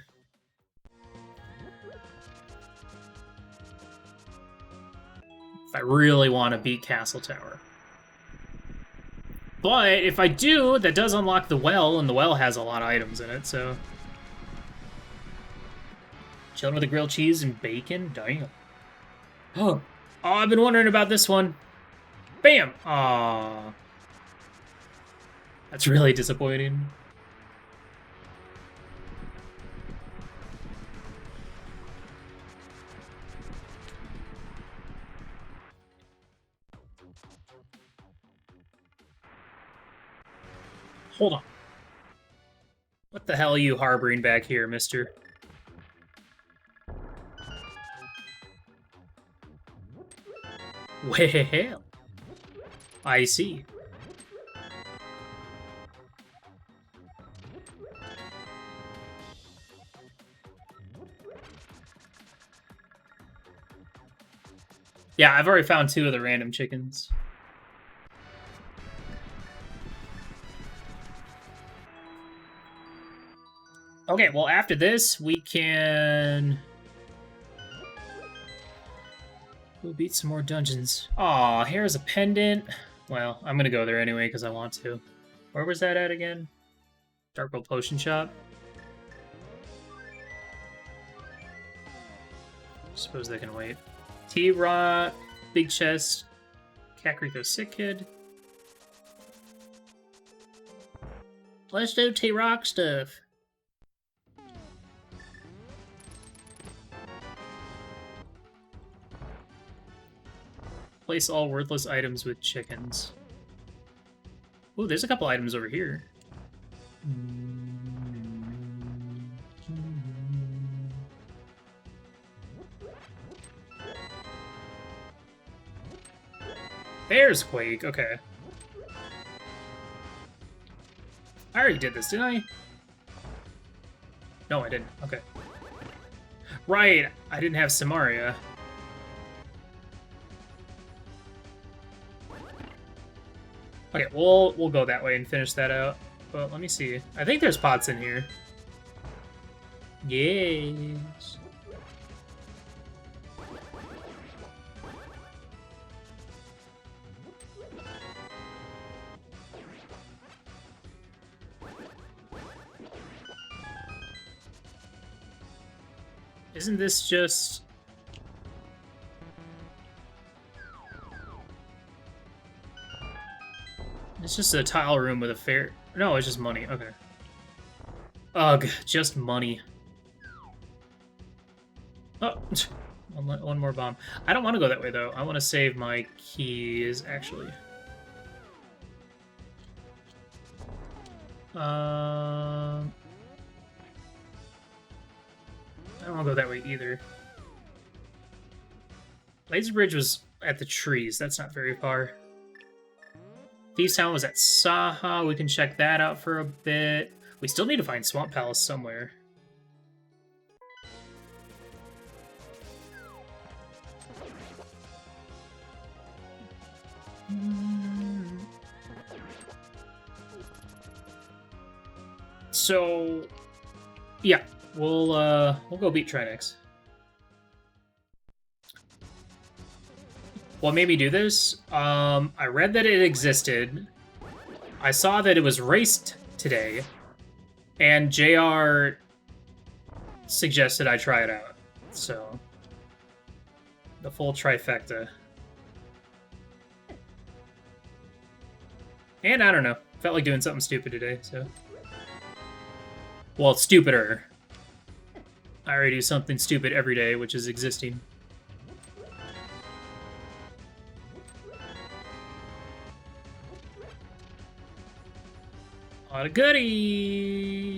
I really want to beat Castle Tower. But if I do, that does unlock the well, and the well has a lot of items in it, so... Chilling with the grilled cheese and bacon? Damn. Oh, I've been wondering about this one. Bam! Aww. That's really disappointing. Hold on. What the hell are you harboring back here, mister? Well, I see. Yeah, I've already found 2 of the random chickens. Okay, well, after this, we can... We'll beat some more dungeons. Aw, here's a pendant. Well, I'm gonna go there anyway, because I want to. Where was that at again? Dark World Potion Shop? Suppose they can wait. T-Rock, Big Chest, Kakariko Sick Kid. Let's do T-Rock stuff. Place all worthless items with chickens. Ooh, there's a couple items over here. There's Quake, okay. I already did this, didn't I? No, I didn't. Okay. Right, I didn't have Samaria. Okay, we'll go that way and finish that out. But let me see. I think there's pots in here. Yes. Isn't this just... It's just a tile room with a fair... No, it's just money. Okay. Ugh, just money. Oh, one more bomb. I don't want to go that way, though. I want to save my keys, actually. I don't want to go that way, either. Laser Bridge was at the trees. That's not very far. Thieves Town was at Saha. We can check that out for a bit. We still need to find Swamp Palace somewhere. So, yeah, we'll go beat Trinex. What made me do this? I read that it existed. I saw that it was raced today, and JR suggested I try it out. So, the full trifecta. And I don't know, felt like doing something stupid today, so. Well, it's stupider. I already do something stupid every day, which is existing. A lot of goodies!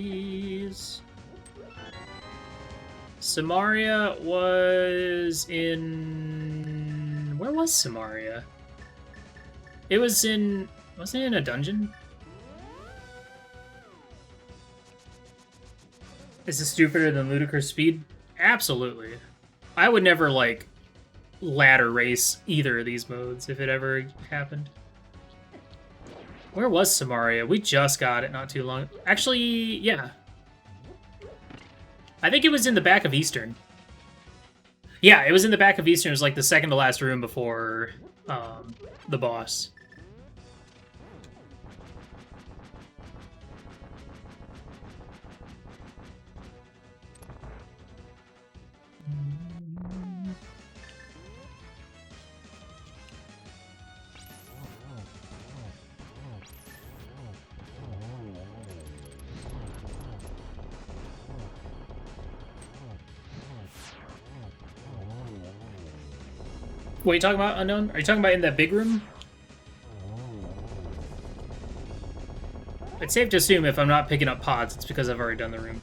Samaria was in... Where was Samaria? It was in... Wasn't it in a dungeon? Is this stupider than Ludicrous Speed? Absolutely. I would never, like, ladder race either of these modes if it ever happened. Where was Samaria? We just got it not too long. Actually, yeah. I think it was in the back of Eastern. Yeah, it was in the back of Eastern. It was like the second to last room before the boss. What are you talking about, Unknown? Are you talking about in that big room? It's safe to assume if I'm not picking up pods, it's because I've already done the room.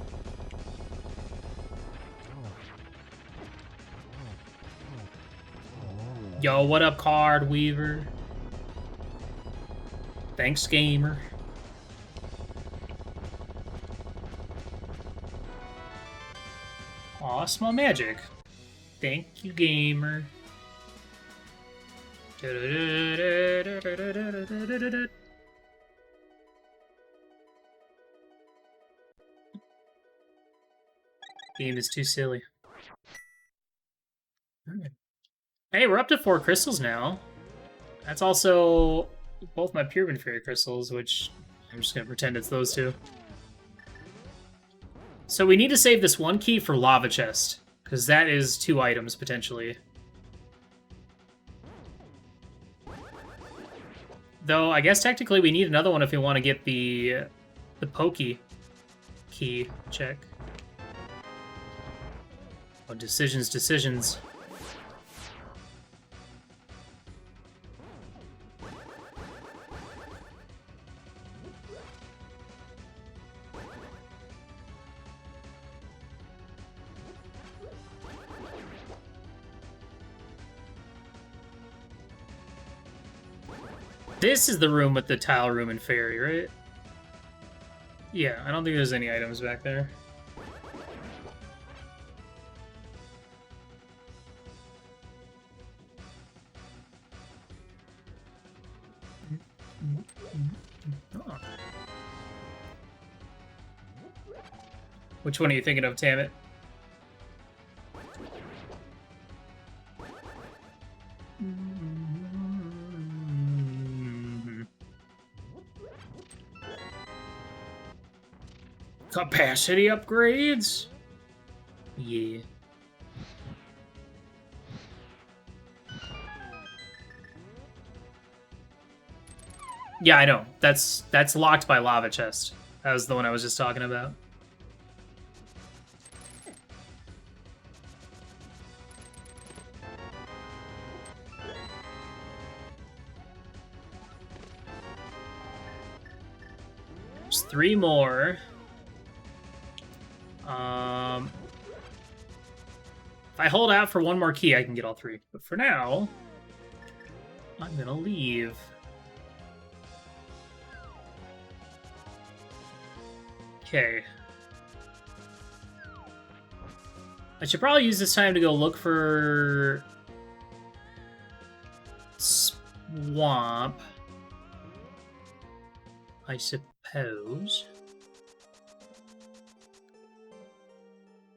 Yo, what up, Card Weaver? Thanks, gamer. Aw, small magic. Thank you, gamer. Game is too silly. Hey, we're up to 4 crystals now. That's also both my Pure Fairy crystals, which I'm just gonna pretend it's those two. So we need to save this one key for Lava Chest, because that is 2 items, potentially. Though, I guess technically we need another one if we want to get the Pokey key check. Oh, decisions. This is the room with the tile room and fairy, right? Yeah, I don't think there's any items back there. Oh. Which one are you thinking of, Tammet? Capacity upgrades? Yeah. Yeah, I know. That's locked by Lava Chest. That was the one I was just talking about. There's 3 more. If I hold out for 1 more key, I can get all 3. But for now, I'm gonna leave. Okay. I should probably use this time to go look for swamp, I suppose.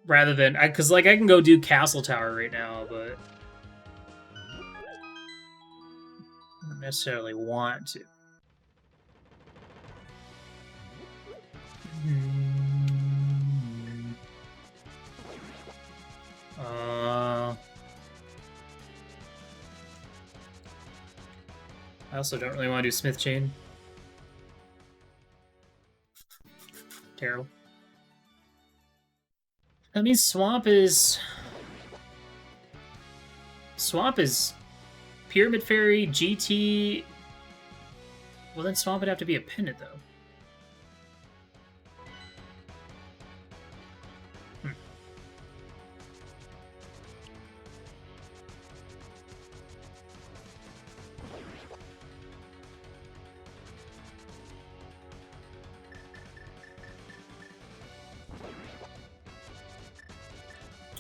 Rather than, because like I can go do Castle Tower right now, but I don't necessarily want to. I also don't really want to do Smith Chain. Terrible. That means Swamp is Pyramid Fairy, GT. Well, then Swamp would have to be a pendant, though.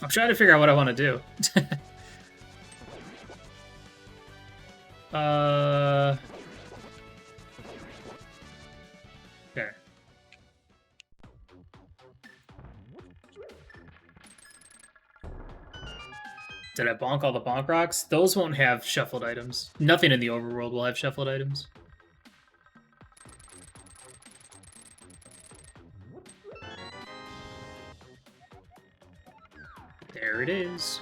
I'm trying to figure out what I want to do. Okay. Did I bonk all the bonk rocks? Those won't have shuffled items. Nothing in the overworld will have shuffled items. There it is.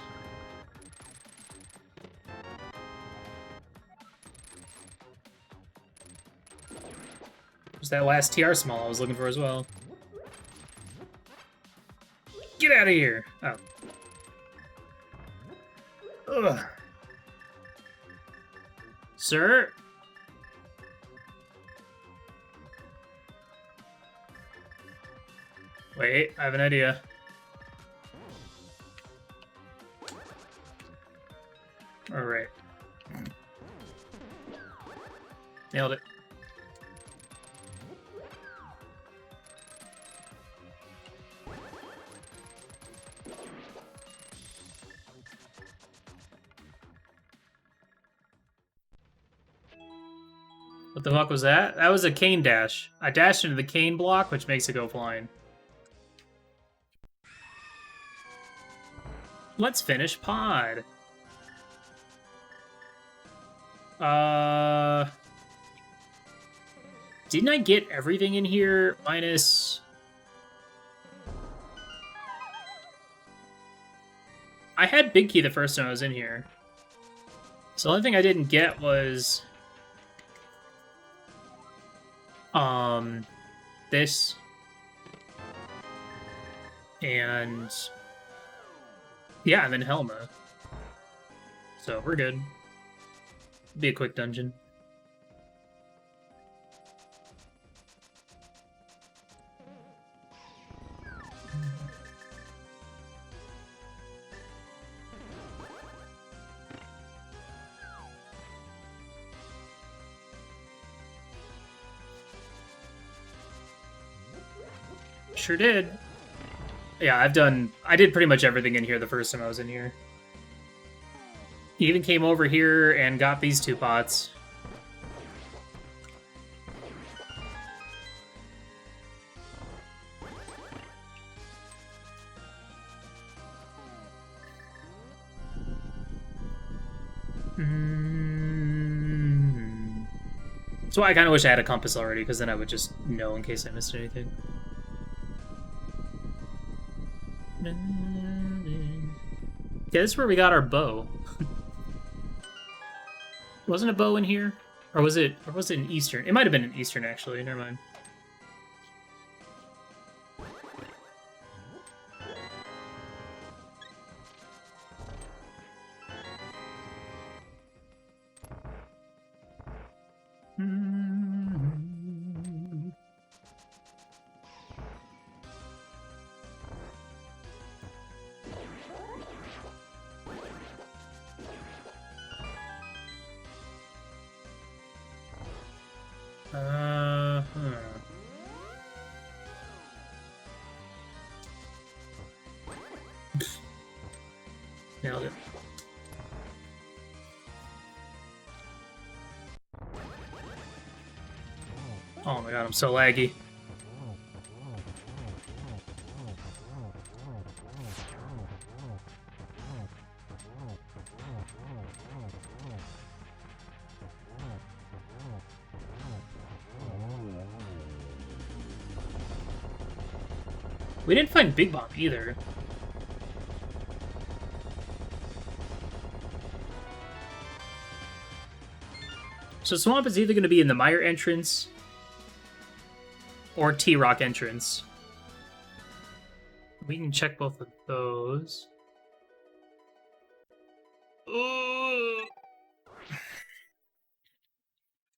There's that last TR small I was looking for as well. Get out of here! Oh. Ugh. Sir? Wait, I have an idea. Alright. Nailed it. What the fuck was that? That was a cane dash. I dashed into the cane block, which makes it go flying. Let's finish pod. Didn't I get everything in here minus... I had Big Key the first time I was in here. So the only thing I didn't get was... this. And... yeah, and then Helma. So we're good. Be a quick dungeon. Sure did. Yeah, I did pretty much everything in here the first time I was in here. Even came over here and got these 2 pots. That's why I kind of wish I had a compass already, because then I would just know in case I missed anything. Yeah, this is where we got our bow. Wasn't a bow in here? Or was it an Eastern? It might have been an Eastern, actually. Never mind. my god, I'm so laggy. We didn't find Big Bomb either. So Swamp is either going to be in the Mire entrance or T-Rock entrance. We can check both of those.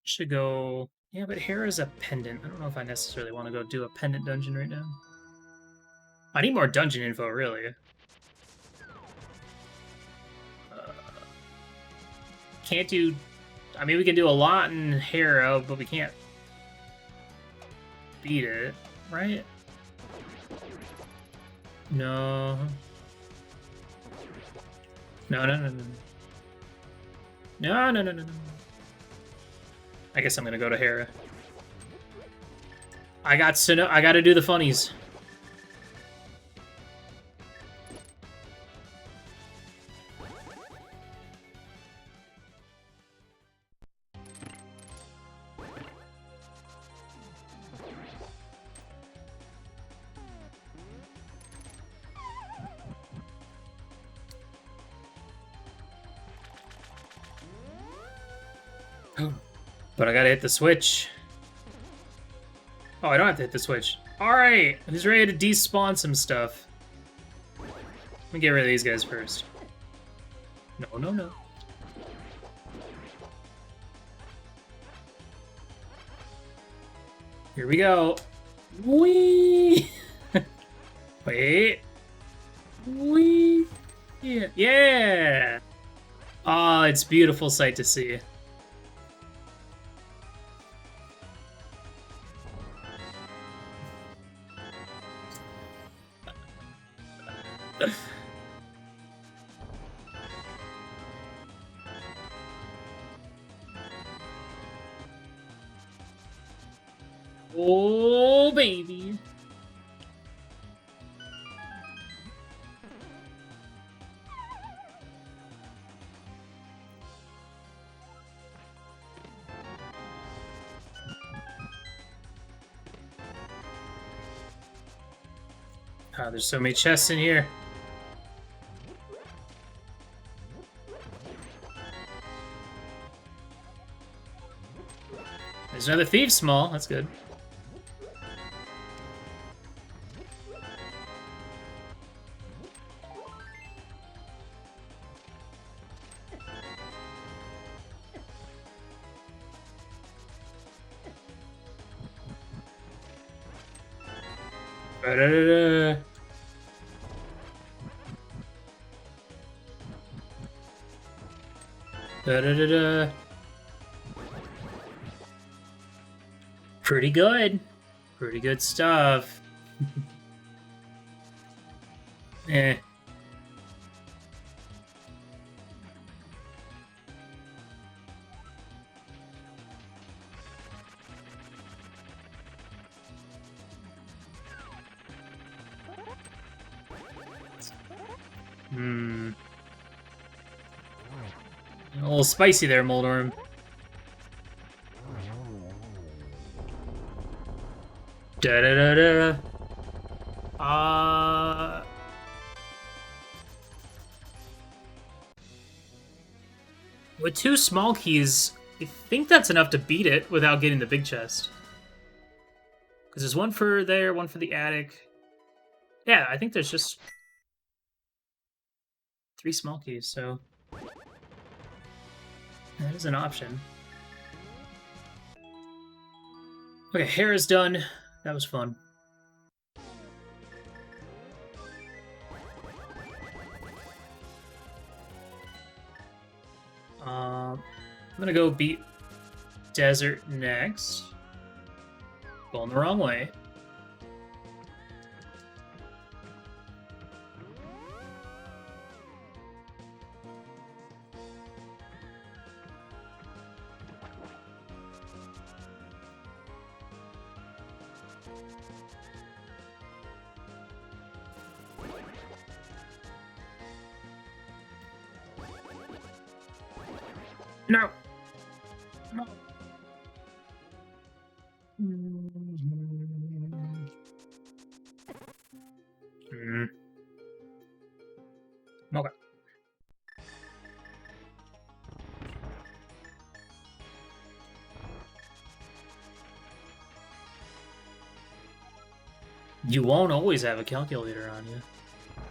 Should go... Yeah, but Hera's a pendant. I don't know if I necessarily want to go do a pendant dungeon right now. I need more dungeon info, really. Can't do... I mean, we can do a lot in Hera, but we can't beat it, right? No. No, no, no, no. No, no, no, no, no. I guess I'm gonna go to Hera. I gotta do the funnies. But I gotta hit the switch. Oh, I don't have to hit the switch. Alright, who's ready to despawn some stuff? Let me get rid of these guys first. No, no, no. Here we go. Whee! Wait. Whee! Yeah. Yeah! Ah, it's a beautiful sight to see. Oh, baby. Ah, there's so many chests in here. There's another thief small. That's good. Da-da-da-da. Da-da-da-da. Pretty good. Pretty good stuff. Eh. Hmm. A little spicy there, Moldorm. Da-da-da-da. With 2 small keys, I think that's enough to beat it without getting the big chest. Because there's one for there, one for the attic. Yeah, I think there's just 3 small keys, so that is an option. Okay, hair is done. That was fun. I'm gonna go beat Desert next. Going the wrong way. No. No. Okay. You won't always have a calculator on you.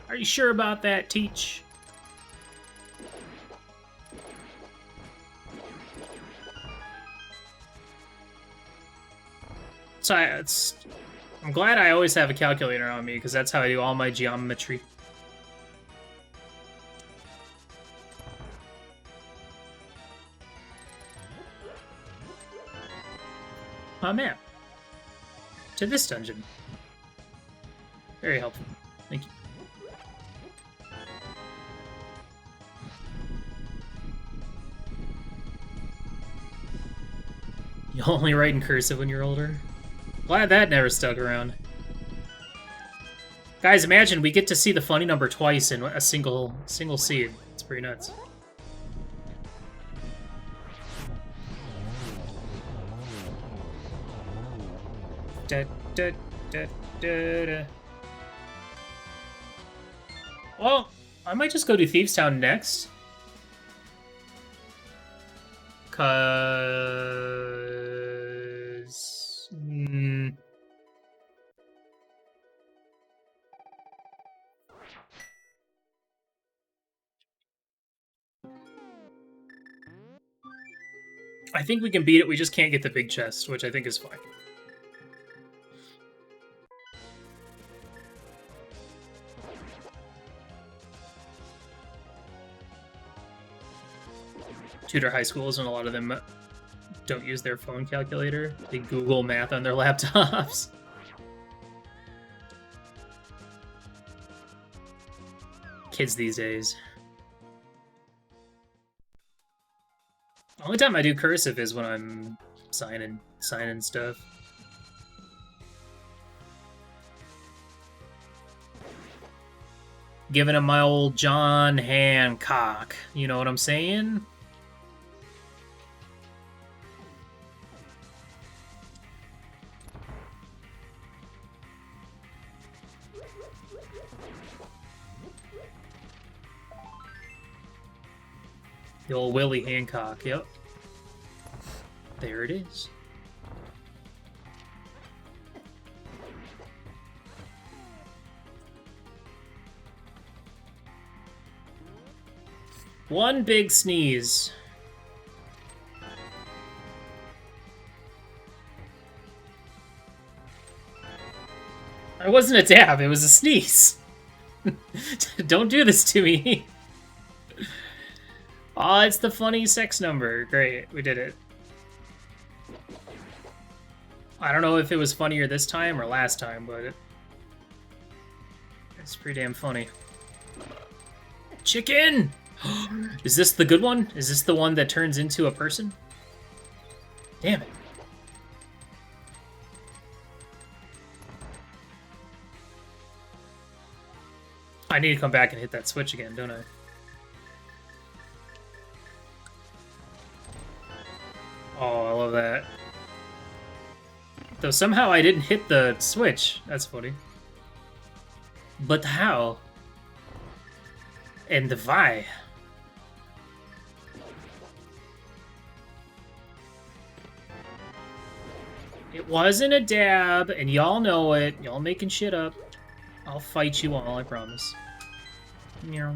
Are you sure about that, Teach? So I'm glad I always have a calculator on me, because that's how I do all my geometry. A map to this dungeon. Very helpful. Thank you. You only write in cursive when you're older? Glad that never stuck around. Guys, imagine we get to see the funny number twice in a single seed. It's pretty nuts. Da, da, da, da, da. Well, I might just go to Thieves Town next. Cause... I think we can beat it, we just can't get the big chest, which I think is fine. Tutor high schools, and a lot of them don't use their phone calculator. They Google math on their laptops. Kids these days. The only time I do cursive is when I'm signing stuff. Giving him my old John Hancock. You know what I'm saying? The old Willie Hancock, yep. There it is. One big sneeze. It wasn't a dab, it was a sneeze. Don't do this to me. Oh, it's the funny sex number. Great, we did it. I don't know if it was funnier this time or last time, but it's pretty damn funny. Chicken! Is this the good one? Is this the one that turns into a person? Damn it. I need to come back and hit that switch again, don't I? Oh, I love that. Though somehow I didn't hit the switch. That's funny. But how? And why? It wasn't a dab, and y'all know it. Y'all making shit up. I'll fight you all, I promise. Meow.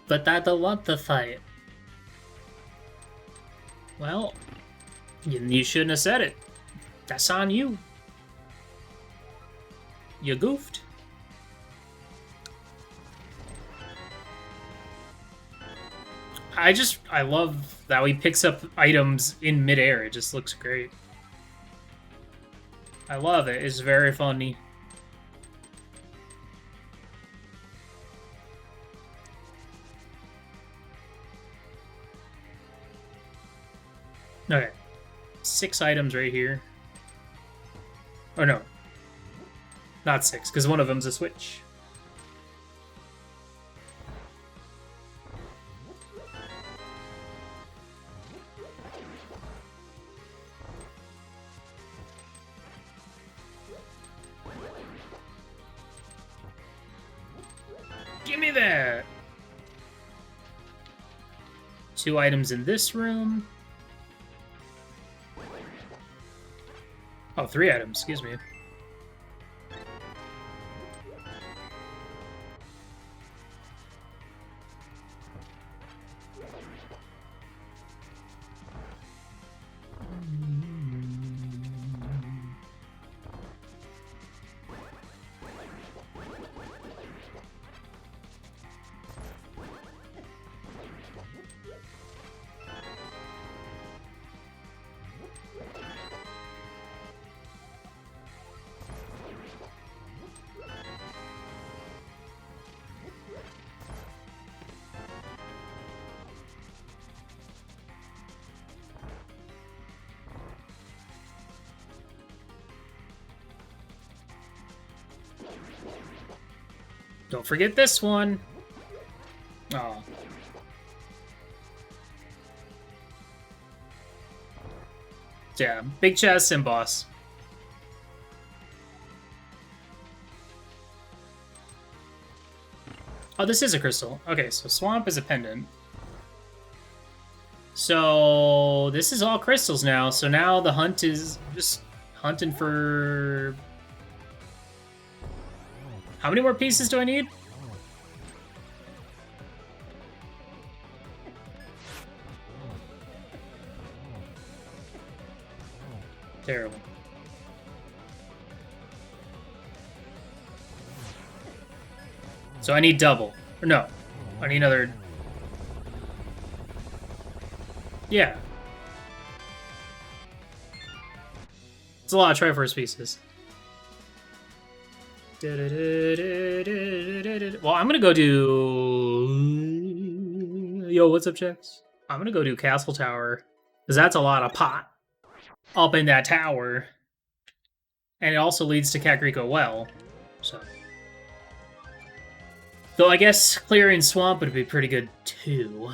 But I don't want to fight. Well, you shouldn't have said it. That's on you. You goofed. I love how he picks up items in midair. It just looks great. I love it. It's very funny. Okay. 6 items right here. Or no. Not 6, because one of them's a switch. Give me that! 2 items in this room. Oh, 3 items, excuse me. Don't forget this one. Oh. Yeah, big chest and boss. Oh, this is a crystal. Okay, so swamp is a pendant. So this is all crystals now. So now the hunt is just hunting for... How many more pieces do I need? Terrible. So I need double. Or no. I need another... Yeah. It's a lot of Triforce pieces. Well, I'm gonna go do... Yo, what's up, checks? I'm gonna go do Castle Tower. Because that's a lot of pot up in that tower. And it also leads to Kakariko Well. So... Though I guess clearing Swamp would be pretty good, too.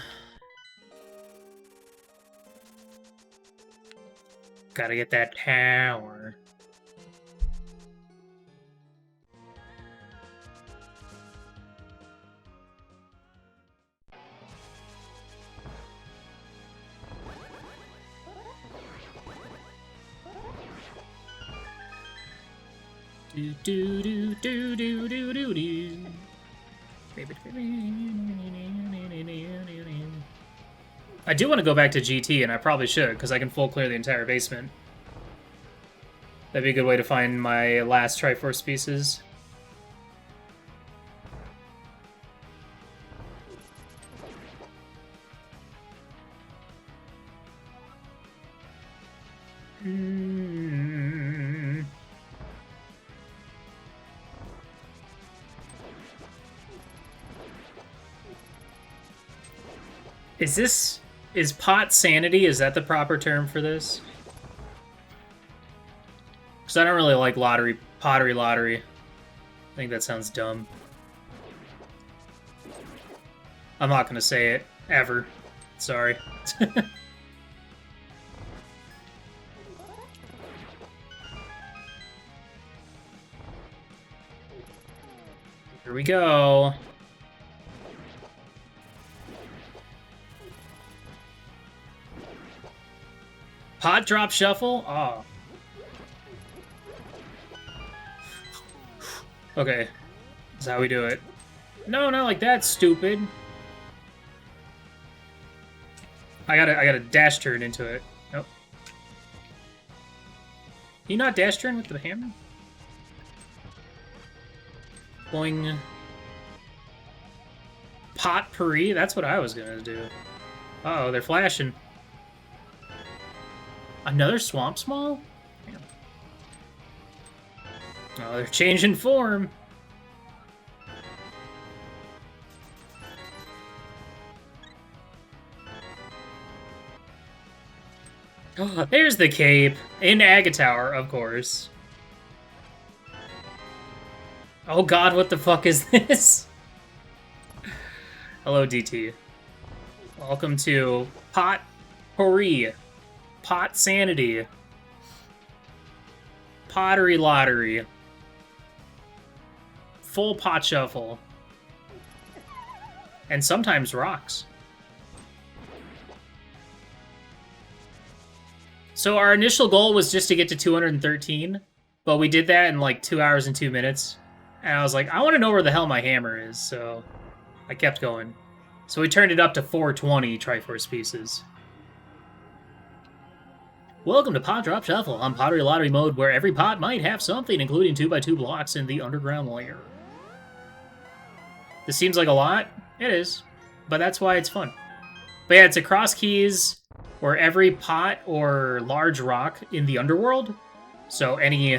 Gotta get that tower. Do do do do do do do do. I do want to go back to GT, and I probably should, because I can full clear the entire basement. That'd be a good way to find my last Triforce pieces. Is pot sanity? Is that the proper term for this? Because I don't really like pottery lottery. I think that sounds dumb. I'm not gonna say it, ever. Sorry. Here we go. Pot drop shuffle? Oh. Okay. That's how we do it. No, not like that, stupid. I gotta dash turn into it. Nope. Can you not dash turn with the hammer? Boing. Potpourri? That's what I was gonna do. Uh-oh, they're flashing. Another Swamp Small? Damn. Oh, they're changing form. Oh, there's the cape. In Agatower, of course. Oh god, what the fuck is this? Hello, DT. Welcome to Pot Pourri. Pot Sanity. Pottery Lottery. Full pot shuffle. And sometimes rocks. So our initial goal was just to get to 213, but we did that in like 2 hours and 2 minutes. And I was like, I want to know where the hell my hammer is, so I kept going. So we turned it up to 420 Triforce Pieces. Welcome to Pot Drop Shuffle on Pottery Lottery mode, where every pot might have something, including 2x2 blocks in the underground layer. This seems like a lot. It is. But that's why it's fun. But yeah, it's a cross keys where every pot or large rock in the underworld, so any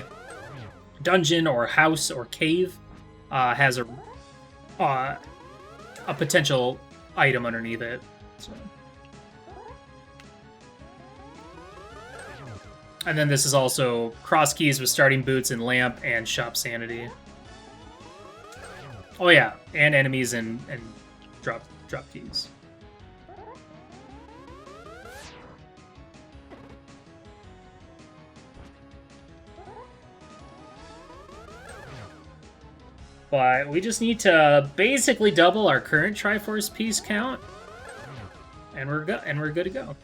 dungeon or house or cave, has a potential item underneath it. So. And then this is also cross keys with starting boots and lamp and shop sanity. Oh yeah, and enemies and drop keys. But we just need to basically double our current Triforce piece count, and we're good to go.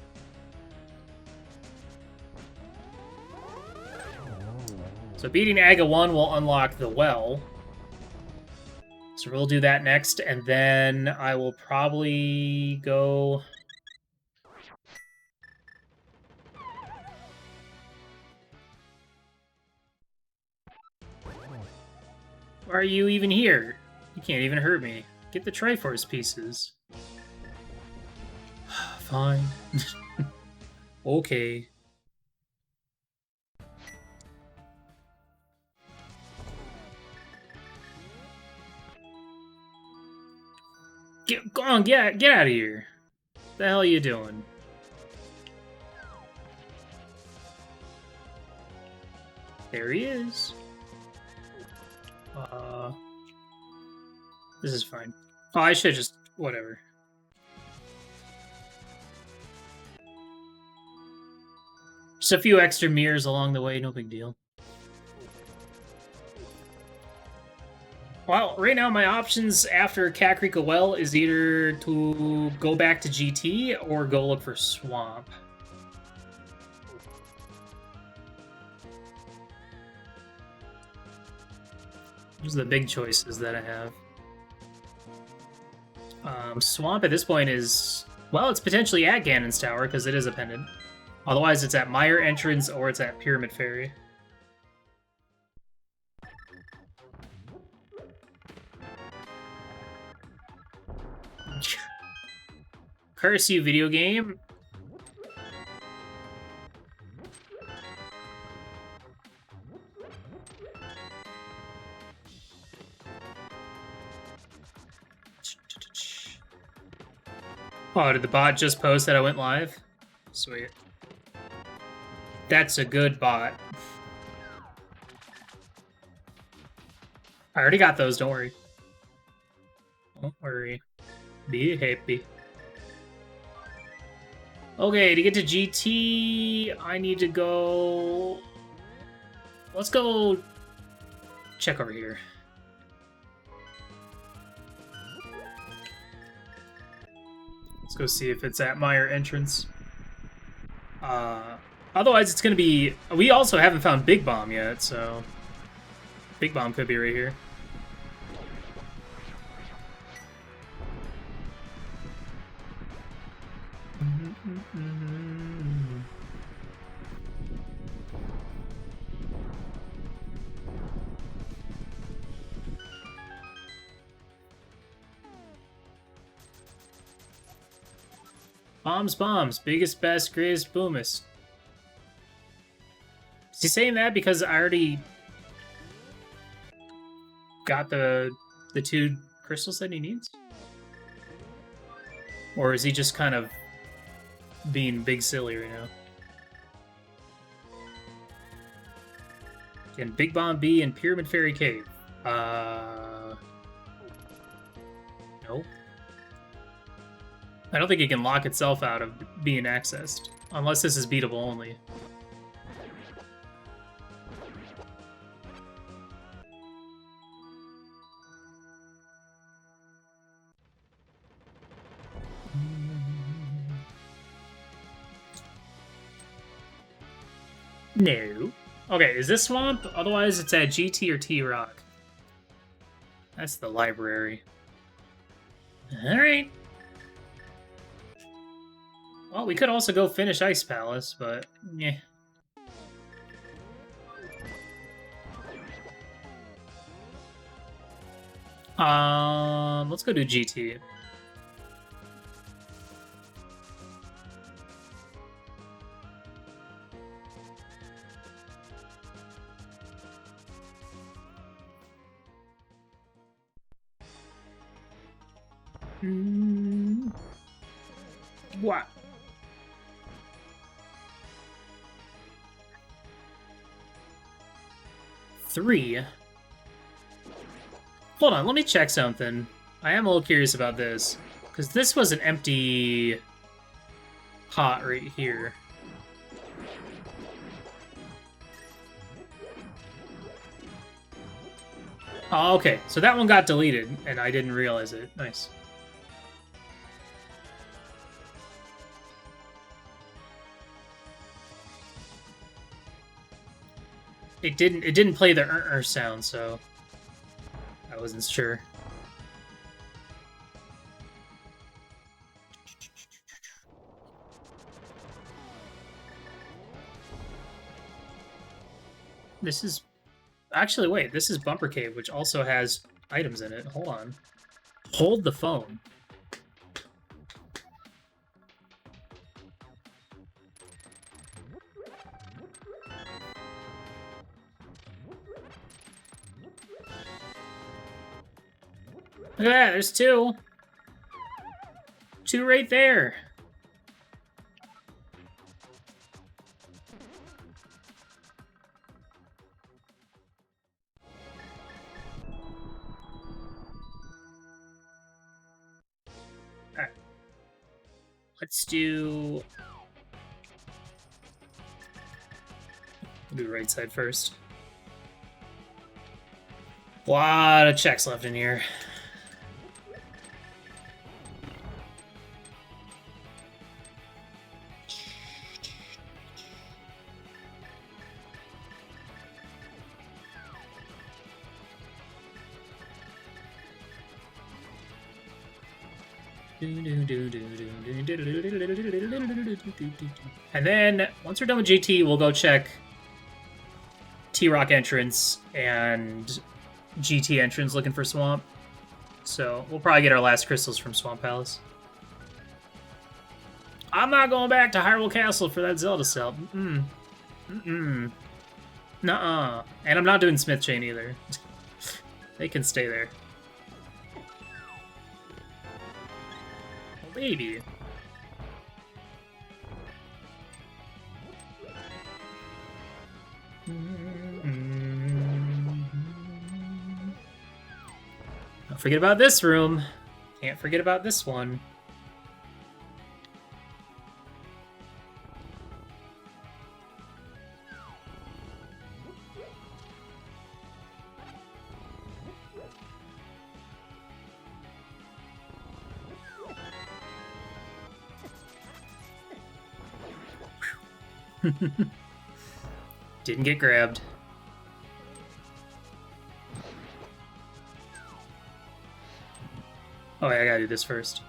So beating Aga 1 will unlock the well. So we'll do that next, and then I will probably go... Why are you even here? You can't even hurt me. Get the Triforce pieces. Fine. Okay. Go on, get out of here. What the hell are you doing? There he is. This is fine. Oh, I should just... whatever. Just a few extra mirrors along the way, no big deal. Well, right now my options after Kakrika Well is either to go back to GT or go look for Swamp. Those are the big choices that I have. Swamp at this point is... well, it's potentially at Ganon's Tower, because it is a pendant. Otherwise, it's at Mire Entrance or it's at Pyramid Ferry. Curse you, video game. Oh, did the bot just post that I went live? Sweet. That's a good bot. I already got those, don't worry. Don't worry. Be happy. Okay, to get to GT, I need to go... let's go check over here. Let's go see if it's at Mire Entrance. Otherwise, it's going to be... we also haven't found Big Bomb yet, so... Big Bomb could be right here. Bombs. Biggest, best, greatest, boomest. Is he saying that because I already got the 2 crystals that he needs? Or is he just kind of being big silly right now? Can Big Bomb be in Pyramid Fairy Cave? No. I don't think it can lock itself out of being accessed. Unless this is beatable only. No. Okay, is this swamp? Otherwise, it's at GT or T-Rock. That's the library. Alright. Well, we could also go finish Ice Palace, but... yeah. Let's go do GT. What? Three? Hold on, let me check something. I am a little curious about this. Because this was an empty pot right here. Oh, okay. So that one got deleted, and I didn't realize it. Nice. It didn't play the sound, so I wasn't sure. This is... actually, wait. This is Bumper Cave, which also has items in it. Hold on. Hold the phone. Look at that, there's 2. 2 right there. Alright. Let's do... we'll do right side first. A lot of checks left in here. And then, once we're done with GT, we'll go check T-Rock entrance and GT entrance looking for Swamp. So, we'll probably get our last crystals from Swamp Palace. I'm not going back to Hyrule Castle for that Zelda cell. Nuh-uh. And I'm not doing Smith Chain either. They can stay there. Maybe. Don't forget about this room. Can't forget about this one. Didn't get grabbed. Oh, yeah, I gotta do this first.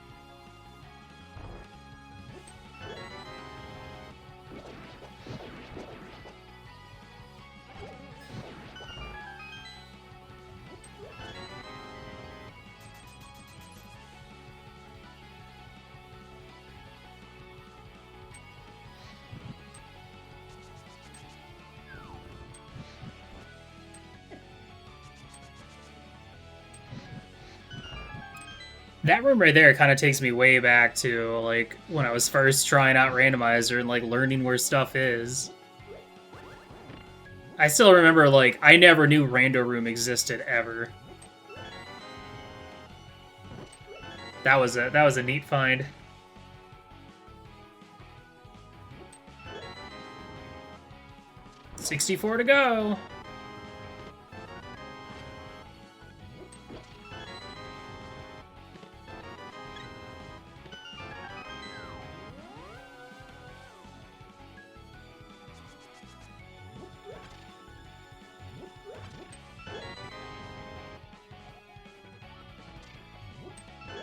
That room right there kind of takes me way back to, like, when I was first trying out Randomizer and, like, learning where stuff is. I still remember, like, I never knew Rando Room existed, ever. That was a neat find. $64 to go.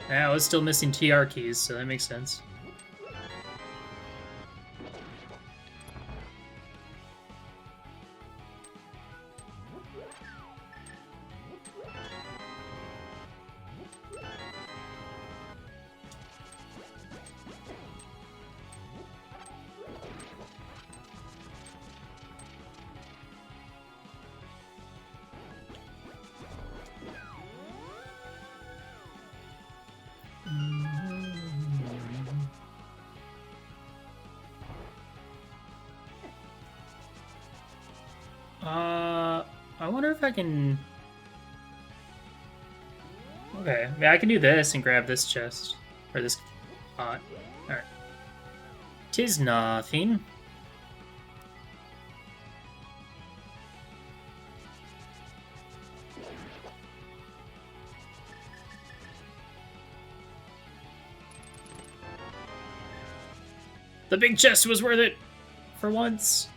Yeah, I was still missing TR keys, so that makes sense. I wonder if I can... Okay, yeah, I can do this and grab this chest. Or this pot. Alright. 'Tis nothing. The big chest was worth it! For once.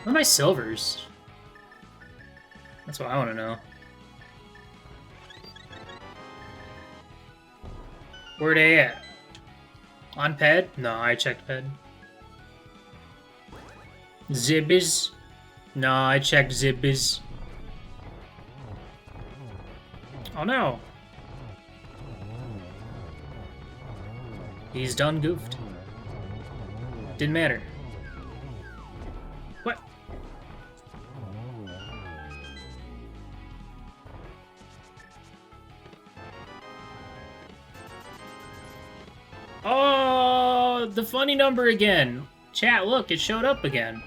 Where are my silvers? That's what I want to know. Where they at? On ped? No, I checked ped. Zibbies? No, I checked zibbies. Oh no! He's done goofed. Didn't matter. What? Oh, the funny number again. Chat, look, it showed up again.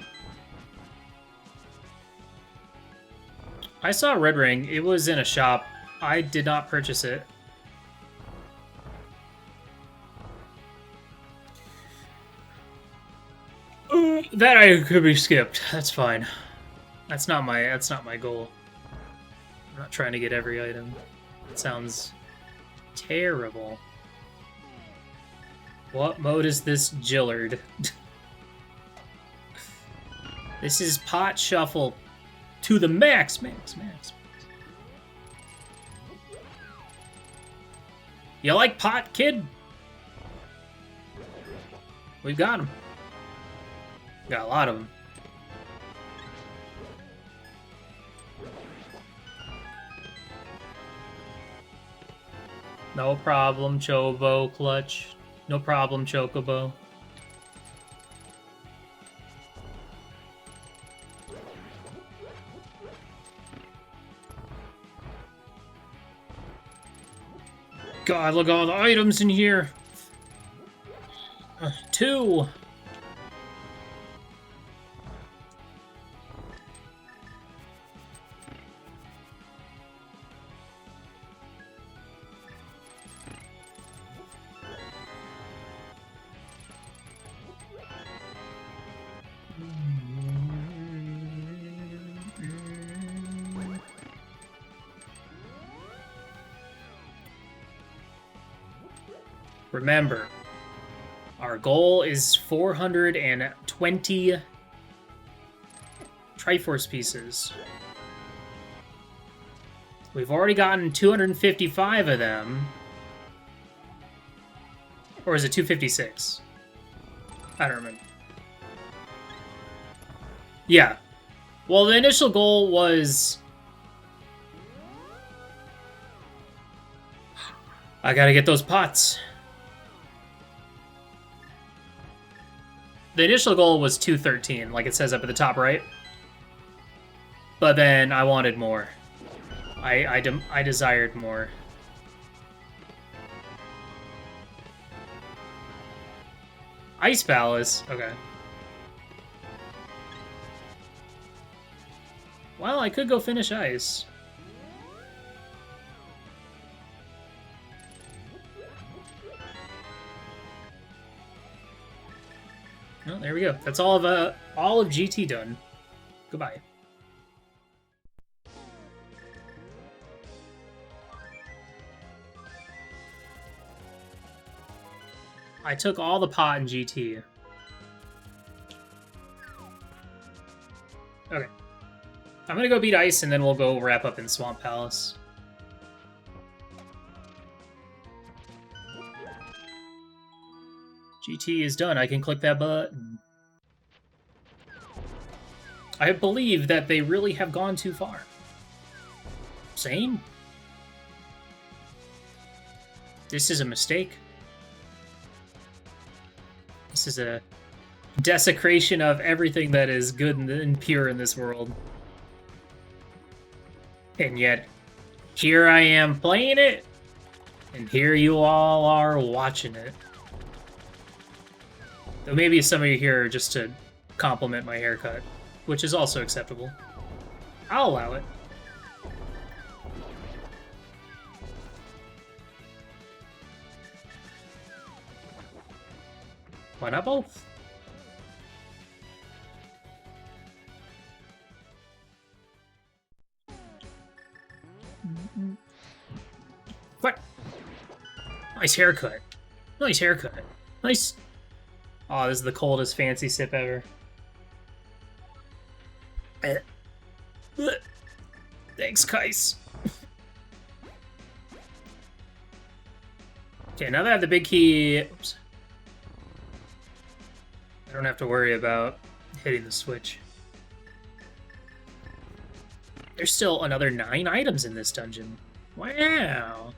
I saw a red ring. It was in a shop. I did not purchase it. That I could be skipped. That's fine. That's not my goal. I'm not trying to get every item. It sounds terrible. What mode is this, Gillard? This is pot shuffle to the max. You like pot, kid? We've got him. Got a lot of them. No problem, Chobo Clutch. No problem, Chocobo. God, look at all the items in here. 2. Remember, our goal is 420 Triforce Pieces. We've already gotten 255 of them. Or is it 256? I don't remember. Yeah. Well, the initial goal was... I gotta get those pots. The initial goal was 213, like it says up at the top right. But then I wanted more. I desired more. Ice Palace? Okay. Well, I could go finish ice. Oh, there we go. That's all of GT done. Goodbye. I took all the pot in GT. Okay. I'm gonna go beat Ice, and then we'll go wrap up in Swamp Palace. GT is done. I can click that button. I believe that they really have gone too far. Same? This is a mistake. This is a desecration of everything that is good and pure in this world. And yet, here I am playing it, and here you all are watching it. Though maybe some of you here are just to compliment my haircut, which is also acceptable. I'll allow it. Why not both? What? Nice haircut. Nice haircut. Nice. Oh, this is the coldest fancy sip ever. Thanks, Kais. Okay, now that I have the big key... Oops. I don't have to worry about hitting the switch. There's still another 9 items in this dungeon. Wow.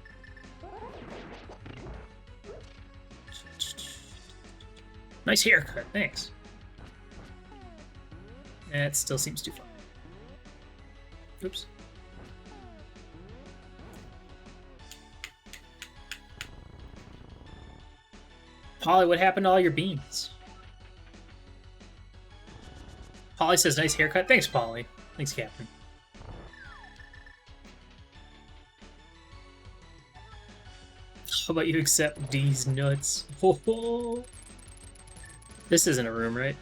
Nice haircut, thanks. That still seems too far. Oops. Polly, what happened to all your beans? Polly says, nice haircut. Thanks, Polly. Thanks, Captain. How about you accept these nuts? Ho ho! This isn't a room, right?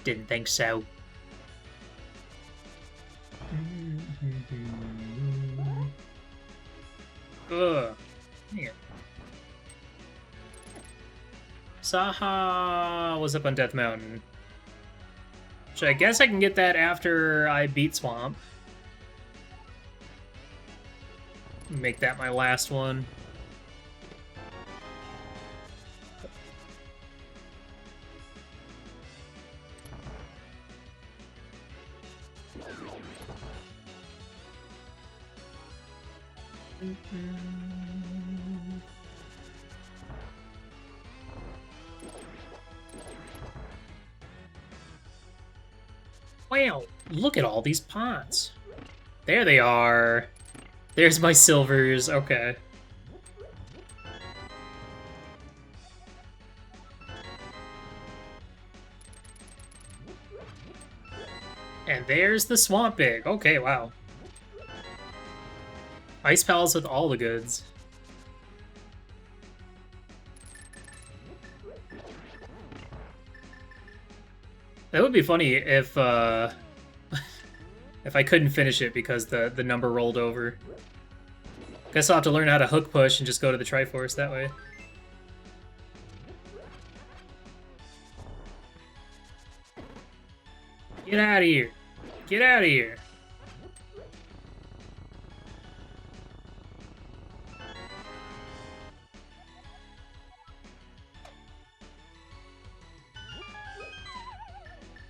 Didn't think so. Ugh. Yeah. Saha was up on Death Mountain. So I guess I can get that after I beat Swamp. Make that my last one. Wow, look at all these pots. There they are. There's my silvers, okay. And there's the Swamp Pig. Okay, wow. Ice Palace with all the goods. That would be funny if if I couldn't finish it because the number rolled over. Guess I'll have to learn how to hook push and just go to the Triforce that way. Get out of here. Get out of here.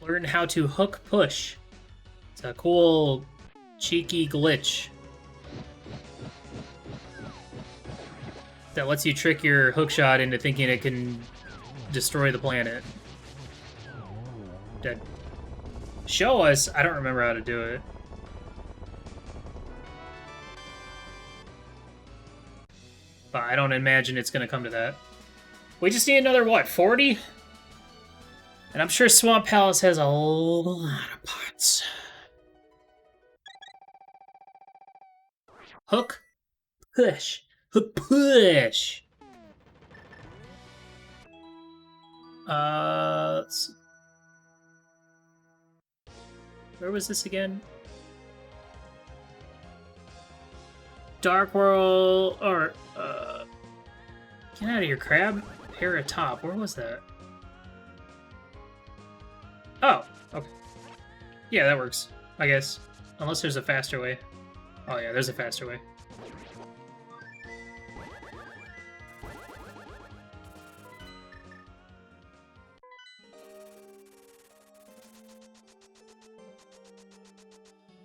Learn how to hook push. It's a cool, cheeky glitch that lets you trick your hookshot into thinking it can destroy the planet. Dead. Show us. I don't remember how to do it. But I don't imagine it's going to come to that. We just need another, what, 40? And I'm sure Swamp Palace has a lot of pots. Hook, push, hook, push. Let's see. Where was this again? Dark World, or, get out of here, crab. Para top, where was that? Oh, okay. Yeah, that works, I guess. Unless there's a faster way. Oh yeah, there's a faster way.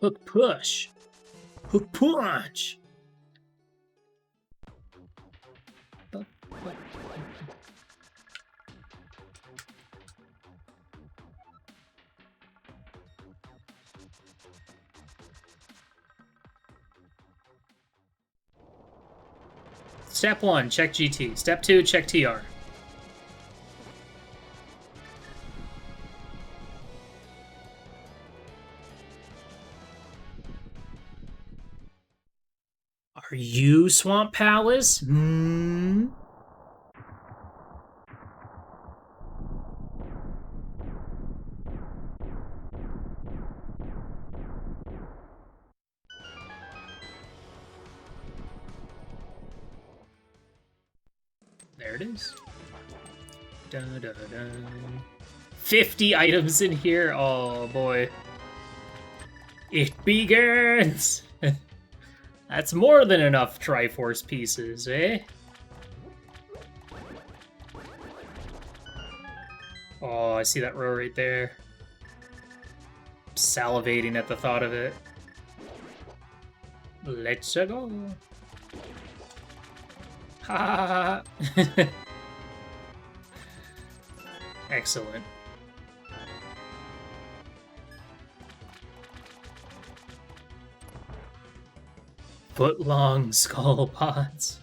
Hook push. Hook punch. Step 1, check GT. Step 2, check TR. Are you Swamp Palace? Hmm? There it is. Dun, dun, dun. 50 items in here. Oh boy. It begins! That's more than enough Triforce pieces, eh? Oh, I see that row right there. Salivating at the thought of it. Let's go. Ha! Excellent. Foot-long skull pots.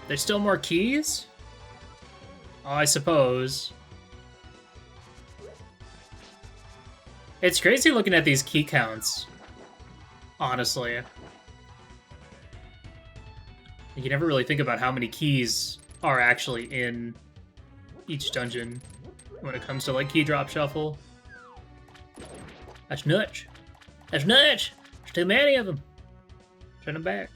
There's still more keys? Oh, I suppose. It's crazy looking at these key counts, honestly. You never really think about how many keys are actually in each dungeon when it comes to, like, key drop shuffle. That's nuts. That's nuts! There's too many of them. Send them back.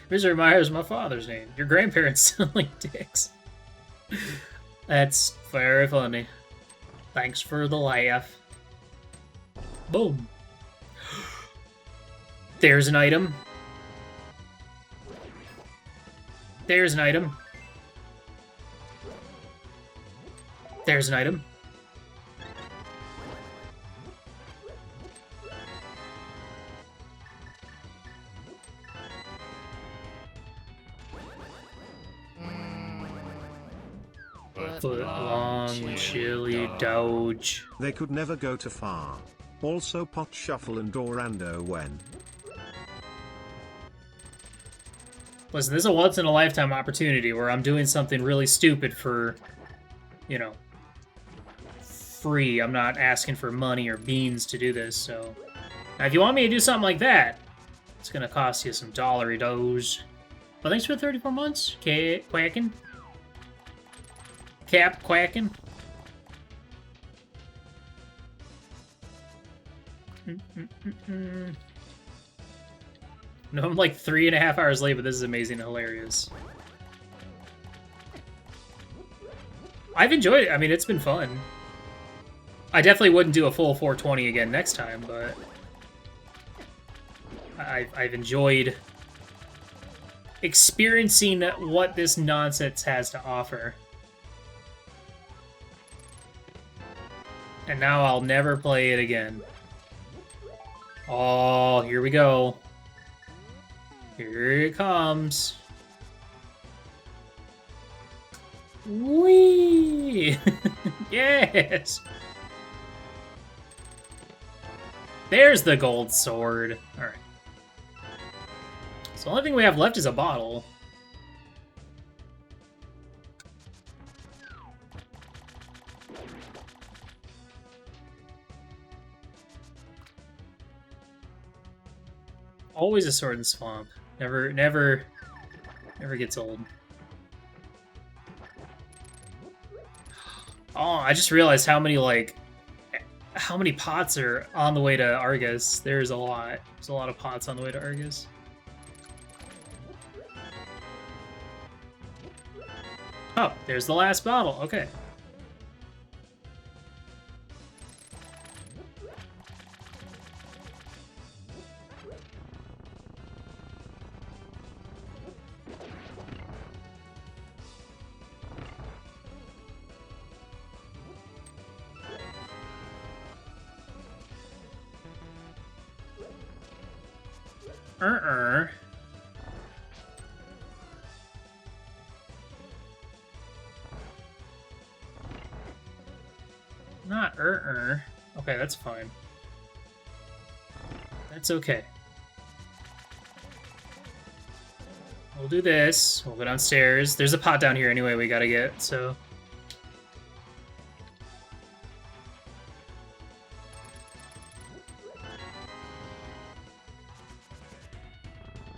Mr. Myers, my father's name. Your grandparents sound like dicks. That's very funny. Thanks for the laugh. Boom. There's an item. There's an item. There's an item. Foot long, chili doge. They could never go too far. Also pot shuffle and Dorando when. Listen, this is a once-in-a-lifetime opportunity where I'm doing something really stupid for, you know, free. I'm not asking for money or beans to do this, so... Now, if you want me to do something like that, it's gonna cost you some dollary doge. But thanks for the 34 months, Quacking. Cap Quacking. No, I'm like 3.5 hours late, but this is amazing and hilarious. I've enjoyed it. I mean, it's been fun. I definitely wouldn't do a full 420 again next time, but I've enjoyed experiencing what this nonsense has to offer. And now I'll never play it again. Oh, here we go. Here it comes. Whee! Yes! There's the gold sword. Alright. So the only thing we have left is a bottle. Always a sword and swamp. Never gets old. Oh, I just realized how many pots are on the way to Argus. There's a lot. There's a lot of pots on the way to Argus. Oh, there's the last bottle. Okay. Not Okay, that's fine. That's okay. We'll do this. We'll go downstairs. There's a pot down here anyway we gotta get, so...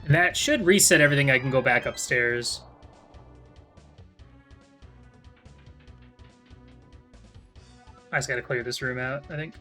And that should reset everything. I can go back upstairs. I just gotta clear this room out, I think.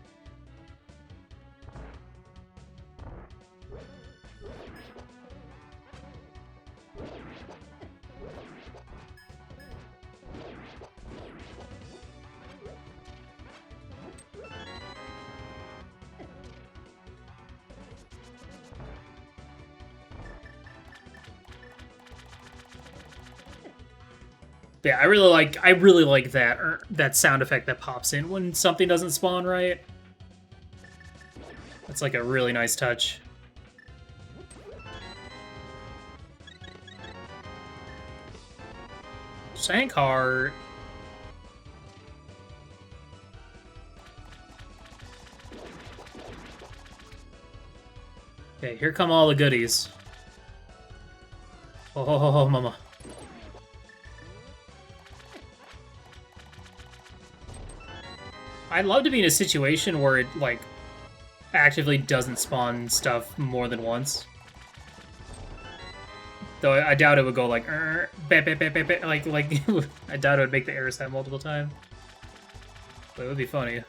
Yeah, I really like that sound effect that pops in when something doesn't spawn right. That's like a really nice touch. Sank heart. Okay, here come all the goodies. Oh, mama. I'd love to be in a situation where it, like, actively doesn't spawn stuff more than once. Though I doubt it would go like, like, I doubt it would make the error sound multiple times. But it would be funny.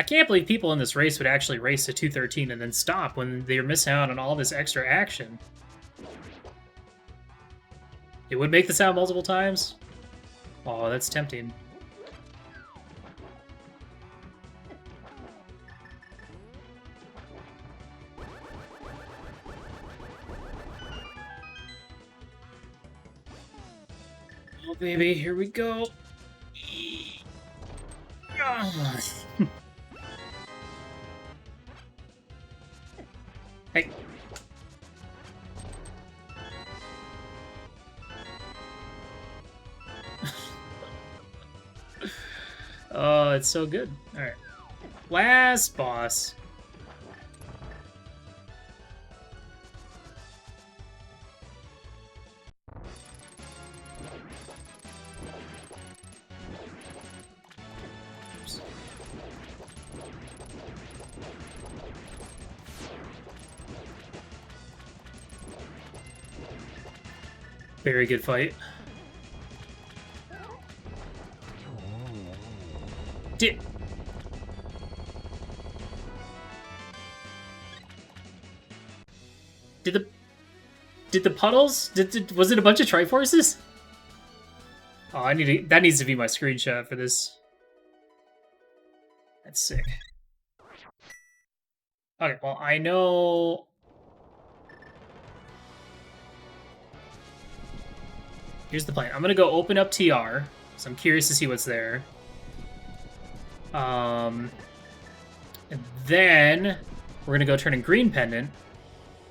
I can't believe people in this race would actually race to 213 and then stop when they're missing out on all this extra action. It would make the sound multiple times? Oh, that's tempting. Oh, baby, here we go. Hey. Oh, it's so good. Alright. Last boss. Oops. Very good fight. Did the puddles? Was it a bunch of Triforces? Oh, that needs to be my screenshot for this. That's sick. Okay, well I know. Here's the plan. I'm gonna go open up TR, so I'm curious to see what's there. And then we're gonna go turn in Green Pendant.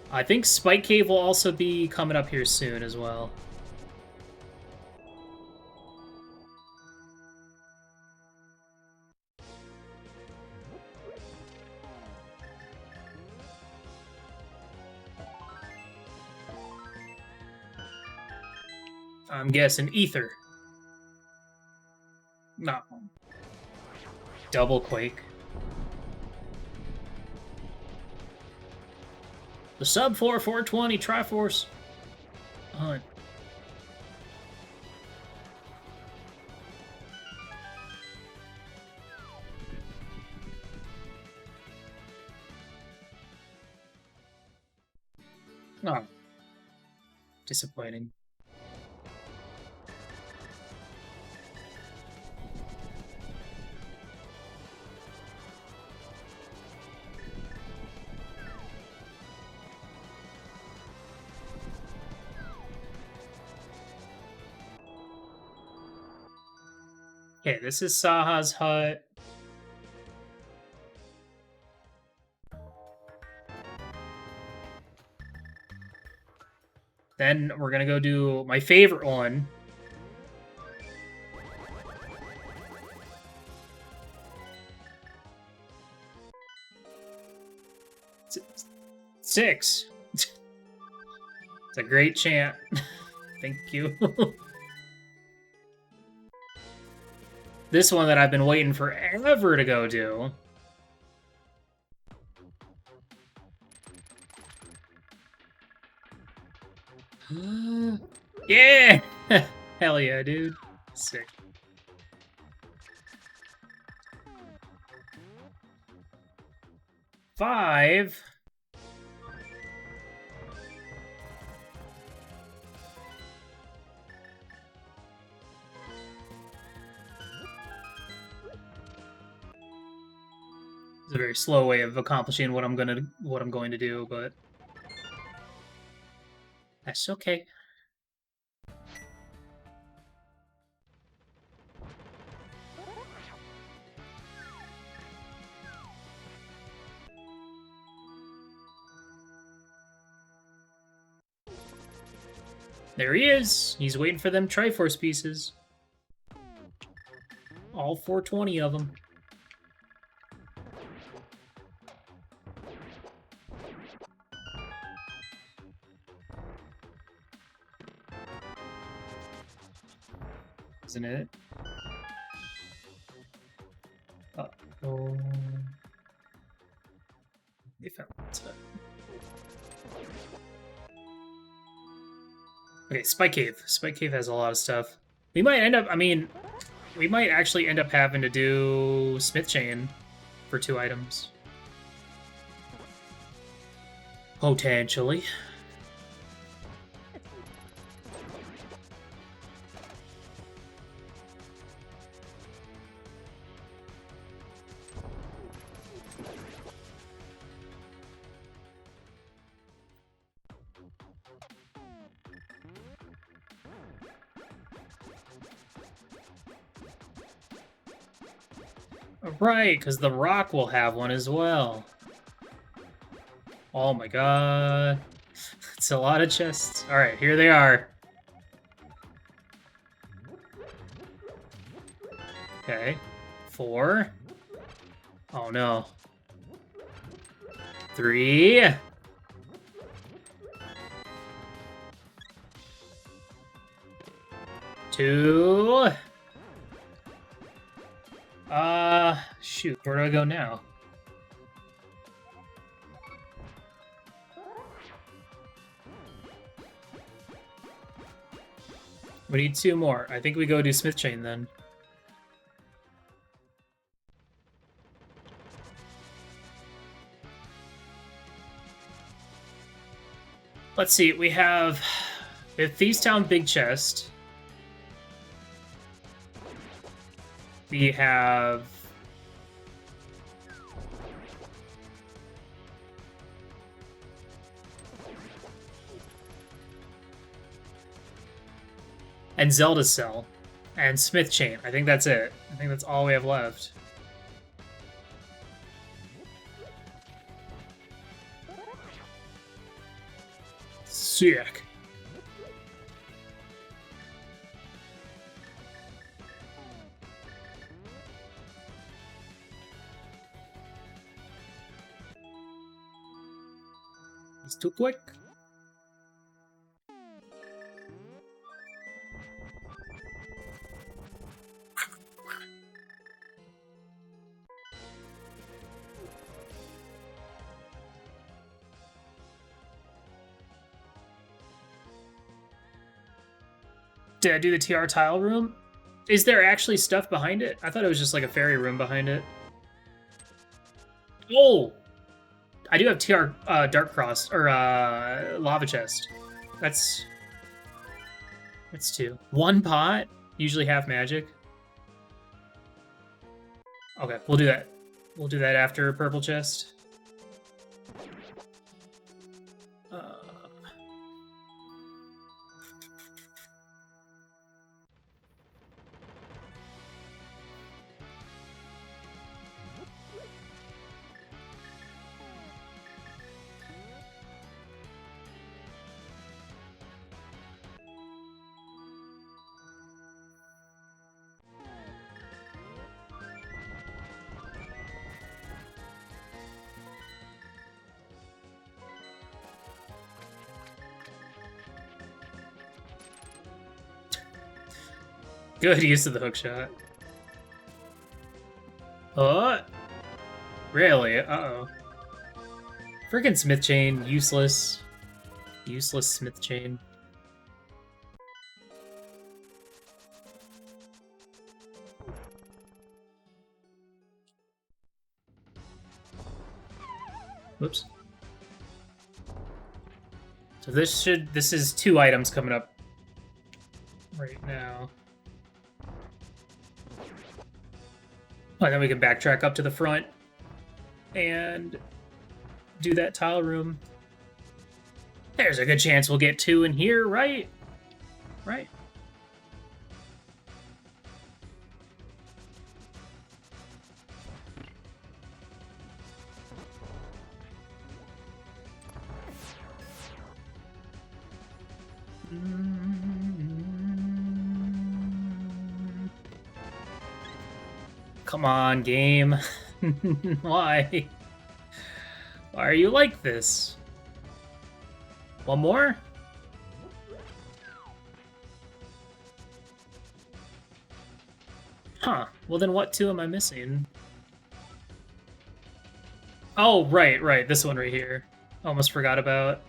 I think Spike Cave will also be coming up here soon as well. I'm guessing Ether. No. Double Quake. The sub 420 Triforce Hunt. Oh. Disappointing. Okay, this is Saha's hut. Then we're gonna go do my favorite one. Six. It's a great chant. Thank you. This one that I've been waiting forever to go do. Yeah! Hell yeah, dude. Sick. Five. It's a very slow way of accomplishing what I'm going to do, but that's okay. There he is. He's waiting for them Triforce pieces. All 420 of them. Isn't it? Uh-oh. They found it. Okay, Spike Cave. Spike Cave has a lot of stuff. We might end up, we might actually end up having to do Smith Chain for 2 items. Potentially. Right, because the rock will have one as well. Oh my god. It's a lot of chests. Alright, here they are. Okay. 4. Oh no. 3. 2. Shoot, where do I go now? We need 2 more. I think we go do Smith Chain then. Let's see, we have Thieves Town Big Chest. We have and Zelda Cell and Smith Chain. I think that's it. I think that's all we have left. Sick. It's too quick. Did I do the TR tile room? Is there actually stuff behind it? I thought it was just like a fairy room behind it. Oh! I do have TR Dark Cross, or Lava Chest. That's 2. 1 pot, usually half magic. Okay, we'll do that. We'll do that after Purple Chest. Good use of the hook shot. Oh! Really? Uh-oh. Freaking Smith Chain. Useless. Useless Smith Chain. Whoops. So this is 2 items coming up right now. And then we can backtrack up to the front and do that tile room. There's a good chance we'll get 2 in here, right? Right. Come on, game. Why? Why are you like this? 1 more? Huh. Well, then what 2 am I missing? Oh, right. This one right here. Almost forgot about.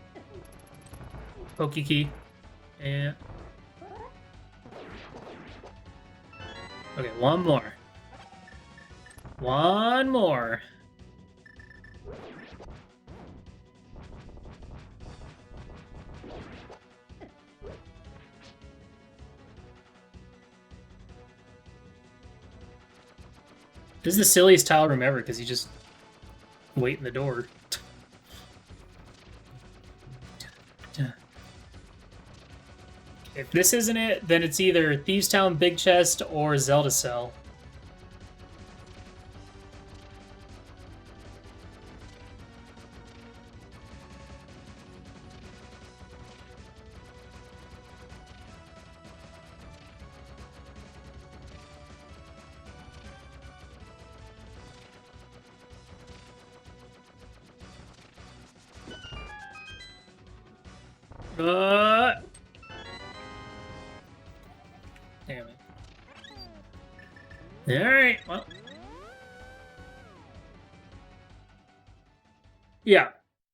Pokey. And... okay, 1 more. 1 more. This is the silliest tile room ever because you just wait in the door. If this isn't it, then it's either Thieves Town Big Chest or Zelda Cell. Damn it. Alright, well. Yeah,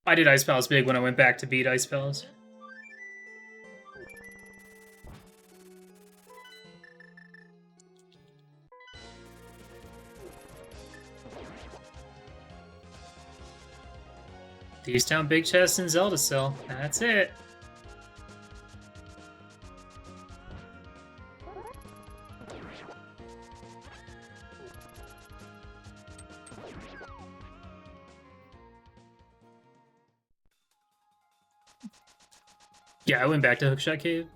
I did Ice Palace big when I went back to beat Ice Palace. These Town Big Chest and Zelda Cell. That's it. Yeah, I went back to Hookshot Cave.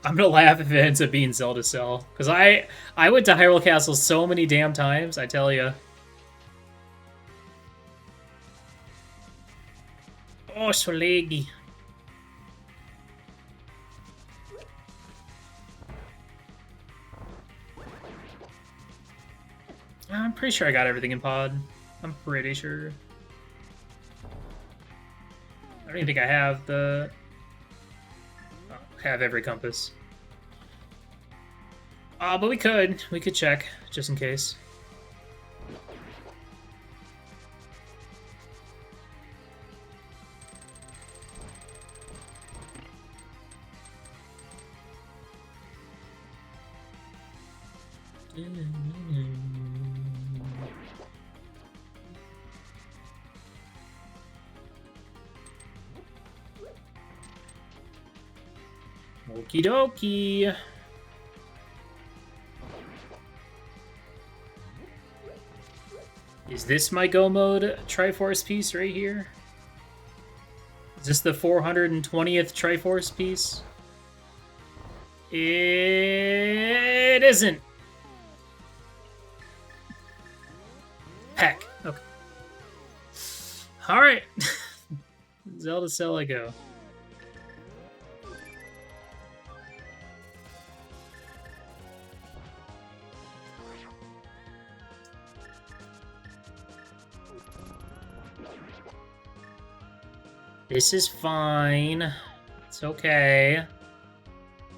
I'm gonna laugh if it ends up being Zelda Cell, because I went to Hyrule Castle so many damn times, I tell ya. Oh, so laggy. I'm pretty sure I got everything in pod. I'm pretty sure. I don't even think I have the... have every compass. But we could check, just in case. Okie dokie. Is this my Go Mode Triforce piece right here? Is this the 420th Triforce piece? It isn't. Heck. Okay. Alright. Zelda Cell I go. This is fine. It's okay.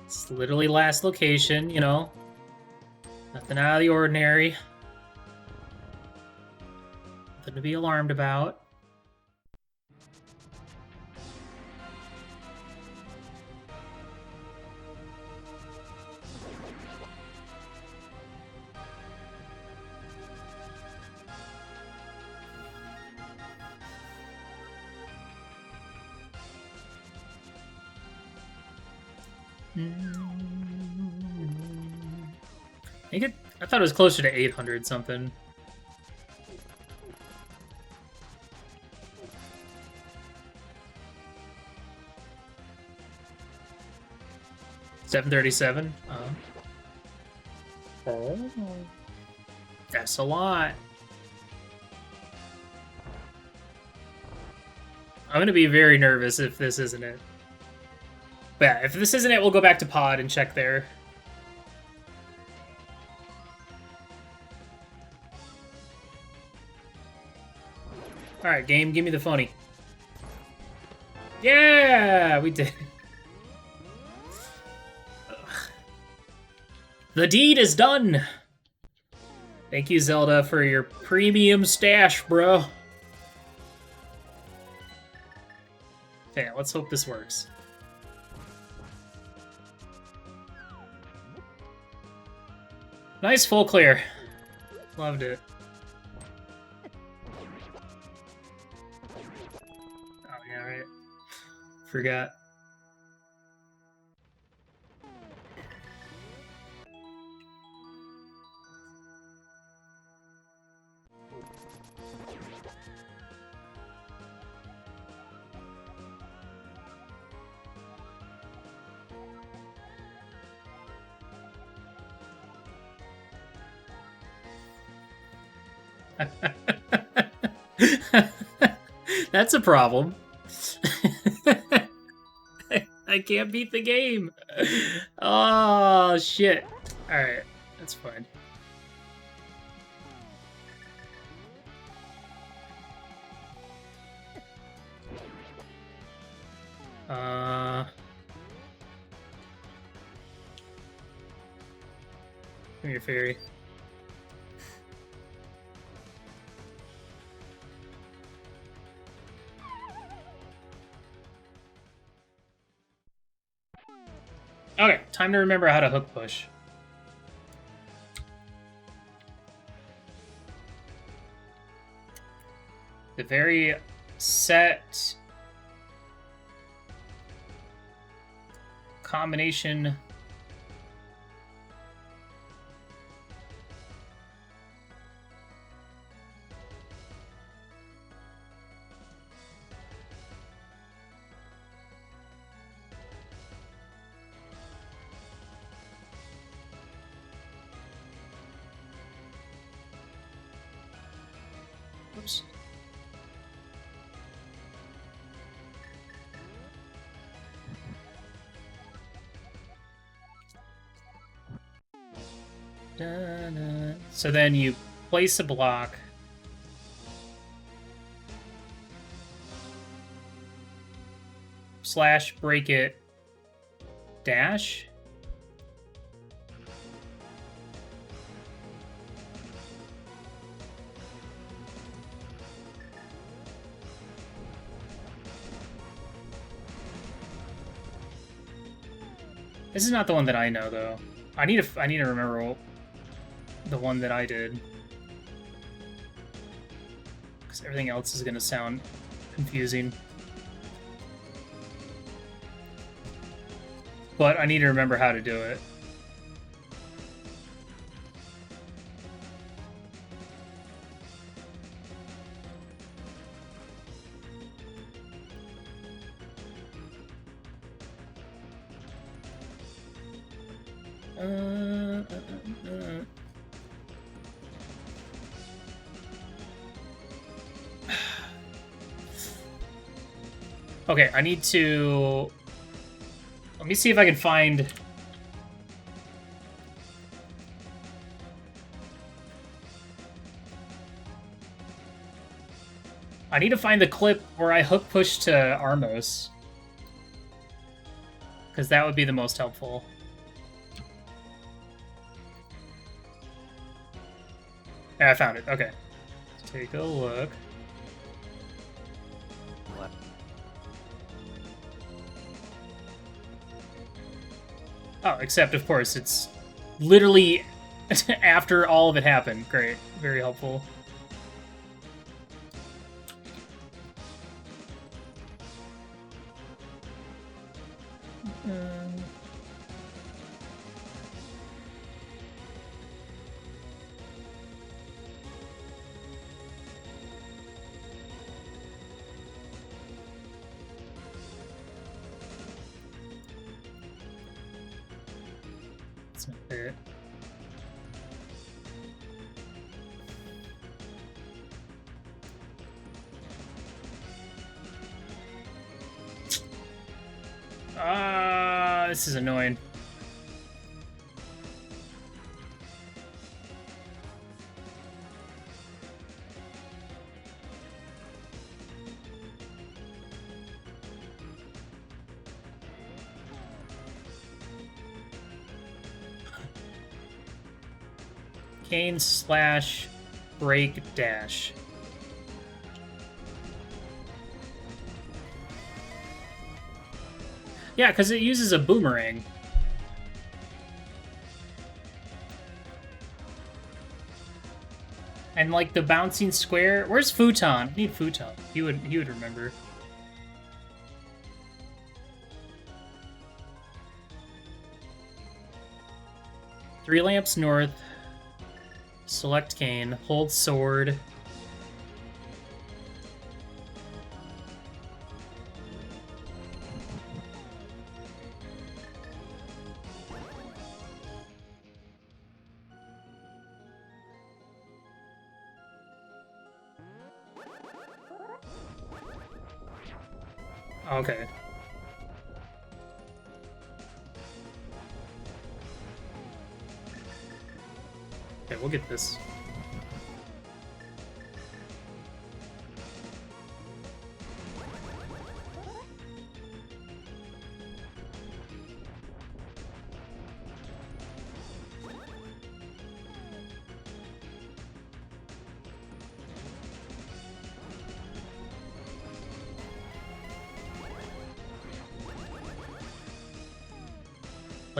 It's literally last location, you know. Nothing out of the ordinary. Nothing to be alarmed about. I thought it was closer to 800 something. $737. Oh, that's a lot. I'm gonna be very nervous if this isn't it. But yeah, if this isn't it, we'll go back to pod and check there. Alright, game, give me the funny. Yeah, we did. The deed is done! Thank you, Zelda, for your premium stash, bro. Okay, let's hope this works. Nice full clear. Loved it. Oh, yeah, right. Forgot. That's a problem. I can't beat the game. Oh, shit. Alright, that's fine. Give me your fairy. Okay, time to remember how to hook push. The very set combination. Oops. So then you place a block. Slash break it. Dash. This is not the one that I know, though. I need to remember the one that I did, because everything else is gonna sound confusing. But I need to remember how to do it. Okay, I need to... Let me see if I can find... I need to find the clip where I hook push to Armos. Because that would be the most helpful. Yeah, I found it. Okay. Let's take a look. Oh, except, of course, it's literally after all of it happened. Great. Very helpful. That's not it. This is annoying. Cane slash break dash. Yeah, because it uses a boomerang. And like the bouncing square. Where's Futon? I need Futon. He would remember. Three lamps north. Select cane. Hold sword. Okay. Okay, we'll get this.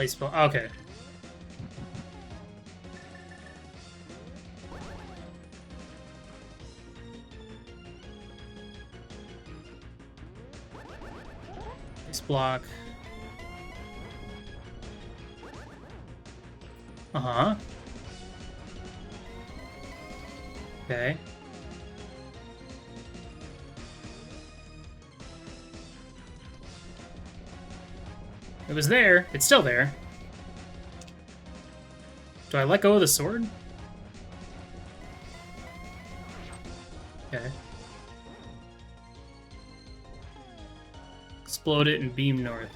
place block. Okay. Place block. Uh-huh. Okay. It was there. It's still there. Do I let go of the sword? Okay. Explode it and beam north.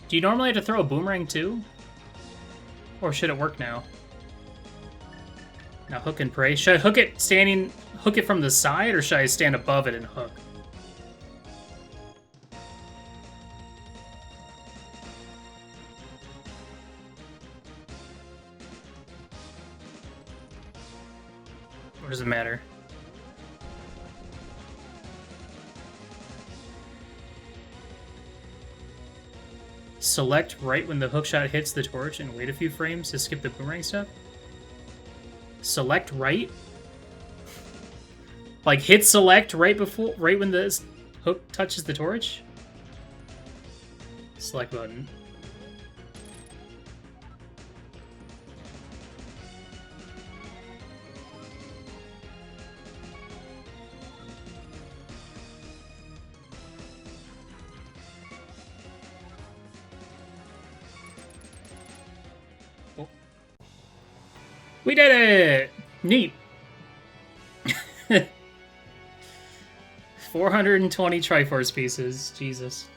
Do you normally have to throw a boomerang too? Or should it work now? Now hook and pray. Should I hook it from the side, or should I stand above it and hook? Or does it matter? Select right when the hookshot hits the torch and wait a few frames to skip the boomerang step? Select right? Like hit select right when the hook touches the torch? Select button. We did it! Neat. 420 Triforce pieces. Jesus.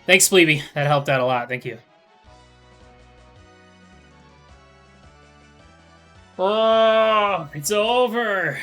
Thanks, Sleepy. That helped out a lot. Thank you. Oh, it's over.